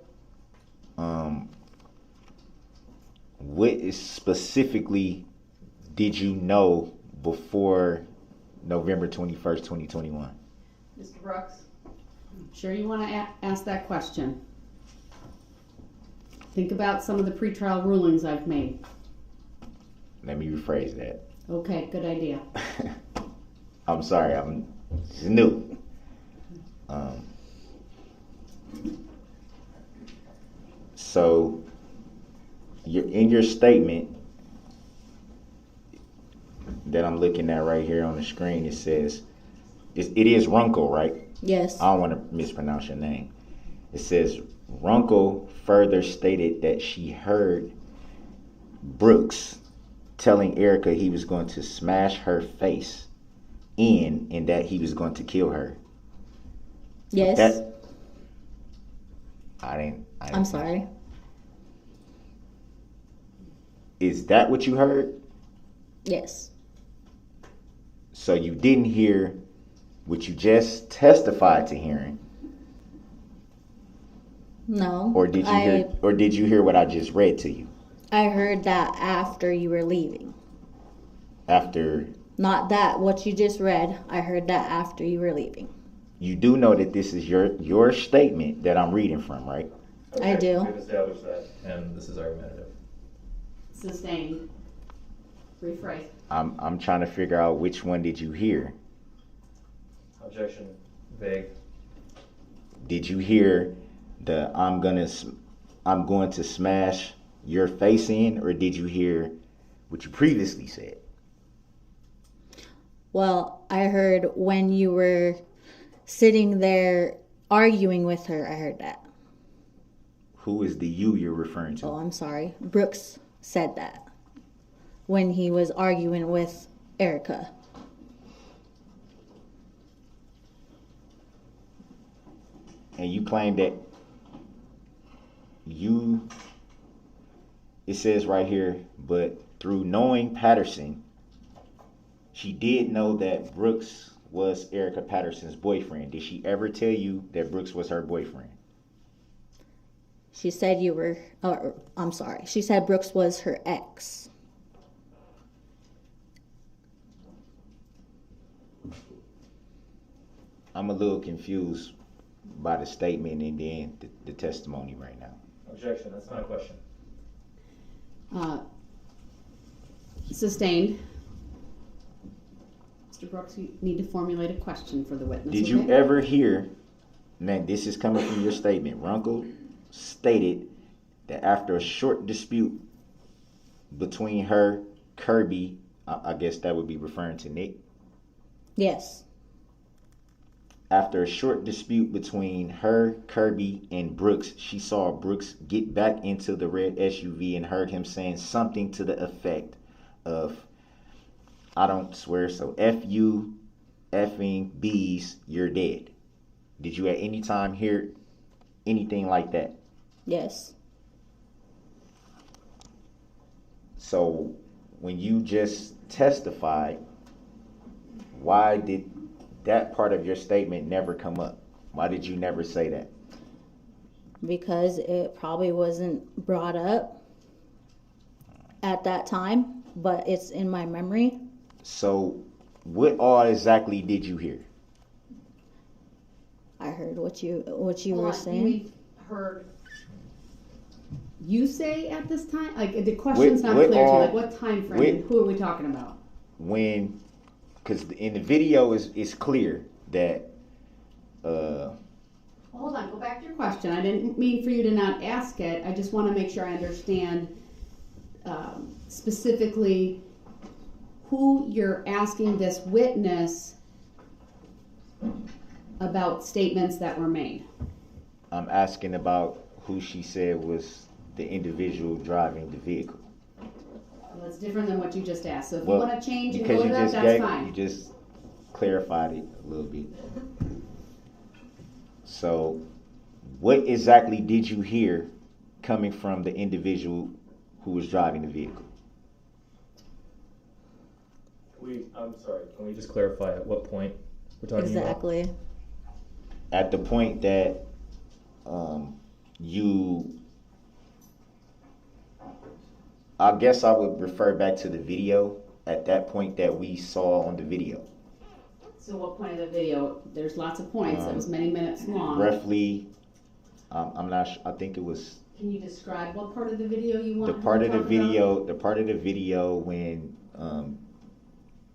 What specifically did you know before November 21st, 2021? Mr. Brooks? Sure you want to ask that question. Think about some of the pretrial rulings I've made. Let me rephrase that. Okay, good idea. I'm sorry, I'm new. So, in your statement that I'm looking at right here on the screen, it says, it is Runkle, right? Yes. I don't want to mispronounce your name. It says, Runkle further stated that she heard Brooks telling Erica he was going to smash her face in and that he was going to kill her. Yes. I didn't I'm sorry. Is that what you heard? Yes. So you didn't hear what you just testified to hearing? No. Or did you hear what I just read to you? I heard that after you were leaving. After? Not that, what you just read. I heard that after you were leaving. You do know that this is your statement that I'm reading from, right? I do. We've established that, and this is argumentative. Sustained. Rephrase. I'm trying to figure out which one did you hear. Objection. Vague. Did you hear the I'm going to smash your face in, or did you hear what you previously said? Well, I heard when you were sitting there arguing with her, I heard that. Who is the you you're referring to? Oh, I'm sorry. Brooks said that when he was arguing with Erica. And you claim that it says right here, but through knowing Patterson, she did know that Brooks was Erica Patterson's boyfriend. Did she ever tell you that Brooks was her boyfriend? She said she said Brooks was her ex. I'm a little confused by the statement and then the testimony right now. Objection. That's not a question. Sustained. Mr. Brooks, you need to formulate a question for the witness. Did you ever hear, now this is coming from your statement, Runkle stated that after a short dispute between her, Kirby, I guess that would be referring to Nick. Yes. After a short dispute between her, Kirby, and Brooks, she saw Brooks get back into the red SUV and heard him saying something to the effect of, I don't swear, so F you, effing bees, you're dead. Did you at any time hear anything like that? Yes. So when you just testified, why did that part of your statement never come up? Why did you never say that? Because it probably wasn't brought up at that time, but it's in my memory. So what all exactly did you hear? I heard what you were saying. We heard you say at this time? Like, the question's not clear to me. Like, what time frame? And who are we talking about? When, because in the video it's clear that. Hold on, go back to your question. I didn't mean for you to not ask it. I just want to make sure I understand specifically who you're asking this witness about statements that were made. I'm asking about who she said was the individual driving the vehicle. Well, that's different than what you just asked. So if you want to change and because go to that, that's fine. You just clarified it a little bit. So what exactly did you hear coming from the individual who was driving the vehicle? I'm sorry, can we just clarify at what point we're talking about? Exactly. At the point that I guess I would refer back to the video at that point that we saw on the video. So what point of the video? There's lots of points. It was many minutes long. Roughly, I'm not sure, I think it was Can you describe what part of the video you want? the part of the video when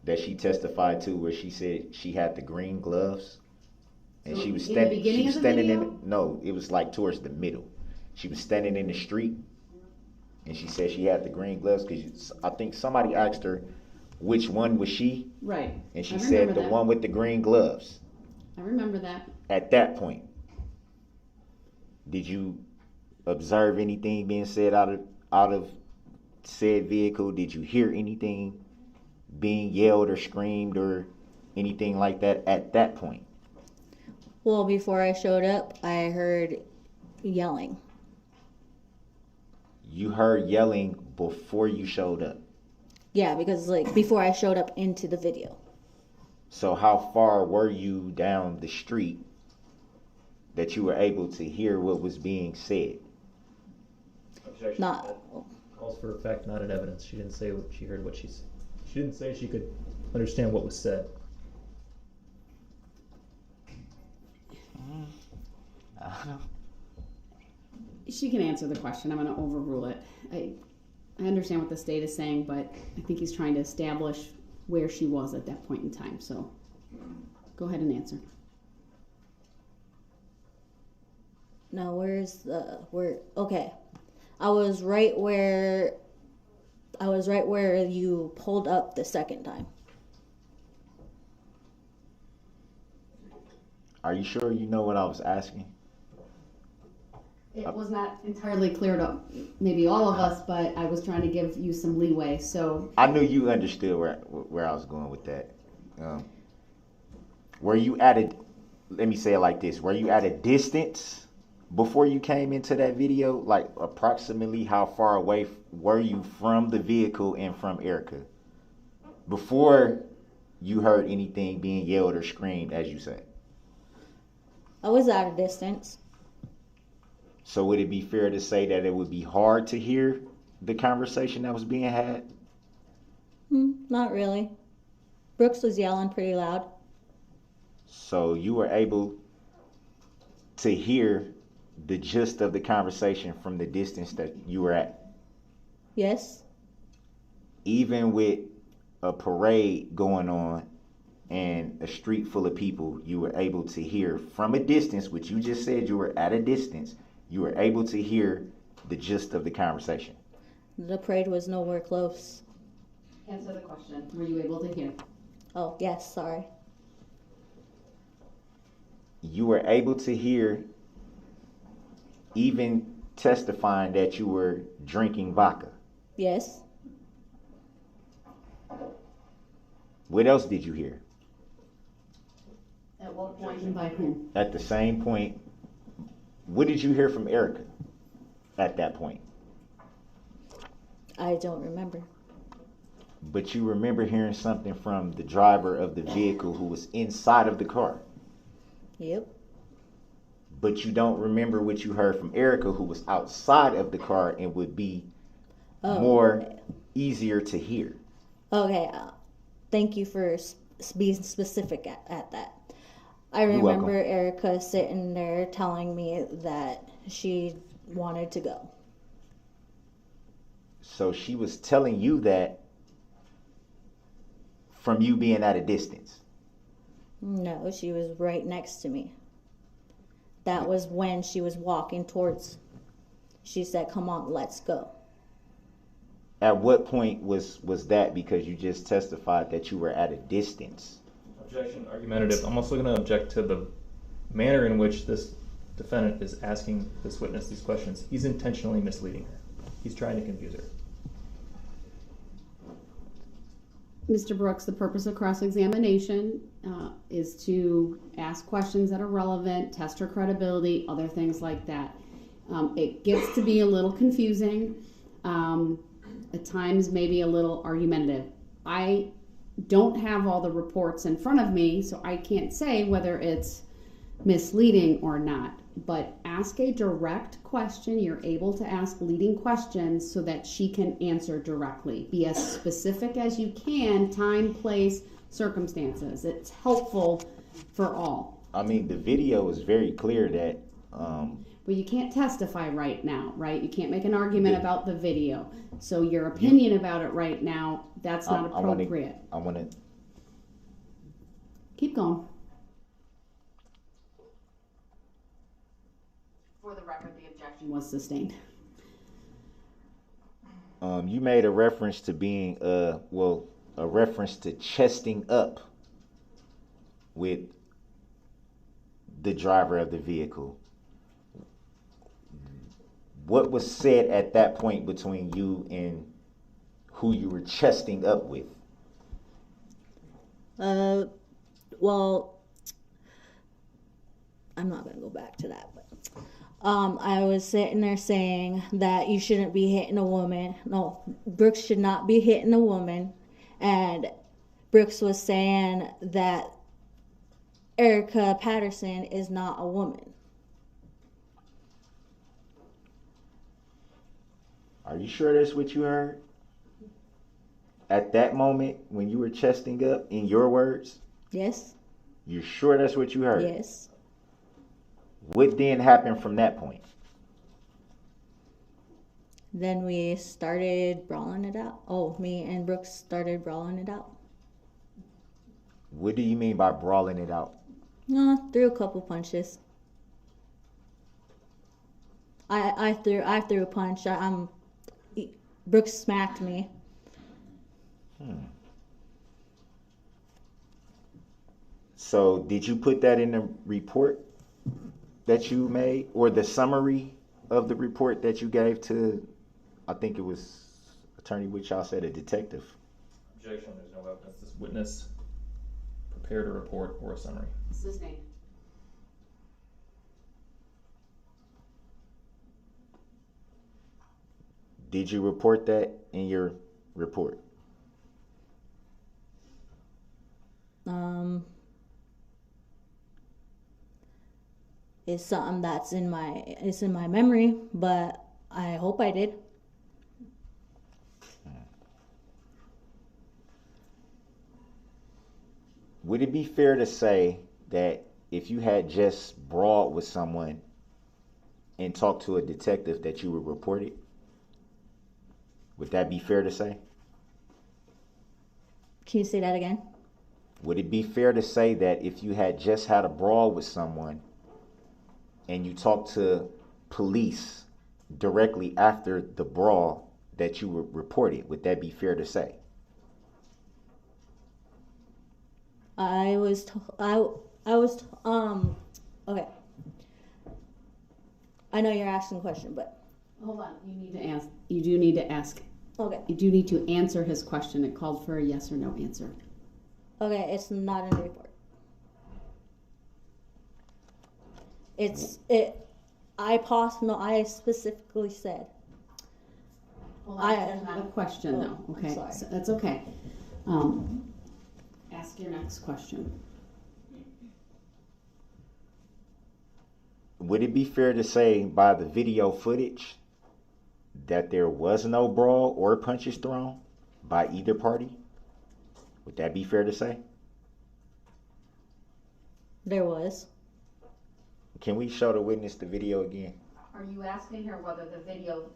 that she testified to, where she said she had the green gloves, and So she was in the beginning of the video? no, it was like towards the middle. She was standing in the street, and she said she had the green gloves because I think somebody asked her which one was she, Right. and she I said remember the that. one with the green gloves. I remember that. At that point, did you observe anything being said out of said vehicle? Did you hear anything being yelled or screamed or anything like that at that point? Well, before I showed up, I heard yelling. You heard yelling before you showed up. Yeah, because like before I showed up into the video. So how far were you down the street that you were able to hear what was being said? Objection. Not. That calls for a fact, not an evidence. She didn't say what she heard. She didn't say she could understand what was said. I don't know. She can answer the question. I'm going to overrule it. I understand what the state is saying, but I think he's trying to establish where she was at that point in time. So go ahead and answer. No, okay. I was right where you pulled up the second time. Are you sure you know what I was asking? It was not entirely clear to maybe all of us, but I was trying to give you some leeway. So I knew you understood where I was going with that. Were you at a, let me say it like this, were you at a distance before you came into that video? Like approximately how far away were you from the vehicle and from Erica before you heard anything being yelled or screamed, as you said? I was at a distance. So would it be fair to say that it would be hard to hear the conversation that was being had? Not really. Brooks was yelling pretty loud. So you were able to hear the gist of the conversation from the distance that you were at? Yes. Even with a parade going on and a street full of people, you were able to hear from a distance, which you just said you were at a distance, you were able to hear the gist of the conversation. The parade was nowhere close. answer the question. Were you able to hear? Oh, yes, sorry. You were able to hear, even testifying that you were drinking vodka. Yes. What else did you hear? At what point and by whom? At the same point, what did you hear from Erica at that point? I don't remember. But you remember hearing something from the driver of the vehicle who was inside of the car. Yep. But you don't remember what you heard from Erica, who was outside of the car and would be more easier to hear. Okay. Thank you for being specific at that. I You're remember welcome. Erica sitting there telling me that she wanted to go. So she was telling you that from you being at a distance. No, she was right next to me. That was when she was walking towards. She said, "Come on, let's go." At what point was that? Because you just testified that you were at a distance. Objection, argumentative. I'm also going to object to the manner in which this defendant is asking this witness these questions. He's intentionally misleading her. He's trying to confuse her. Mr. Brooks, the purpose of cross-examination is to ask questions that are relevant, test her credibility, other things like that. It gets to be a little confusing, at times maybe a little argumentative. I don't have all the reports in front of me, so I can't say whether it's misleading or not. But ask a direct question. You're able to ask leading questions so that she can answer directly. Be as specific as you can, time, place, circumstances. It's helpful for all. I mean, the video is very clear that But you can't testify right now, right? You can't make an argument about the video. So your opinion about it right now, that's not appropriate. I want to Keep going. For the record, the objection was sustained. You made a reference to being a reference to chesting up with the driver of the vehicle. What was said at that point between you and who you were chesting up with? Well, I'm not gonna go back to that, but I was sitting there saying that you shouldn't be hitting a woman. No, Brooks should not be hitting a woman, and Brooks was saying that Erica Patterson is not a woman. Are you sure that's what you heard? At that moment when you were chesting up, in your words? Yes. You're sure that's what you heard? Yes. What then happened from that point? Then we started brawling it out. Oh, me and Brooks started brawling it out. What do you mean by brawling it out? Threw a couple punches. I threw a punch. Brooks smacked me. So did you put that in the report that you made, or the summary of the report that you gave to, I think it was Attorney Whitchaw said, a detective? Objection, there's no evidence. This witness prepared a report or a summary. Sustained. Did you report that in your report? It's something that's in my memory, but I hope I did. Would it be fair to say that if you had just brawled with someone and talked to a detective that you would report it? Would that be fair to say? Can you say that again? Would it be fair to say that if you had just had a brawl with someone and you talked to police directly after the brawl that you would report it? Would that be fair to say? Okay. I know you're asking a question, but Hold on. You need to ask. You do need to ask. okay. You do need to answer his question. It called for a yes or no answer. Okay, it's not in the report. I specifically said. Well, that's not a question, though. Okay, sorry. so that's okay. Ask your next question. Would it be fair to say by the video footage that there was no brawl or punches thrown by either party? Would that be fair to say? There was. Can we show the witness the video again? Are you asking her whether the video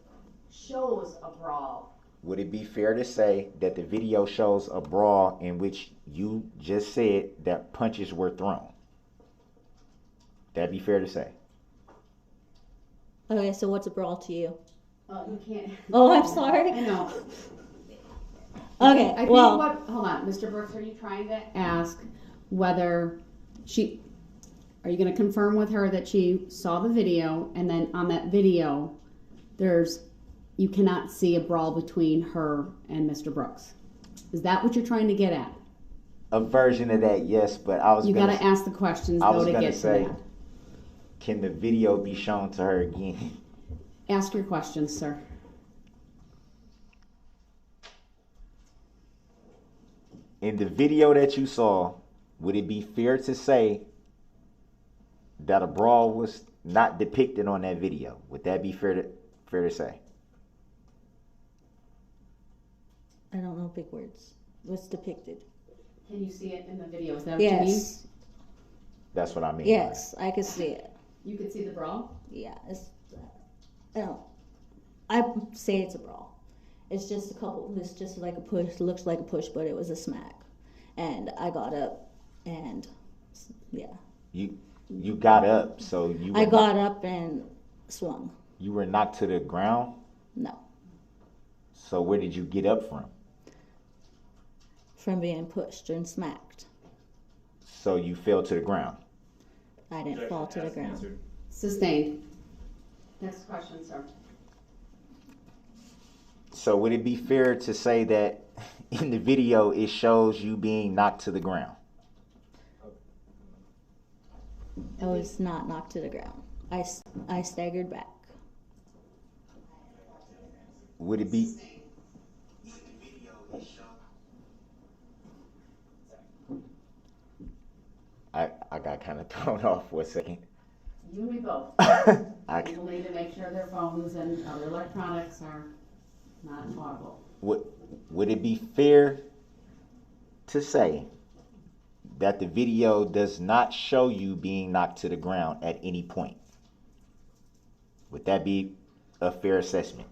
shows a brawl? Would it be fair to say that the video shows a brawl in which you just said that punches were thrown? That'd be fair to say. Okay, so what's a brawl to you? You can't. Oh, I'm sorry. I know. Okay, I think well. hold on, Mr. Brooks, are you trying to ask whether are you going to confirm with her that she saw the video, and then on that video, you cannot see a brawl between her and Mr. Brooks? Is that what you're trying to get at? A version of that, yes, but I was. You got to ask the questions though to get to that. Can the video be shown to her again? Ask your questions, sir. In the video that you saw, would it be fair to say that a brawl was not depicted on that video? Would that be fair to say? I don't know big words. What's depicted? Can you see it in the video? Is that what you mean? Yes. That's what I mean. Yes, I could see it. You could see the brawl? Yeah, I say it's a brawl. It's just it's just like a push, looks like a push, but it was a smack. And I got up and, yeah. You got up, so you I got up and swung. You were knocked to the ground? No. So where did you get up from? From being pushed and smacked. So you fell to the ground? I didn't fall to the ground. Sustained. Next question, sir. So would it be fair to say that in the video it shows you being knocked to the ground? I was not knocked to the ground. I staggered back. Would it be? I got kind of thrown off for a second. You and me both. People need to make sure their phones and other electronics are not inaudible. Would it be fair to say that the video does not show you being knocked to the ground at any point? Would that be a fair assessment?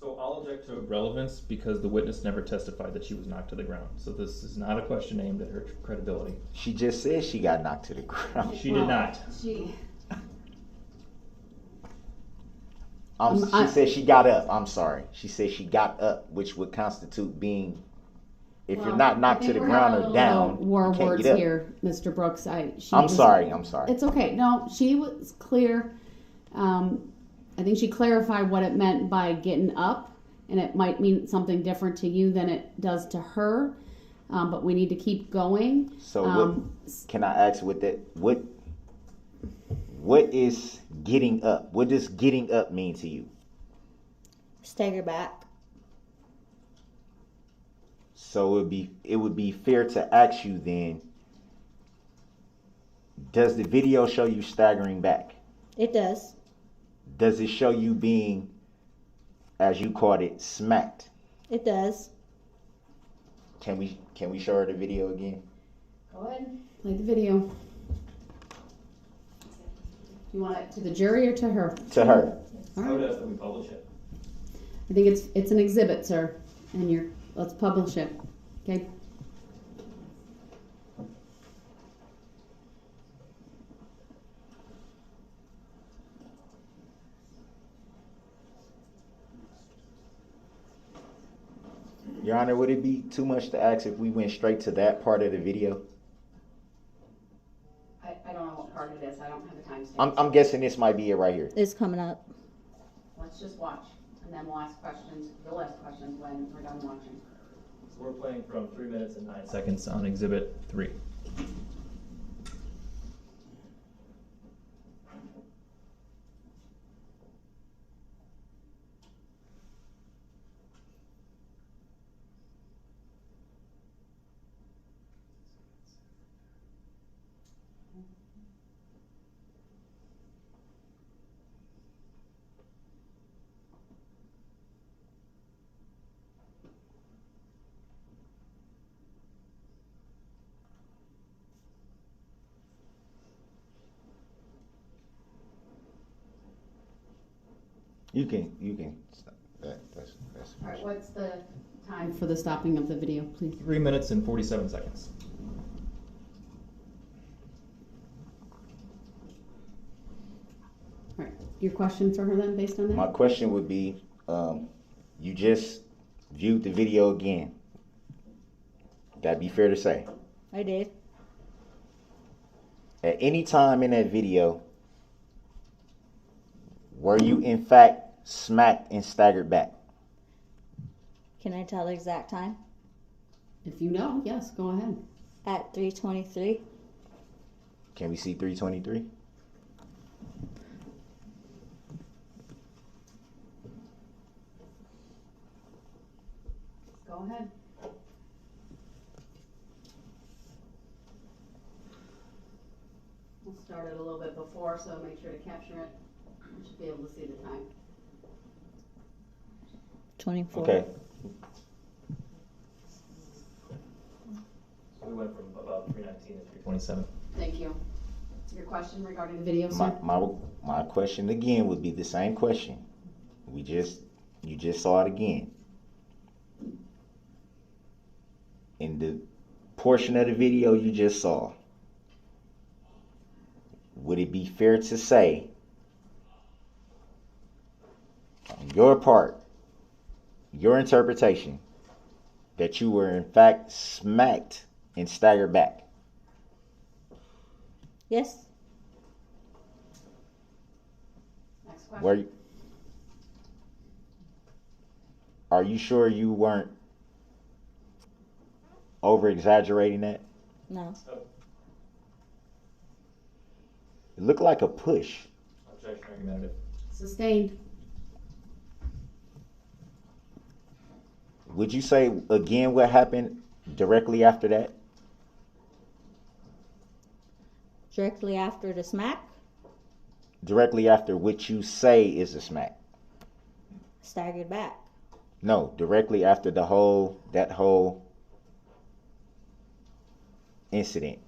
So I'll object to relevance because the witness never testified that she was knocked to the ground. So this is not a question aimed at her credibility. She just said she got knocked to the ground. She did not. She said she got up. I'm sorry. She said she got up, which would constitute being, if you're not knocked to the ground or down, war you can't words get up. here, Mr. Brooks. I'm sorry. It's okay. No, she was clear. I think she clarified what it meant by getting up, and it might mean something different to you than it does to her. But we need to keep going. So can I ask what is getting up? What does getting up mean to you? Stagger back. So it would be fair to ask you then, does the video show you staggering back? It does. Does it show you being, as you called it, smacked? It does. Can we show her the video again? Go ahead. Play the video. You want it to the jury or to her? To her. All I would right. ask that we publish it. I think it's an exhibit, sir, and let's publish it. Okay. Your Honor, would it be too much to ask if we went straight to that part of the video? I don't know what part it is. I don't have the timestamp. I'm guessing this might be it right here. It's coming up. Let's just watch, and then we'll ask questions. You'll ask questions when we're done watching. So we're playing from 3 minutes and 9 seconds on Exhibit 3. You can stop. That's All right. What's the time for the stopping of the video, please? 3 minutes and 47 seconds. All right. Your question for her then, based on that? My question would be, you just viewed the video again. That'd be fair to say. I did. At any time in that video, were you in fact smacked and staggered back? Can I tell the exact time? If you know, yes, go ahead. At 3:23. Can we see 3:23? Go ahead. We'll start it a little bit before, so make sure to capture it. You should be able to see the time. 24. Okay. So we went from about 319 to 327. Thank you. Your question regarding the video, sir? My question again would be the same question. You just saw it again. In the portion of the video you just saw, would it be fair to say, on your part, your interpretation, that you were in fact smacked and staggered back? Yes. Next question. Were you, are you sure you weren't over exaggerating that? No. It looked like a push. Objection argumentative. Sustained. Would you say again what happened directly after that? Directly after the smack, Directly after what you say is a smack? staggered back. No, directly after that whole incident.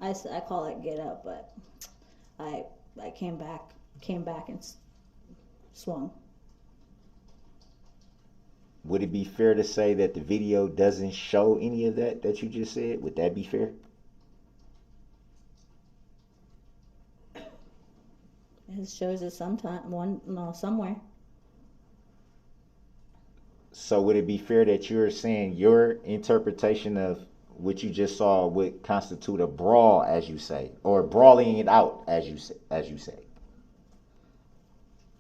I call it get up, but I came back and swung. Would it be fair to say that the video doesn't show any of that you just said? Would that be fair? It shows it somewhere. So would it be fair that you're saying your interpretation of what you just saw would constitute a brawl, as you say, or brawling it out, as you say?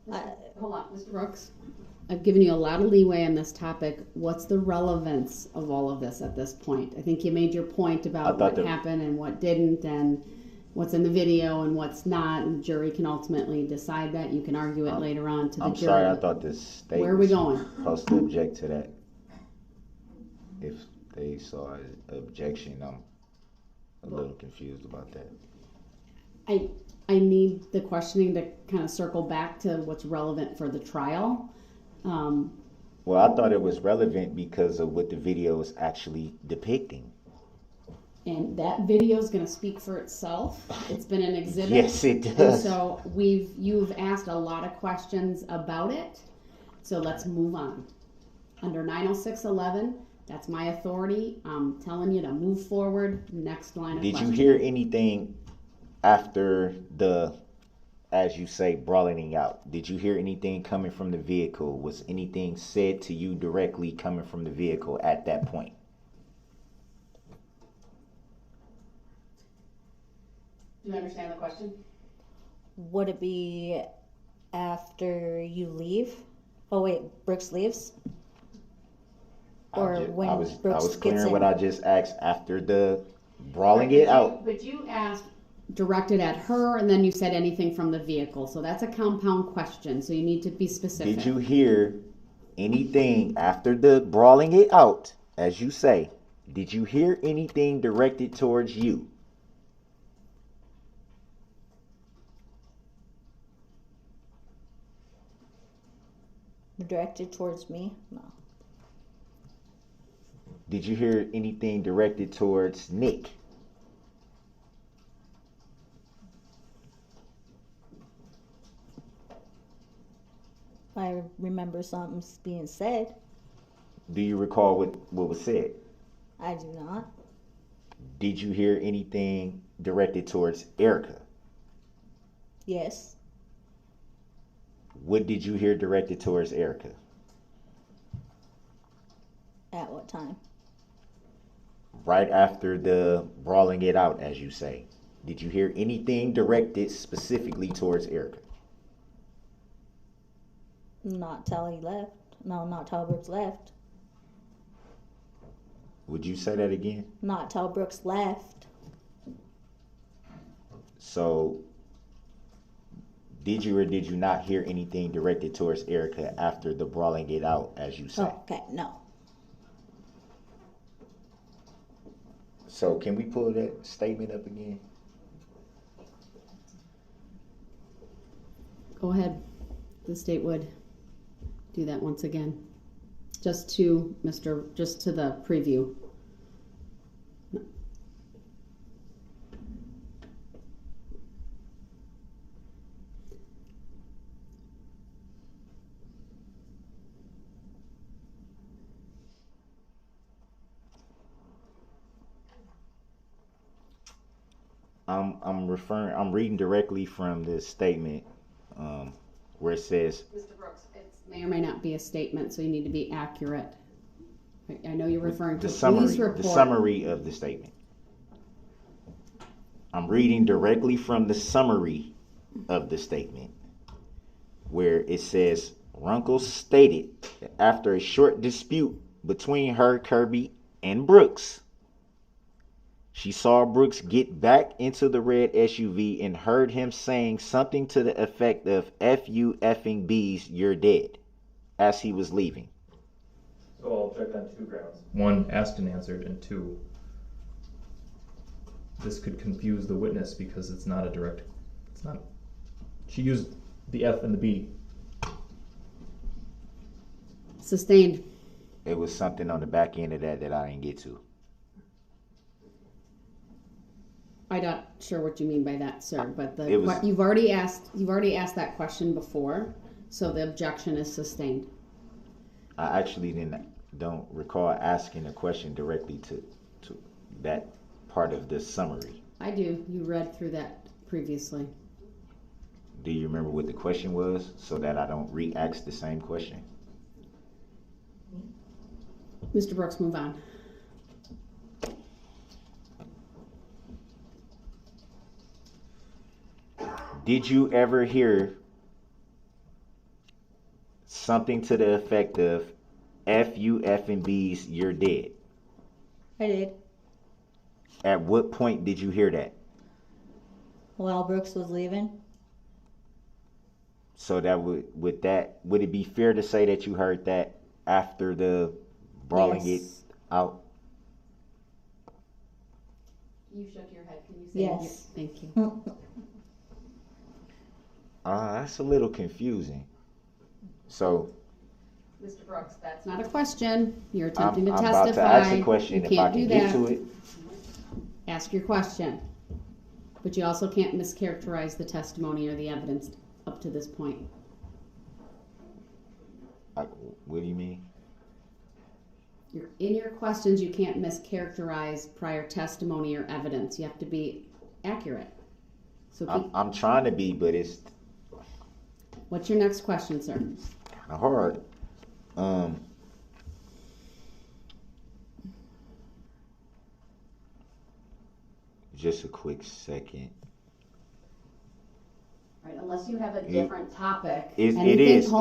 Hold on, Mr. Brooks. I've given you a lot of leeway on this topic. What's the relevance of all of this at this point? I think you made your point about what happened and what didn't, and what's in the video and what's not, and the jury can ultimately decide that. You can argue it later on to the jury. I'm sorry, I thought the state Where are we going? was supposed to object to that. If they saw an objection, I'm a little confused about that. I need the questioning to kind of circle back to what's relevant for the trial. Well, I thought it was relevant because of what the video is actually depicting. And that video is going to speak for itself. It's been an exhibit. Yes, it does. And so you've asked a lot of questions about it. So let's move on. Under 906.11, that's my authority. I'm telling you to move forward. Next line of questioning. Did you hear anything after the, as you say, brawling out? Did you hear anything coming from the vehicle? Was anything said to you directly coming from the vehicle at that point? Do you understand the question? Would it be after you leave? Oh wait, Brooks leaves? Or when I was Brooks gets clearing in? what I just asked after the brawling it out. But you asked directed at her, and then you said anything from the vehicle. So that's a compound question. So you need to be specific. Did you hear anything after the brawling it out, as you say? Did you hear anything directed towards you? Directed towards me? No. Did you hear anything directed towards Nick? I remember something being said. Do you recall what was said? I do not. Did you hear anything directed towards Erica? Yes. What did you hear directed towards Erica? At what time? Right after the brawling it out, as you say. Did you hear anything directed specifically towards Erica? Not till he left. No, not till Brooks left. Would you say that again? Not till Brooks left. So, did you or did you not hear anything directed towards Erica after the brawling it out, as you say? Oh, okay, no. So can we pull that statement up again? Go ahead. The state would do that once again. Just to the preview. I'm reading directly from the statement where it says, Mr. Brooks, it may or may not be a statement, so you need to be accurate. I know you're referring to the police report. summary of the statement. I'm reading directly from the summary of the statement where it says, Runkle stated that after a short dispute between her, Kirby, and Brooks, she saw Brooks get back into the red SUV and heard him saying something to the effect of F you effing bees, you're dead, as he was leaving. So I'll object on 2 grounds. 1, asked and answered, and 2, this could confuse the witness because it's not. She used the F and the B. Sustained. It was something on the back end of that I didn't get to. I'm not sure what you mean by that, sir, but was- you've already asked that question before, so the objection is sustained. I actually don't recall asking a question directly to that part of the summary. I do. You read through that previously. Do you remember what the question was so that I don't re-ask the same question? Mr. Brooks, move on. Did you ever hear something to the effect of F you effing bees, you're dead? I did. At what point did you hear that? While Brooks was leaving. So that would it be fair to say that you heard that after the brawling Yes. it out? You shook your head. Can you say Yes. it? Thank you. That's a little confusing. So Mr. Brooks, that's not a question. You're attempting to I'm testify. about to ask a question. You If I can't can do get that. to it, Ask your question. But you also can't mischaracterize the testimony or the evidence up to this point. what do you mean? In your questions, you can't mischaracterize prior testimony or evidence. You have to be accurate. So I'm trying to be, but it's what's your next question, sir? kind of hard. Just a quick second. Right, unless you have a different topic. It is.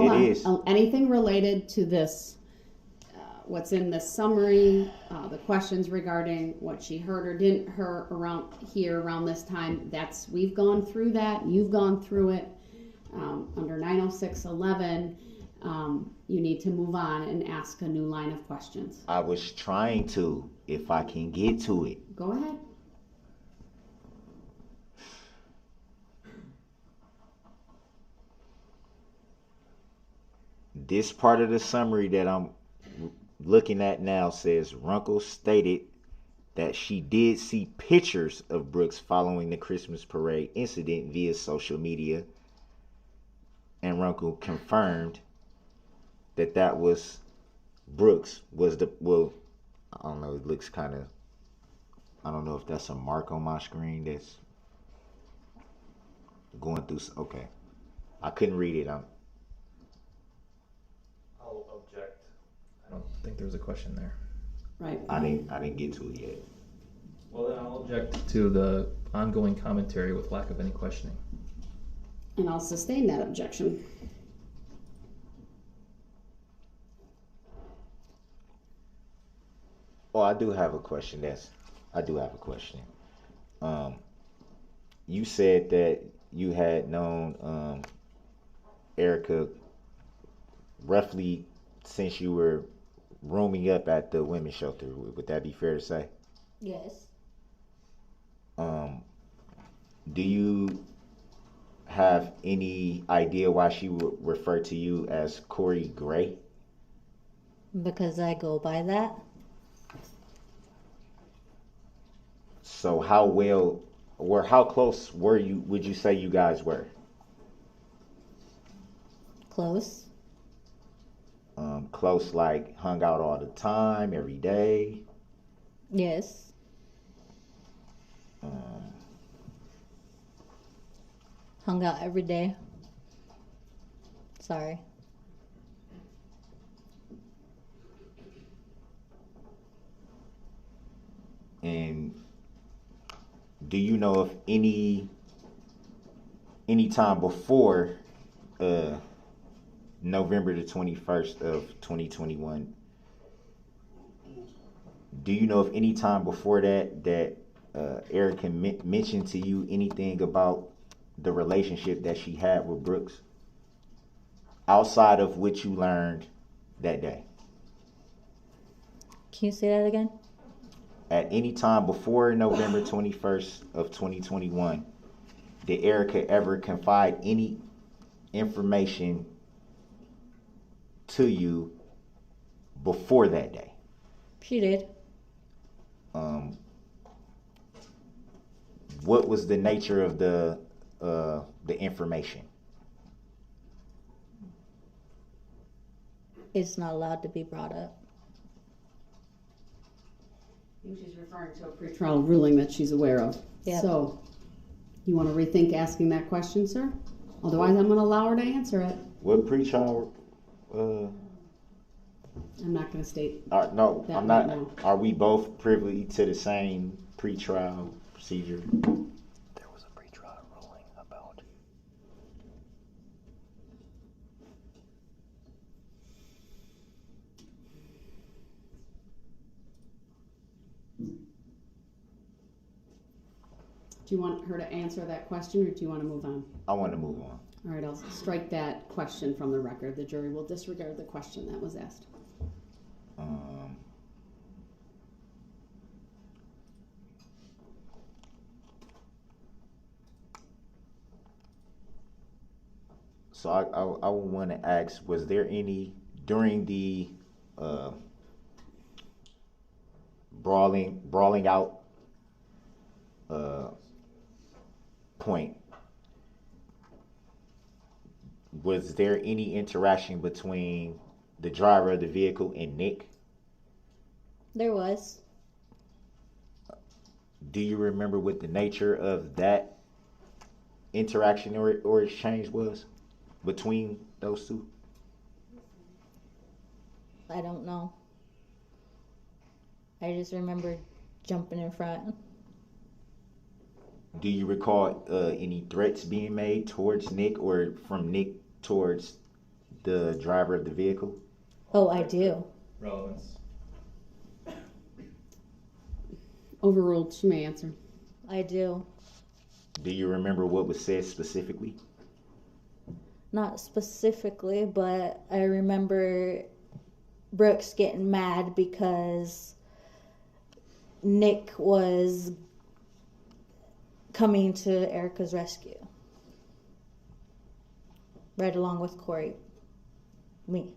Anything related to this, what's in the summary, the questions regarding what she heard or didn't hear around this time, we've gone through that, you've gone through it. Under 906.11, you need to move on and ask a new line of questions. I was trying to, if I can get to it. Go ahead. This part of the summary that I'm looking at now says Runkle stated that she did see pictures of Brooks following the Christmas parade incident via social media, and Runkle confirmed that was Brooks was I don't know, it looks kind of, I don't know if that's a mark on my screen that's going through, okay. I couldn't read it. I'll object. I don't think there was a question there. Right. I didn't get to it yet. Well, then I'll object to the ongoing commentary with lack of any questioning. And I'll sustain that objection. Oh, I do have a question. You said that you had known Erica roughly since you were rooming up at the women's shelter. Would that be fair to say? Yes. Do you have any idea why she would refer to you as KORI Gray? Because I go by that. So how well, or how close would you say you guys were? Close. Close, like hung out all the time, every day? Yes. Hung out every day. Sorry. And do you know of any time before November the 21st of 2021? Do you know of any time before that Erica mentioned to you anything about the relationship that she had with Brooks outside of what you learned that day? Can you say that again? At any time before November 21st of 2021, did Erica ever confide any information to you before that day? She did. What was the nature of the information? It's not allowed to be brought up. I think she's referring to a pretrial ruling that she's aware of. Yep. So, you want to rethink asking that question, sir? Otherwise, I'm going to allow her to answer it. What pretrial? I'm not going to state. No, that I'm not. right now. Are we both privy to the same pretrial procedure? There was a pretrial ruling about. Do you want her to answer that question, or do you want to move on? I want to move on. All right, I'll strike that question from the record. The jury will disregard the question that was asked. So I would want to ask, was there any, during the brawling out point, was there any interaction between the driver of the vehicle and Nick? There was. Do you remember what the nature of that interaction or exchange was between those two? I don't know. I just remember jumping in front. Do you recall any threats being made towards Nick or from Nick towards the driver of the vehicle? Oh, I do. Relevance. Overruled. She may answer. I do. Do you remember what was said specifically? Not specifically, but I remember Brooks getting mad because Nick was coming to Erica's rescue. Right along with KORI. Me.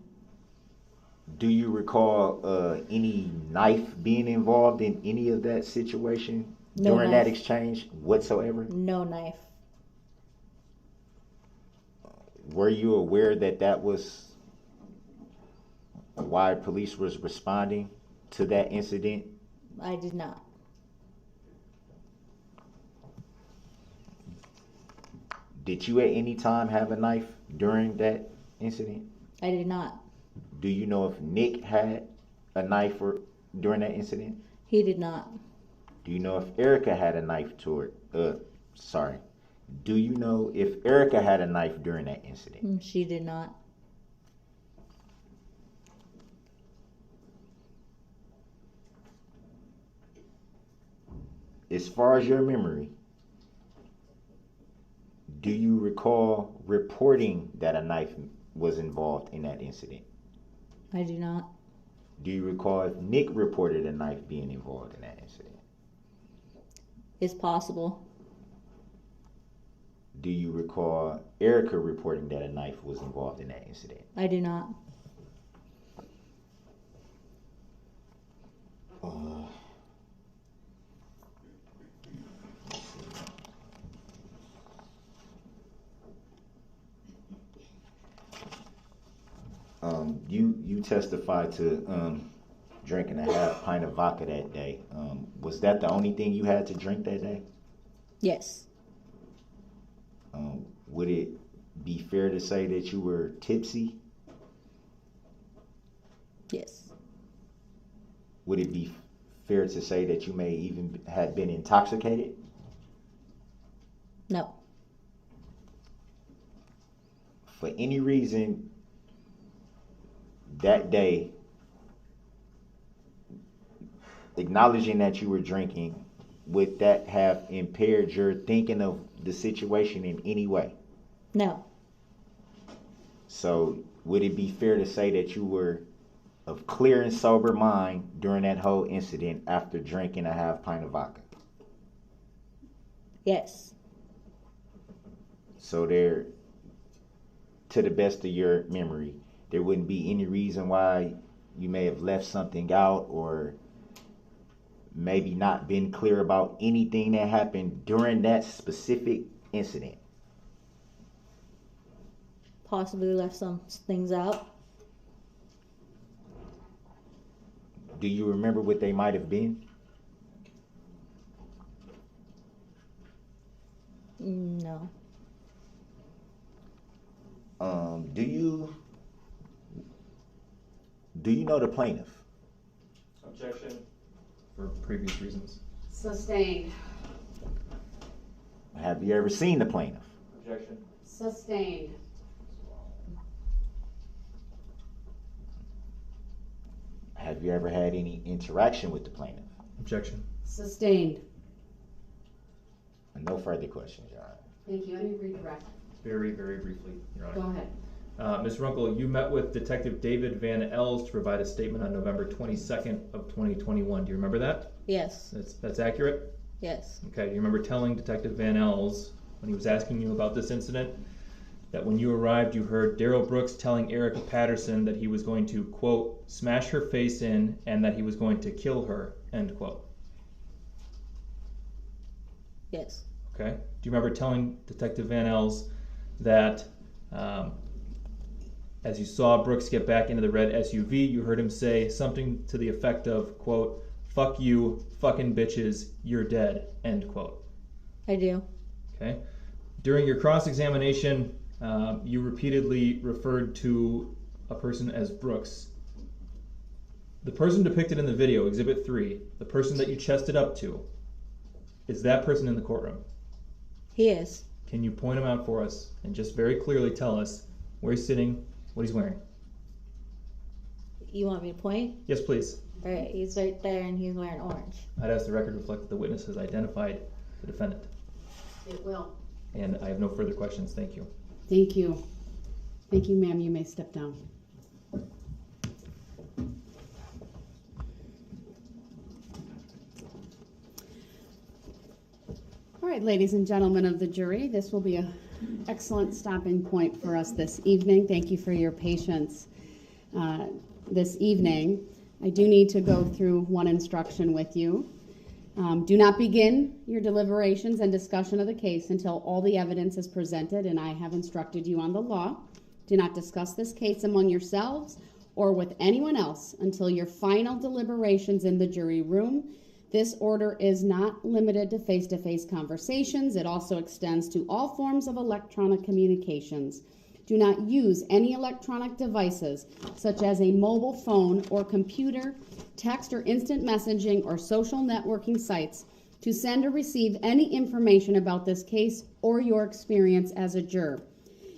Do you recall any knife being involved in any of that situation during that exchange whatsoever? No knife. Were you aware that was why police was responding to that incident? I did not. Did you at any time have a knife during that incident? I did not. Do you know if Nick had a knife during that incident? He did not. Do you know if Erica had a knife Do you know if Erica had a knife during that incident? She did not. As far as your memory, do you recall reporting that a knife was involved in that incident? I do not. Do you recall if Nick reported a knife being involved in that incident? It's possible. do you recall Erica reporting that a knife was involved in that incident? I do not. You testified to drinking a half pint of vodka that day. Was that the only thing you had to drink that day? Yes. Would it be fair to say that you were tipsy? Yes. Would it be fair to say that you may even have been intoxicated? No. For any reason, that day, acknowledging that you were drinking, would that have impaired your thinking of the situation in any way? No. So would it be fair to say that you were of clear and sober mind during that whole incident after drinking a half pint of vodka? Yes. So there, to the best of your memory, there wouldn't be any reason why you may have left something out or maybe not been clear about anything that happened during that specific incident. Possibly left some things out. Do you remember what they might have been? No. Do you know the plaintiff? Objection. For previous reasons. Sustained. Have you ever seen the plaintiff? Objection. Sustained. Have you ever had any interaction with the plaintiff? Objection. Sustained. No further questions, Your Honor. Thank you. Any redirect? Very, very briefly, Your Honor. Go ahead. Ms. Runkle, you met with Detective David Van Els to provide a statement on November 22nd of 2021. Do you remember that? Yes. That's accurate? Yes. Okay. Do you remember telling Detective Van Els, when he was asking you about this incident, that when you arrived you heard Darrell Brooks telling Erica Patterson that he was going to, quote, smash her face in and that he was going to kill her, end quote? Yes. Okay. Do you remember telling Detective Van Els that as you saw Brooks get back into the red SUV, you heard him say something to the effect of, quote, fuck you, fucking bitches, you're dead, end quote? I do. Okay. During your cross-examination, you repeatedly referred to a person as Brooks. The person depicted in the video, Exhibit 3, the person that you chested up to, is that person in the courtroom? He is. Can you point him out for us and just very clearly tell us where he's sitting, what he's wearing? You want me to point? Yes, please. All right, he's right there and he's wearing orange. I'd ask the record to reflect that the witness has identified the defendant. It will. And I have no further questions. Thank you. Thank you. Thank you, ma'am. You may step down. All right, ladies and gentlemen of the jury, this will be an excellent stopping point for us this evening. Thank you for your patience this evening. I do need to go through one instruction with you. Do not begin your deliberations and discussion of the case until all the evidence is presented and I have instructed you on the law. Do not discuss this case among yourselves or with anyone else until your final deliberations in the jury room. This order is not limited to face-to-face conversations. It also extends to all forms of electronic communications. Do not use any electronic devices such as a mobile phone or computer, text or instant messaging or social networking sites to send or receive any information about this case or your experience as a juror.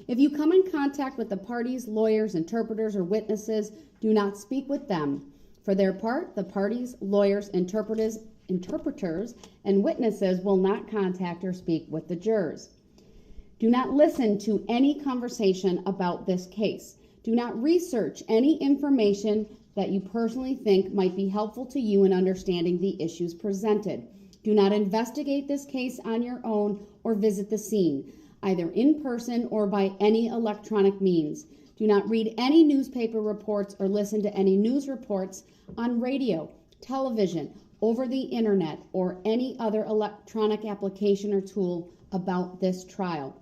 If you come in contact with the parties, lawyers, interpreters, or witnesses, do not speak with them. For their part, the parties, lawyers, interpreters, and witnesses will not contact or speak with the jurors. Do not listen to any conversation about this case. Do not research any information that you personally think might be helpful to you in understanding the issues presented. Do not investigate this case on your own or visit the scene. either in person or by any electronic means. Do not read any newspaper reports or listen to any news reports on radio, television, over the internet, or any other electronic application or tool about this trial.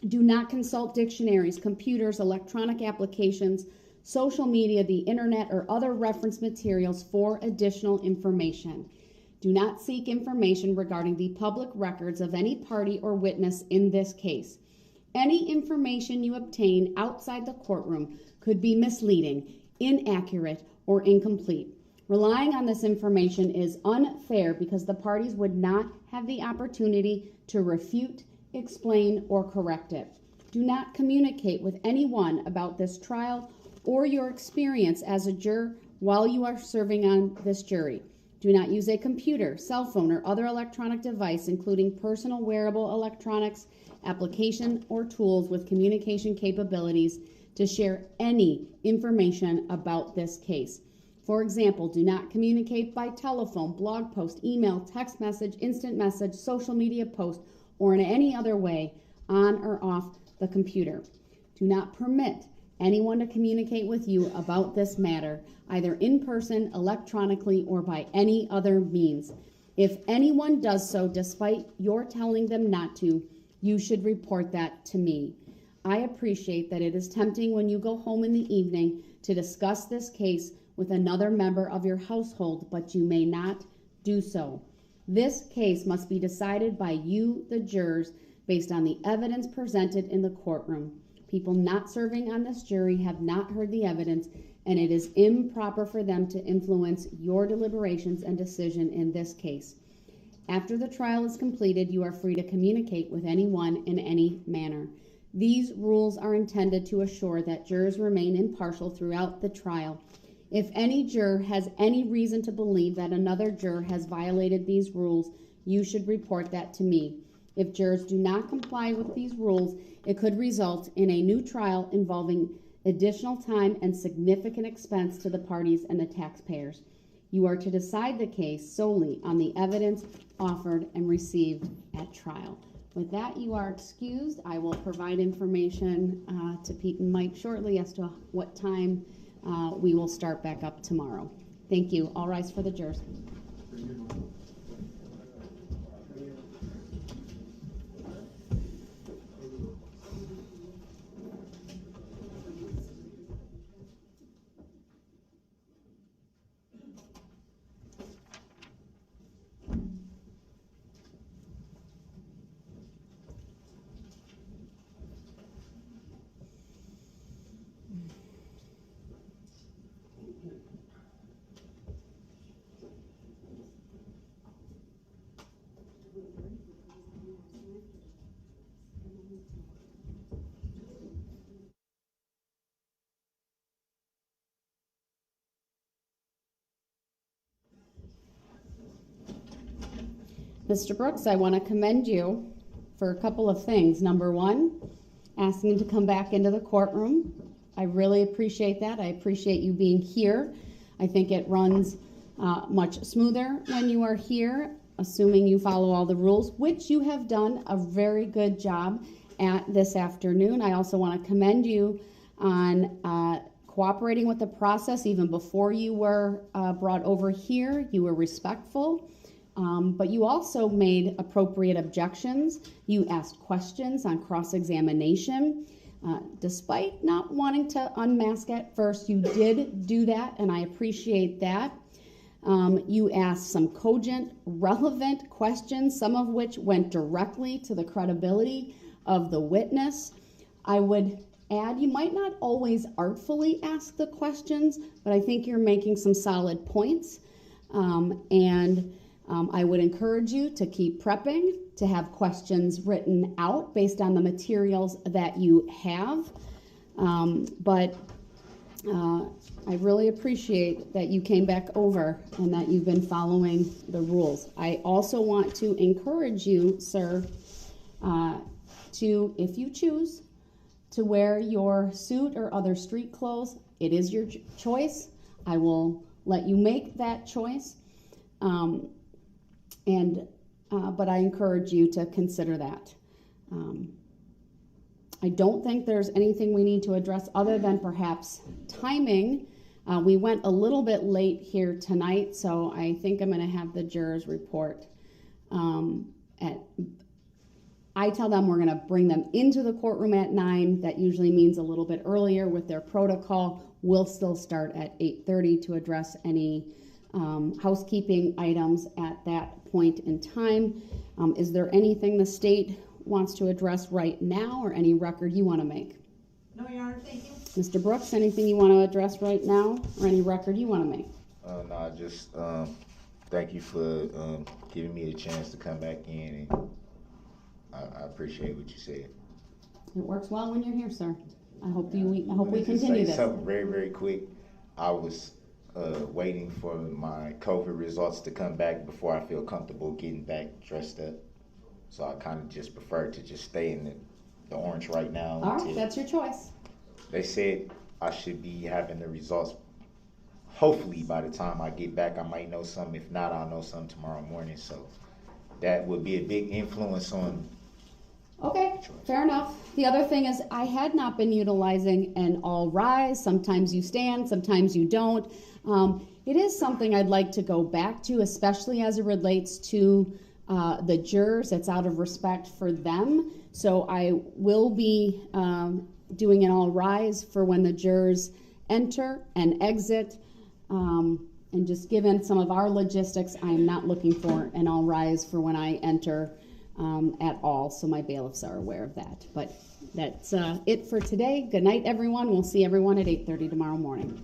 Do not consult dictionaries, computers, electronic applications, social media, the internet, or other reference materials for additional information. Do not seek information regarding the public records of any party or witness in this case. Any information you obtain outside the courtroom could be misleading, inaccurate, or incomplete. Relying on this information is unfair because the parties would not have the opportunity to refute, explain, or correct it. Do not communicate with anyone about this trial or your experience as a juror while you are serving on this jury. Do not use a computer, cell phone, or other electronic device, including personal wearable electronics, application, or tools with communication capabilities to share any information about this case. For example, do not communicate by telephone, blog post, email, text message, instant message, social media post, or in any other way on or off the computer. Do not permit anyone to communicate with you about this matter, either in person, electronically, or by any other means. If anyone does so despite your telling them not to, you should report that to me. I appreciate that it is tempting when you go home in the evening to discuss this case with another member of your household, but you may not do so. This case must be decided by you, the jurors, based on the evidence presented in the courtroom. People not serving on this jury have not heard the evidence, and it is improper for them to influence your deliberations and decision in this case. After the trial is completed, you are free to communicate with anyone in any manner. These rules are intended to assure that jurors remain impartial throughout the trial. If any juror has any reason to believe that another juror has violated these rules, you should report that to me. If jurors do not comply with these rules, it could result in a new trial involving additional time and significant expense to the parties and the taxpayers. You are to decide the case solely on the evidence offered and received at trial. With that, you are excused. I will provide information to Pete and Mike shortly as to what time we will start back up tomorrow. Thank you. All rise for the jurors. Mr. Brooks, I want to commend you for a couple of things. Number one, asking to come back into the courtroom. I really appreciate that. I appreciate you being here. I think it runs much smoother when you are here, assuming you follow all the rules, which you have done a very good job at this afternoon. I also want to commend you on cooperating with the process even before you were brought over here. You were respectful. But you also made appropriate objections. You asked questions on cross-examination. Despite not wanting to unmask at first, you did do that, and I appreciate that. You asked some cogent, relevant questions, some of which went directly to the credibility of the witness. I would add, you might not always artfully ask the questions, but I think you're making some solid points. I would encourage you to keep prepping, to have questions written out based on the materials that you have. I really appreciate that you came back over and that you've been following the rules. I also want to encourage you, sir, to, if you choose, to wear your suit or other street clothes. It is your choice. I will let you make that choice. But I encourage you to consider that. I don't think there's anything we need to address other than perhaps timing. We went a little bit late here tonight, so I think I'm going to have the jurors report. I tell them we're going to bring them into the courtroom at 9. That usually means a little bit earlier with their protocol. We'll still start at 8:30 to address any housekeeping items at that point in time. Is there anything the state wants to address right now, or any record you want to make? No, Your Honor, thank you. Mr. Brooks, anything you want to address right now, or any record you want to make? No, just thank you for giving me a chance to come back in, and I appreciate what you said. It works well when you're here, sir. I hope we Just continue say this. something very, very quick. I was waiting for my COVID results to come back before I feel comfortable getting back dressed up. So I kind of just prefer to just stay in the orange right now. All right, that's your choice. They said I should be having the results. Hopefully by the time I get back, I might know something. If not, I'll know something tomorrow morning. So that would be a big influence on. Okay, fair enough. The other thing is I had not been utilizing an all rise. Sometimes you stand, sometimes you don't. It is something I'd like to go back to, especially as it relates to the jurors. It's out of respect for them. So I will be doing an all rise for when the jurors enter and exit. And just given some of our logistics, I'm not looking for an all rise for when I enter at all. So my bailiffs are aware of that. But that's it for today. Good night, everyone. We'll see everyone at 8:30 tomorrow morning.